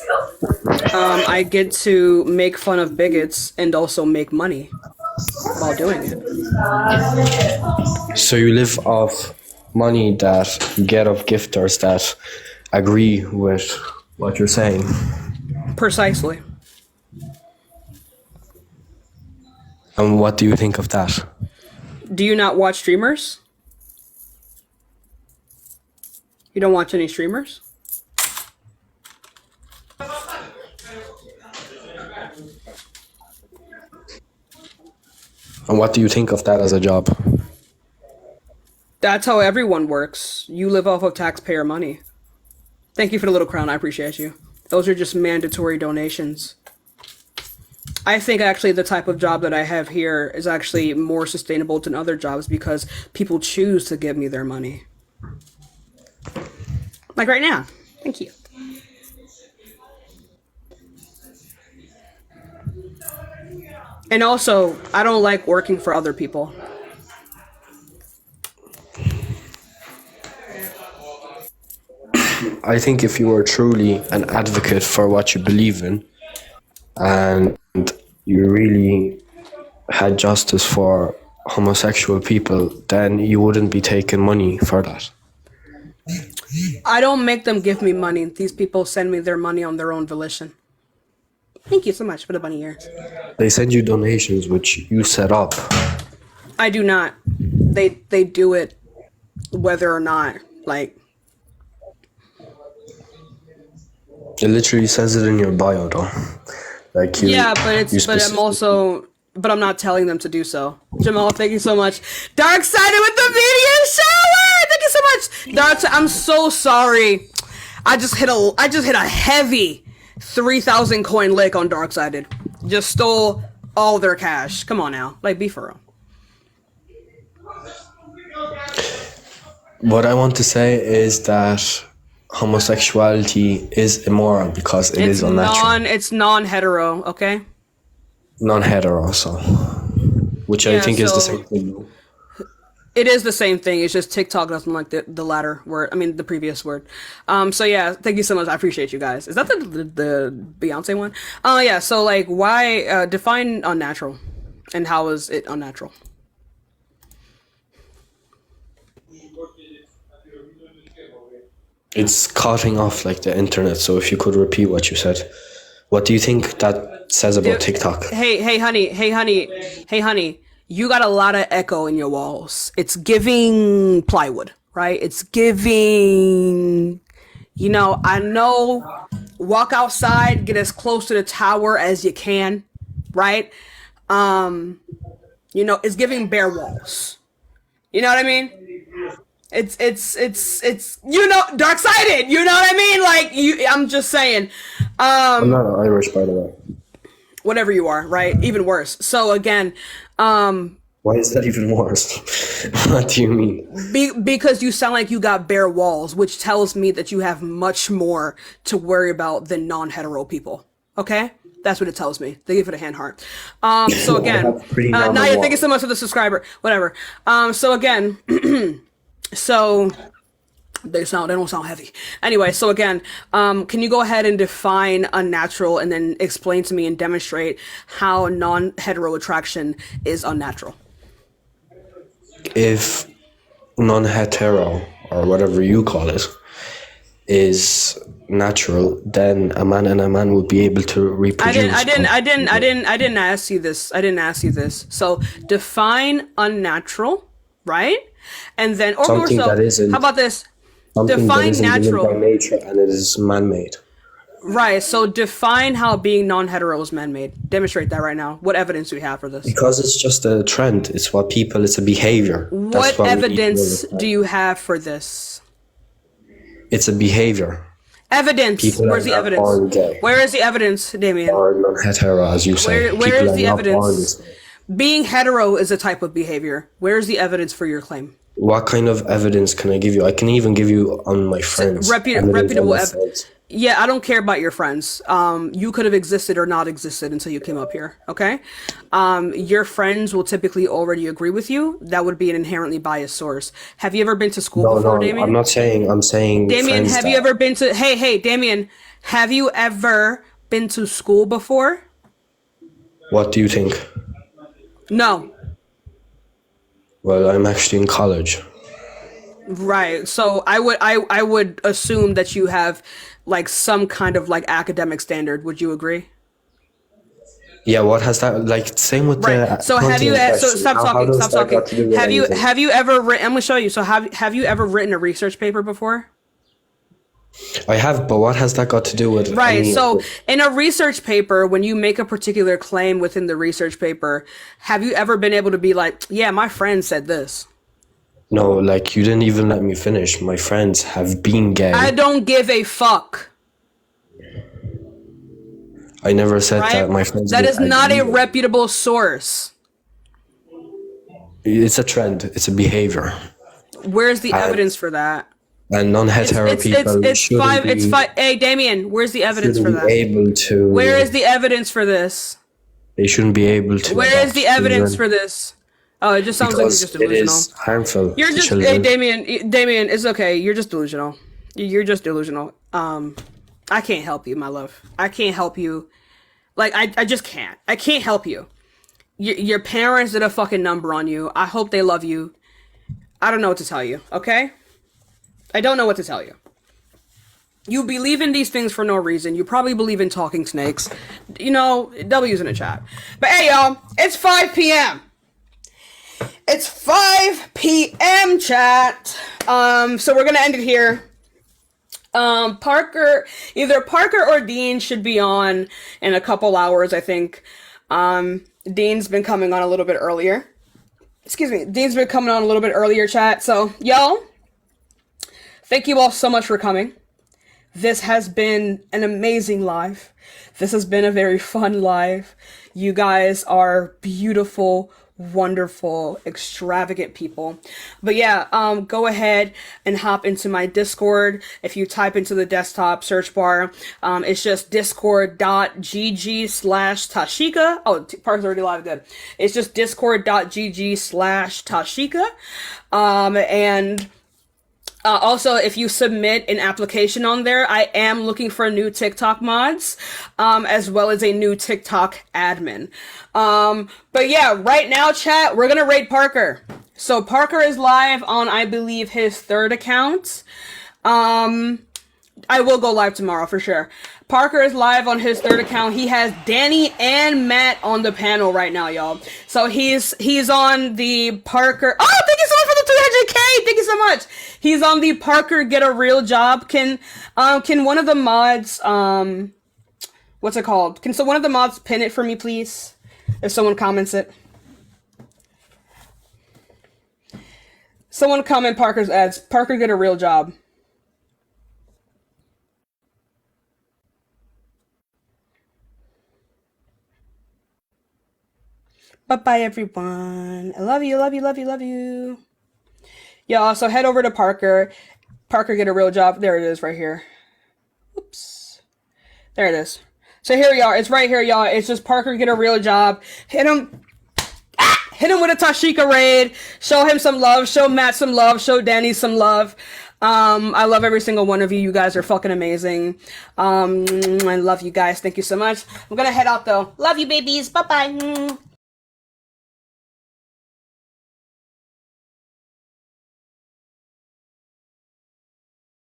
I get to make fun of bigots and also make money while doing it. So you live off money that you get of gifters that agree with what you're saying. Precisely. And what do you think of that? Do you not watch streamers? You don't watch any streamers? And what do you think of that as a job? That's how everyone works. You live off of taxpayer money. Thank you for the little crown. I appreciate you. Those are just mandatory donations. I think actually the type of job that I have here is actually more sustainable than other jobs because people choose to give me their money. Like right now. Thank you. And also, I don't like working for other people. I think if you were truly an advocate for what you believe in and you really had justice for homosexual people, then you wouldn't be taking money for that. I don't make them give me money. These people send me their money on their own volition. Thank you so much for the bunny ears. They send you donations which you set up. I do not. They do it whether or not, like... It literally says it in your bio though. Like you, yeah, but I'm not telling them to do so. Jamal, thank you so much. Darksided with the media shower. Thank you so much. Darksided, I'm so sorry. I just hit a heavy 3,000 coin lick on Darksided. Just stole all their cash. Come on now, like be for real. What I want to say is that homosexuality is immoral because it is unnatural. It's non-hetero, okay? Non-hetero, so which I think is the same thing. It is the same thing. It's just TikTok doesn't like the latter word. I mean, the previous word. So yeah, thank you so much. I appreciate you guys. Is that the Beyonce one? Oh yeah. So like, why define unnatural, and how is it unnatural? It's cutting off like the internet. So if you could repeat what you said, what do you think that says about TikTok? Hey, honey. You got a lot of echo in your walls. It's giving plywood, right? It's giving. I know. Walk outside, get as close to the tower as you can, right? It's giving bare walls. You know what I mean? It's dark-sided. You know what I mean? Like I'm just saying. I'm not Irish, by the way. Whatever you are, right? Even worse. So again, why is that even worse? What do you mean? Because you sound like you got bare walls, which tells me that you have much more to worry about than non-hetero people. Okay? That's what it tells me. Thank you for the hand heart. So again, Naya, thank you so much for the subscriber. Whatever. So again, so they don't sound heavy. Anyway, so again, can you go ahead and define unnatural and then explain to me and demonstrate how non-hetero attraction is unnatural? If non-hetero, or whatever you call it, is natural, then a man and a man would be able to reproduce. I didn't ask you this. I didn't ask you this. So define unnatural, right? And then, or more something so, that isn't, how about this? Something Define that isn't natural given by nature and it is man-made. Right. So define how being non-hetero is man-made. Demonstrate that right now. What evidence do we have for this? Because it's just a trend. It's what people. It's a behavior. What evidence do you have for this? It's a behavior. Evidence. People Where's the evidence? Where is the evidence, Damien? Or non-hetero, as you say. Where is the evidence? Being hetero is a type of behavior. Where's the evidence for your claim? What kind of evidence can I give you? I can even give you on my friends. Reputable evidence. Yeah, I don't care about your friends. You could have existed or not existed until you came up here. Okay. Your friends will typically already agree with you. That would be an inherently biased source. Have you ever been to school before, Damien? I'm not saying. I'm saying. Damien, have you ever been to? Hey, Damien, have you ever been to school before? What do you think? No. Well, I'm actually in college. Right. So I would assume that you have like some kind of like academic standard. Would you agree? Yeah. What has that like? Same with the. So have you? So stop talking. Stop talking. Have you ever written? I'm gonna show you. So have you ever written a research paper before? I have, but what has that got to do with? Right. So in a research paper, when you make a particular claim within the research paper, have you ever been able to be like, yeah, my friend said this? No, like you didn't even let me finish. My friends have been gay. I don't give a fuck. I never said that my friends. That is not a reputable source. It's a trend. It's a behavior. Where's the evidence for that? And non-hetero people it's five. Hey, Damien, where's the evidence for that? Able to. Where is the evidence for this? They shouldn't be able to. Where is the evidence for this? Oh, it just sounds like you're just delusional. It is harmful. You're just hey, Damien, it's okay. You're just delusional. You're just delusional. I can't help you, my love. I can't help you. Like I just can't. I can't help you. Your parents did a fucking number on you. I hope they love you. I don't know what to tell you. Okay. I don't know what to tell you. You believe in these things for no reason. You probably believe in talking snakes. You know, W's in the chat. But hey, y'all, it's 5 p.m. It's 5 p.m. chat. So we're gonna end it here. Either Parker or Dean should be on in a couple hours, I think. Dean's been coming on a little bit earlier. Excuse me. Dean's been coming on a little bit earlier, chat. So, y'all, thank you all so much for coming. This has been an amazing live. This has been a very fun live. You guys are beautiful, wonderful, extravagant people. But yeah, go ahead and hop into my Discord. If you type into the desktop search bar, it's just discord.gg/Tashika. Oh, Park's already live, good. It's just discord.gg/Tashika. And also, if you submit an application on there, I am looking for new TikTok mods, as well as a new TikTok admin. But yeah, right now, chat, we're gonna raid Parker. So Parker is live on, I believe, his third account. I will go live tomorrow for sure. Parker is live on his third account. He has Danny and Matt on the panel right now, y'all. So he's on the Parker. Oh, thank you so much for the 200K. Thank you so much. He's on the Parker Get a Real Job. Can one of the mods what's it called? Can one of the mods pin it for me, please? If someone comments it. Someone comment Parker's ads. Parker Get a Real Job. Bye-bye, everyone. I love you, love you, love you, love you. Y'all, so head over to Parker. Parker Get a Real Job. There it is right here. Oops. There it is. So here y'all. It's right here, y'all. It's just Parker Get a Real Job. Hit him. Hit him with a Tashika raid. Show him some love. Show Matt some love. Show Danny some love. I love every single one of you. You guys are fucking amazing. I love you guys. Thank you so much. I'm gonna head out though. Love you, babies. Bye-bye.